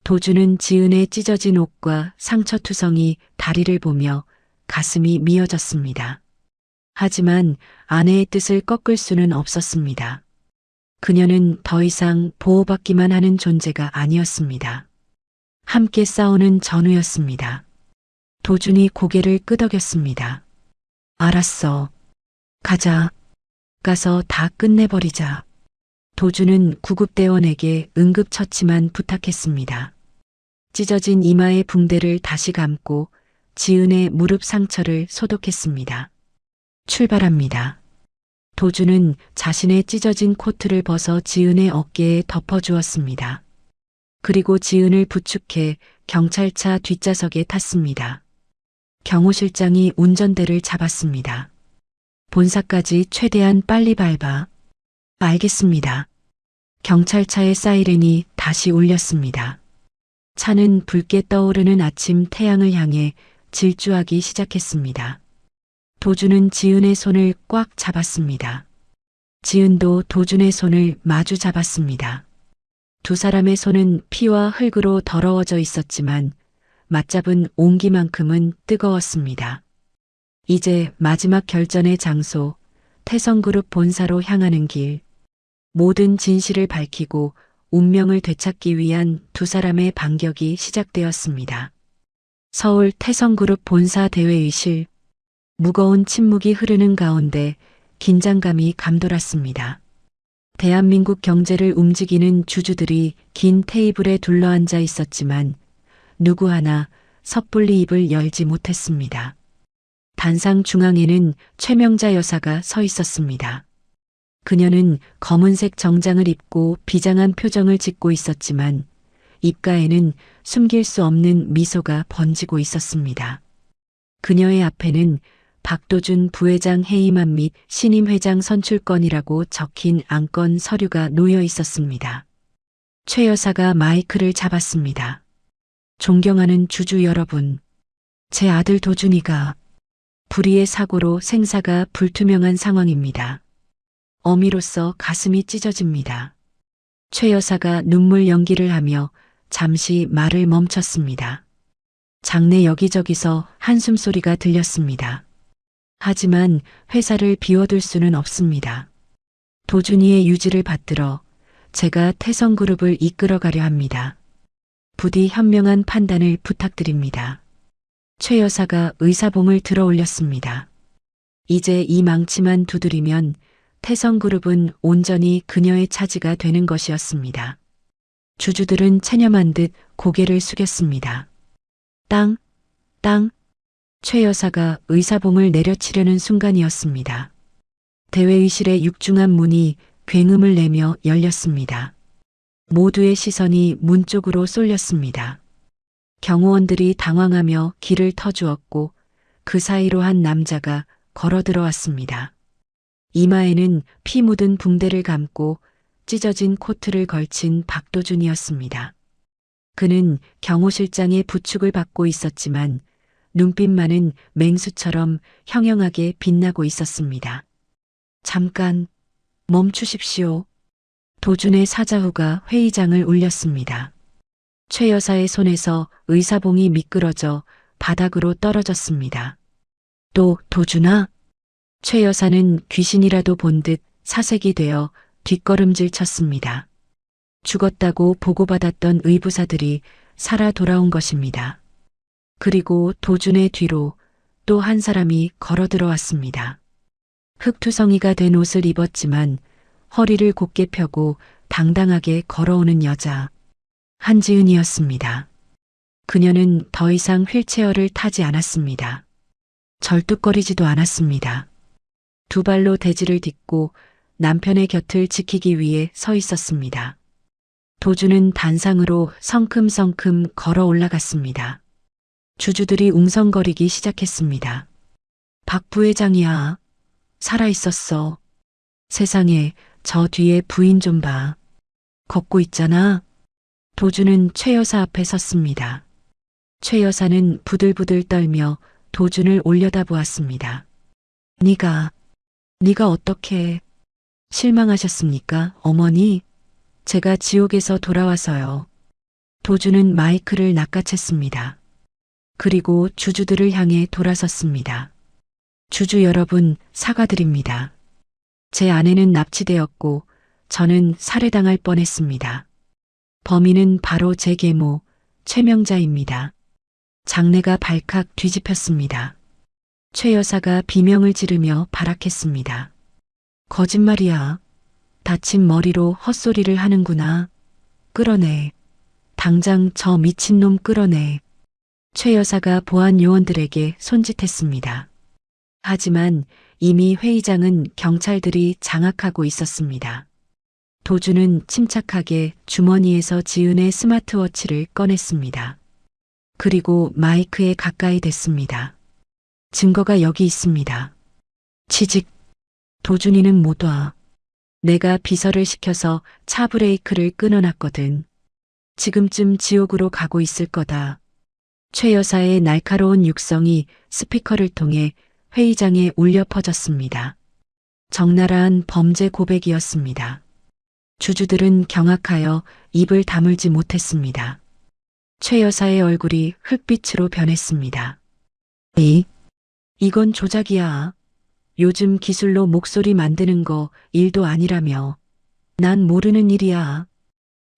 도준은 지은의 찢어진 옷과 상처투성이 다리를 보며 가슴이 미어졌습니다. 하지만 아내의 뜻을 꺾을 수는 없었습니다. 그녀는 더 이상 보호받기만 하는 존재가 아니었습니다. 함께 싸우는 전우였습니다. 도준이 고개를 끄덕였습니다. 알았어. 가자. 가서 다 끝내버리자. 도준은 구급대원에게 응급처치만 부탁했습니다. 찢어진 이마의 붕대를 다시 감고 지은의 무릎 상처를 소독했습니다. 출발합니다. 도준은 자신의 찢어진 코트를 벗어 지은의 어깨에 덮어주었습니다. 그리고 지은을 부축해 경찰차 뒷좌석에 탔습니다. 경호 실장이 운전대를 잡았습니다. 본사까지 최대한 빨리 밟아. 알겠습니다. 경찰차의 사이렌이 다시 울렸습니다. 차는 붉게 떠오르는 아침 태양을 향해 질주하기 시작했습니다. 도준은 지은의 손을 꽉 잡았습니다. 지은도 도준의 손을 마주 잡았습니다. 두 사람의 손은 피와 흙으로 더러워져 있었지만 맞잡은 온기만큼은 뜨거웠습니다. 이제 마지막 결전의 장소, 태성그룹 본사로 향하는 길, 모든 진실을 밝히고 운명을 되찾기 위한 두 사람의 반격이 시작되었습니다. 서울 태성그룹 본사 대회의실, 무거운 침묵이 흐르는 가운데 긴장감이 감돌았습니다. 대한민국 경제를 움직이는 주주들이 긴 테이블에 둘러앉아 있었지만 누구 하나 섣불리 입을 열지 못했습니다. 단상 중앙에는 최명자 여사가 서 있었습니다. 그녀는 검은색 정장을 입고 비장한 표정을 짓고 있었지만 입가에는 숨길 수 없는 미소가 번지고 있었습니다. 그녀의 앞에는 박도준 부회장 해임안 및 신임 회장 선출건이라고 적힌 안건 서류가 놓여 있었습니다. 최 여사가 마이크를 잡았습니다. 존경하는 주주 여러분, 제 아들 도준이가 불의의 사고로 생사가 불투명한 상황입니다. 어미로서 가슴이 찢어집니다. 최 여사가 눈물 연기를 하며 잠시 말을 멈췄습니다. 장내 여기저기서 한숨소리가 들렸습니다. 하지만 회사를 비워둘 수는 없습니다. 도준이의 유지를 받들어 제가 태성그룹을 이끌어가려 합니다. 부디 현명한 판단을 부탁드립니다. 최 여사가 의사봉을 들어 올렸습니다. 이제 이 망치만 두드리면 태성그룹은 온전히 그녀의 차지가 되는 것이었습니다. 주주들은 체념한 듯 고개를 숙였습니다. 땅, 땅. 최 여사가 의사봉을 내려치려는 순간이었습니다. 대회의실의 육중한 문이 굉음을 내며 열렸습니다. 모두의 시선이 문 쪽으로 쏠렸습니다. 경호원들이 당황하며 길을 터주었고 그 사이로 한 남자가 걸어 들어왔습니다. 이마에는 피 묻은 붕대를 감고 찢어진 코트를 걸친 박도준이었습니다. 그는 경호실장의 부축을 받고 있었지만 눈빛만은 맹수처럼 형형하게 빛나고 있었습니다. 잠깐 멈추십시오. 도준의 사자후가 회의장을 울렸습니다. 최 여사의 손에서 의사봉이 미끄러져 바닥으로 떨어졌습니다. 또 도준아? 최 여사는 귀신이라도 본 듯 사색이 되어 뒷걸음질 쳤습니다. 죽었다고 보고받았던 의부사들이 살아 돌아온 것입니다. 그리고 도준의 뒤로 또 한 사람이 걸어 들어왔습니다. 흙투성이가 된 옷을 입었지만 허리를 곧게 펴고 당당하게 걸어오는 여자. 한지은이었습니다. 그녀는 더 이상 휠체어를 타지 않았습니다. 절뚝거리지도 않았습니다. 두 발로 대지를 딛고 남편의 곁을 지키기 위해 서 있었습니다. 도준은 단상으로 성큼성큼 걸어 올라갔습니다. 주주들이 웅성거리기 시작했습니다. 박 부회장이야. 살아있었어. 세상에, 저 뒤에 부인 좀 봐. 걷고 있잖아. 도준은 최 여사 앞에 섰습니다. 최 여사는 부들부들 떨며 도준을 올려다보았습니다. 네가 어떻게 실망하셨습니까, 어머니? 제가 지옥에서 돌아와서요. 도준은 마이크를 낚아챘습니다. 그리고 주주들을 향해 돌아섰습니다. 주주 여러분, 사과드립니다. 제 아내는 납치되었고 저는 살해당할 뻔했습니다. 범인은 바로 제 계모, 최명자입니다. 장내가 발칵 뒤집혔습니다. 최 여사가 비명을 지르며 발악했습니다. 거짓말이야. 다친 머리로 헛소리를 하는구나. 끌어내. 당장 저 미친놈 끌어내. 최 여사가 보안 요원들에게 손짓했습니다. 하지만 이미 회의장은 경찰들이 장악하고 있었습니다. 도주는 침착하게 주머니에서 지은의 스마트워치를 꺼냈습니다. 그리고 마이크에 가까이 댔습니다. 증거가 여기 있습니다. 취직. 도준이는 못 와. 내가 비서를 시켜서 차 브레이크를 끊어놨거든. 지금쯤 지옥으로 가고 있을 거다. 최 여사의 날카로운 육성이 스피커를 통해 회의장에 울려 퍼졌습니다. 적나라한 범죄 고백이었습니다. 주주들은 경악하여 입을 다물지 못했습니다. 최 여사의 얼굴이 흙빛으로 변했습니다. 이건 조작이야. 요즘 기술로 목소리 만드는 거 일도 아니라며. 난 모르는 일이야.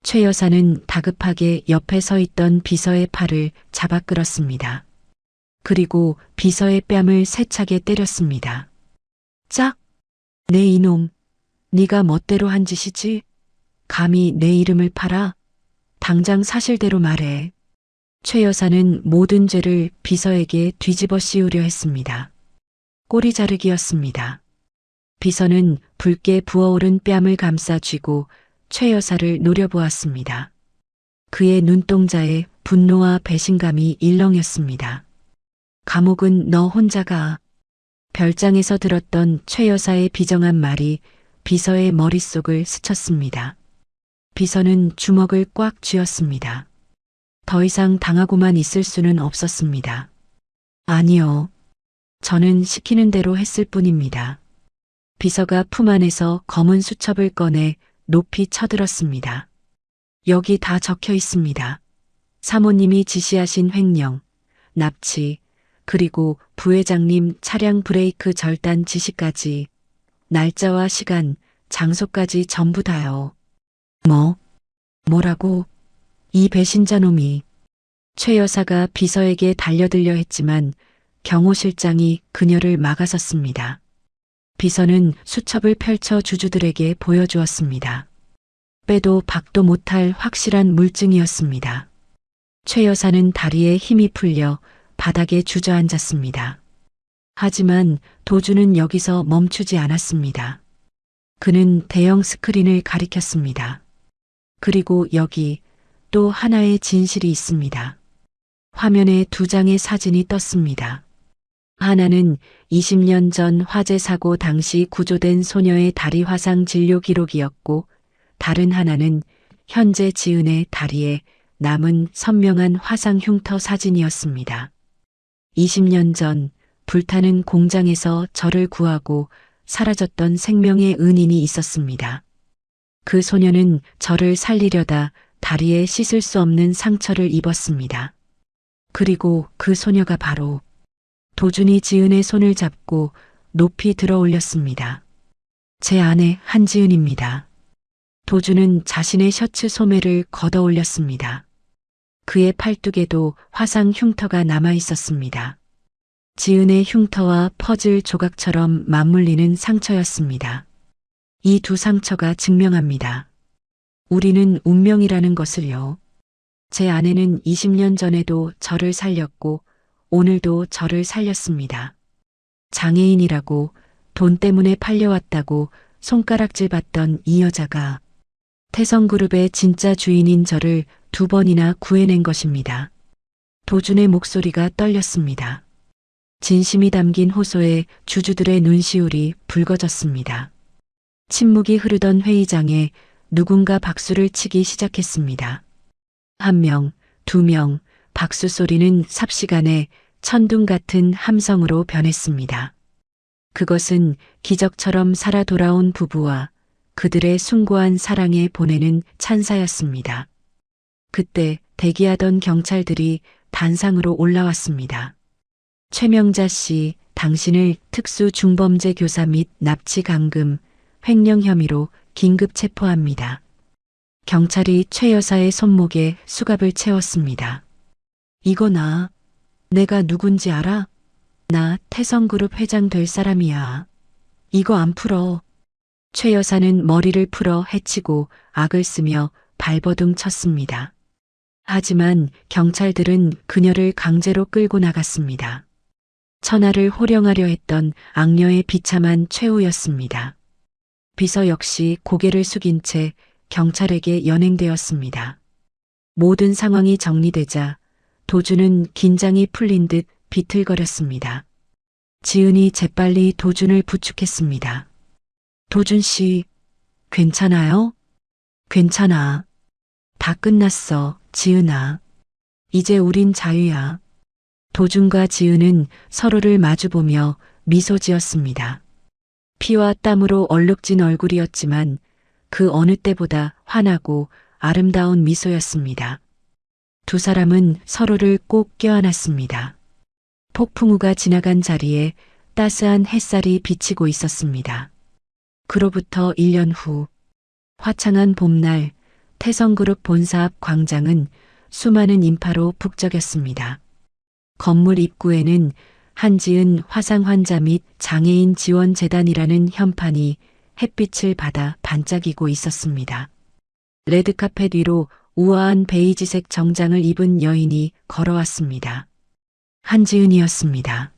최 여사는 다급하게 옆에 서 있던 비서의 팔을 잡아 끌었습니다. 그리고 비서의 뺨을 세차게 때렸습니다. 짝! 내 이놈, 네가 멋대로 한 짓이지? 감히 내 이름을 팔아? 당장 사실대로 말해. 최 여사는 모든 죄를 비서에게 뒤집어 씌우려 했습니다. 꼬리 자르기였습니다. 비서는 붉게 부어오른 뺨을 감싸 쥐고 최 여사를 노려보았습니다. 그의 눈동자에 분노와 배신감이 일렁였습니다. 감옥은 너 혼자가. 별장에서 들었던 최 여사의 비정한 말이 비서의 머릿속을 스쳤습니다. 비서는 주먹을 꽉 쥐었습니다. 더 이상 당하고만 있을 수는 없었습니다. 아니요. 저는 시키는 대로 했을 뿐입니다. 비서가 품 안에서 검은 수첩을 꺼내 높이 쳐들었습니다. 여기 다 적혀 있습니다. 사모님이 지시하신 횡령, 납치, 그리고 부회장님 차량 브레이크 절단 지시까지, 날짜와 시간, 장소까지 전부 다요. 뭐라고? 이 배신자 놈이. 최 여사가 비서에게 달려들려 했지만 경호 실장이 그녀를 막아섰습니다. 비서는 수첩을 펼쳐 주주들에게 보여주었습니다. 빼도 박도 못할 확실한 물증이었습니다. 최 여사는 다리에 힘이 풀려 바닥에 주저앉았습니다. 하지만 도주는 여기서 멈추지 않았습니다. 그는 대형 스크린을 가리켰습니다. 그리고 여기 또 하나의 진실이 있습니다. 화면에 두 장의 사진이 떴습니다. 하나는 20년 전 화재 사고 당시 구조된 소녀의 다리 화상 진료 기록이었고, 다른 하나는 현재 지은의 다리에 남은 선명한 화상 흉터 사진이었습니다. 20년 전 불타는 공장에서 저를 구하고 사라졌던 생명의 은인이 있었습니다. 그 소녀는 저를 살리려다 다리에 씻을 수 없는 상처를 입었습니다. 그리고 그 소녀가 바로 도준이 지은의 손을 잡고 높이 들어 올렸습니다. 제 아내 한지은입니다. 도준은 자신의 셔츠 소매를 걷어 올렸습니다. 그의 팔뚝에도 화상 흉터가 남아 있었습니다. 지은의 흉터와 퍼즐 조각처럼 맞물리는 상처였습니다. 이 두 상처가 증명합니다. 우리는 운명이라는 것을요. 제 아내는 20년 전에도 저를 살렸고 오늘도 저를 살렸습니다. 장애인이라고 돈 때문에 팔려왔다고 손가락질 받던 이 여자가 태성그룹의 진짜 주인인 저를 2번이나 구해낸 것입니다. 도준의 목소리가 떨렸습니다. 진심이 담긴 호소에 주주들의 눈시울이 붉어졌습니다. 침묵이 흐르던 회의장에 누군가 박수를 치기 시작했습니다. 1명, 2명, 박수 소리는 삽시간에 천둥 같은 함성으로 변했습니다. 그것은 기적처럼 살아 돌아온 부부와 그들의 숭고한 사랑에 보내는 찬사였습니다. 그때 대기하던 경찰들이 단상으로 올라왔습니다. 최명자 씨, 당신을 특수 중범죄 교사 및 납치 감금, 횡령 혐의로 긴급 체포합니다. 경찰이 최 여사의 손목에 수갑을 채웠습니다. 이거 내가 누군지 알아? 나 태성그룹 회장 될 사람이야. 이거 안 풀어. 최 여사는 머리를 풀어 헤치고 악을 쓰며 발버둥 쳤습니다. 하지만 경찰들은 그녀를 강제로 끌고 나갔습니다. 천하를 호령하려 했던 악녀의 비참한 최후였습니다. 비서 역시 고개를 숙인 채 경찰에게 연행되었습니다. 모든 상황이 정리되자 도준은 긴장이 풀린 듯 비틀거렸습니다. 지은이 재빨리 도준을 부축했습니다. 도준 씨, 괜찮아요? 괜찮아. 다 끝났어, 지은아. 이제 우린 자유야. 도준과 지은은 서로를 마주보며 미소 지었습니다. 피와 땀으로 얼룩진 얼굴이었지만 그 어느 때보다 환하고 아름다운 미소였습니다. 두 사람은 서로를 꼭 껴안았습니다. 폭풍우가 지나간 자리에 따스한 햇살이 비치고 있었습니다. 그로부터 1년 후, 화창한 봄날 태성그룹 본사 앞 광장은 수많은 인파로 북적였습니다. 건물 입구에는 한지은 화상 환자 및 장애인 지원 재단이라는 현판이 햇빛을 받아 반짝이고 있었습니다. 레드카펫 위로 우아한 베이지색 정장을 입은 여인이 걸어왔습니다. 한지은이었습니다.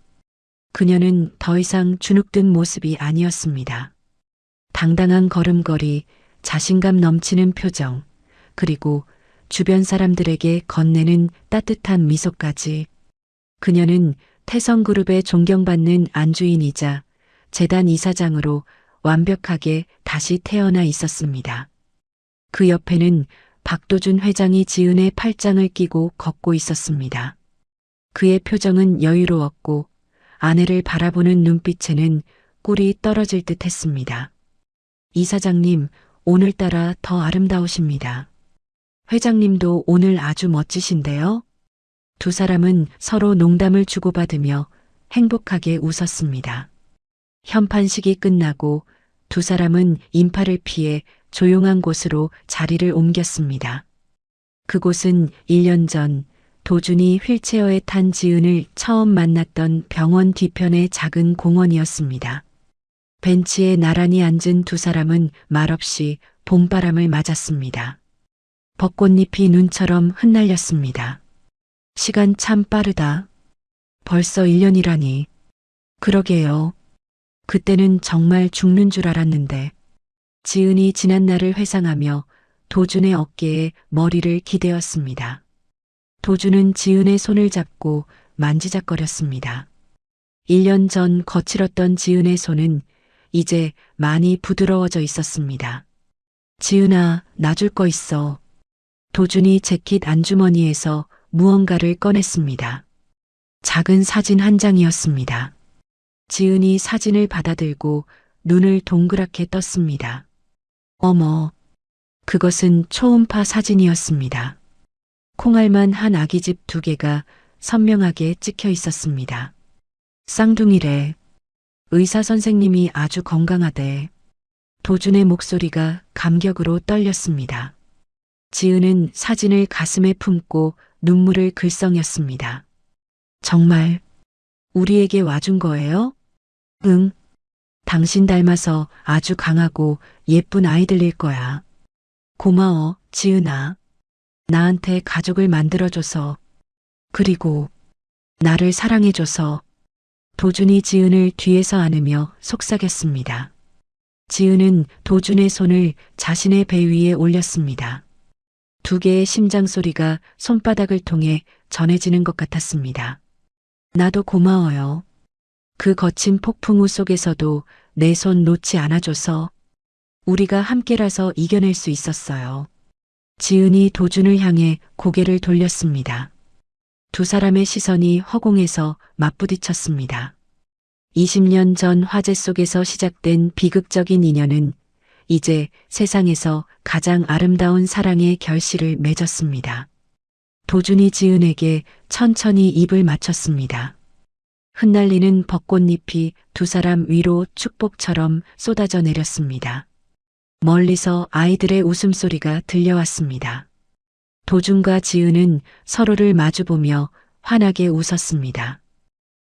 그녀는 더 이상 주눅든 모습이 아니었습니다. 당당한 걸음걸이, 자신감 넘치는 표정, 그리고 주변 사람들에게 건네는 따뜻한 미소까지. 그녀는 태성그룹의 존경받는 안주인이자 재단 이사장으로 완벽하게 다시 태어나 있었습니다. 그 옆에는 박도준 회장이 지은의 팔짱을 끼고 걷고 있었습니다. 그의 표정은 여유로웠고 아내를 바라보는 눈빛에는 꿀이 떨어질 듯 했습니다. 이사장님, 오늘따라 더 아름다우십니다. 회장님도 오늘 아주 멋지신데요? 두 사람은 서로 농담을 주고받으며 행복하게 웃었습니다. 현판식이 끝나고 두 사람은 인파를 피해 조용한 곳으로 자리를 옮겼습니다. 그곳은 1년 전 도준이 휠체어에 탄 지은을 처음 만났던 병원 뒤편의 작은 공원이었습니다. 벤치에 나란히 앉은 두 사람은 말없이 봄바람을 맞았습니다. 벚꽃잎이 눈처럼 흩날렸습니다. 시간 참 빠르다. 벌써 1년이라니. 그러게요. 그때는 정말 죽는 줄 알았는데. 지은이 지난 날을 회상하며 도준의 어깨에 머리를 기대었습니다. 도준은 지은의 손을 잡고 만지작거렸습니다. 1년 전 거칠었던 지은의 손은 이제 많이 부드러워져 있었습니다. 지은아, 놔줄 거 있어. 도준이 재킷 안주머니에서 무언가를 꺼냈습니다. 작은 사진 한 장이었습니다. 지은이 사진을 받아들고 눈을 동그랗게 떴습니다. 어머, 그것은 초음파 사진이었습니다. 콩알만 한 아기집 2개가 선명하게 찍혀 있었습니다. 쌍둥이래. 의사 선생님이 아주 건강하대. 도준의 목소리가 감격으로 떨렸습니다. 지은은 사진을 가슴에 품고 눈물을 글썽였습니다. 정말 우리에게 와준 거예요? 응. 당신 닮아서 아주 강하고 예쁜 아이들일 거야. 고마워, 지은아. 나한테 가족을 만들어줘서, 그리고 나를 사랑해줘서. 도준이 지은을 뒤에서 안으며 속삭였습니다. 지은은 도준의 손을 자신의 배 위에 올렸습니다. 2개의 심장 소리가 손바닥을 통해 전해지는 것 같았습니다. 나도 고마워요. 그 거친 폭풍우 속에서도 내 손 놓지 않아줘서. 우리가 함께라서 이겨낼 수 있었어요. 지은이 도준을 향해 고개를 돌렸습니다. 두 사람의 시선이 허공에서 맞부딪혔습니다. 20년 전 화재 속에서 시작된 비극적인 인연은 이제 세상에서 가장 아름다운 사랑의 결실을 맺었습니다. 도준이 지은에게 천천히 입을 맞췄습니다. 흩날리는 벚꽃잎이 두 사람 위로 축복처럼 쏟아져 내렸습니다. 멀리서 아이들의 웃음소리가 들려왔습니다. 도준과 지은은 서로를 마주보며 환하게 웃었습니다.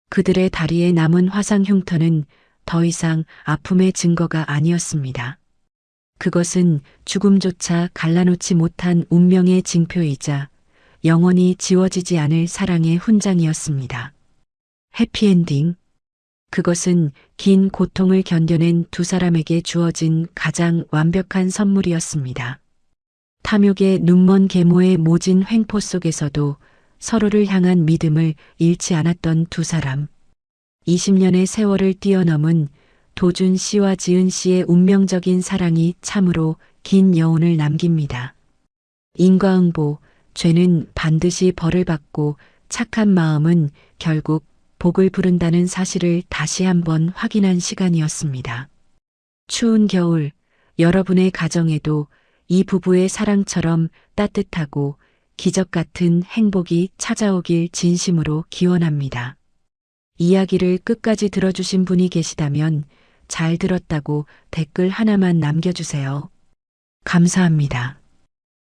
그들의 다리에 남은 화상 흉터는 더 이상 아픔의 증거가 아니었습니다. 그것은 죽음조차 갈라놓지 못한 운명의 징표이자 영원히 지워지지 않을 사랑의 훈장이었습니다. 해피엔딩. 그것은 긴 고통을 견뎌낸 두 사람에게 주어진 가장 완벽한 선물이었습니다. 탐욕의 눈먼 계모의 모진 횡포 속에서도 서로를 향한 믿음을 잃지 않았던 두 사람. 20년의 세월을 뛰어넘은 도준 씨와 지은 씨의 운명적인 사랑이 참으로 긴 여운을 남깁니다. 인과응보, 죄는 반드시 벌을 받고 착한 마음은 결국 복을 부른다는 사실을 다시 한번 확인한 시간이었습니다. 추운 겨울, 여러분의 가정에도 이 부부의 사랑처럼 따뜻하고 기적 같은 행복이 찾아오길 진심으로 기원합니다. 이야기를 끝까지 들어주신 분이 계시다면 잘 들었다고 댓글 하나만 남겨주세요. 감사합니다.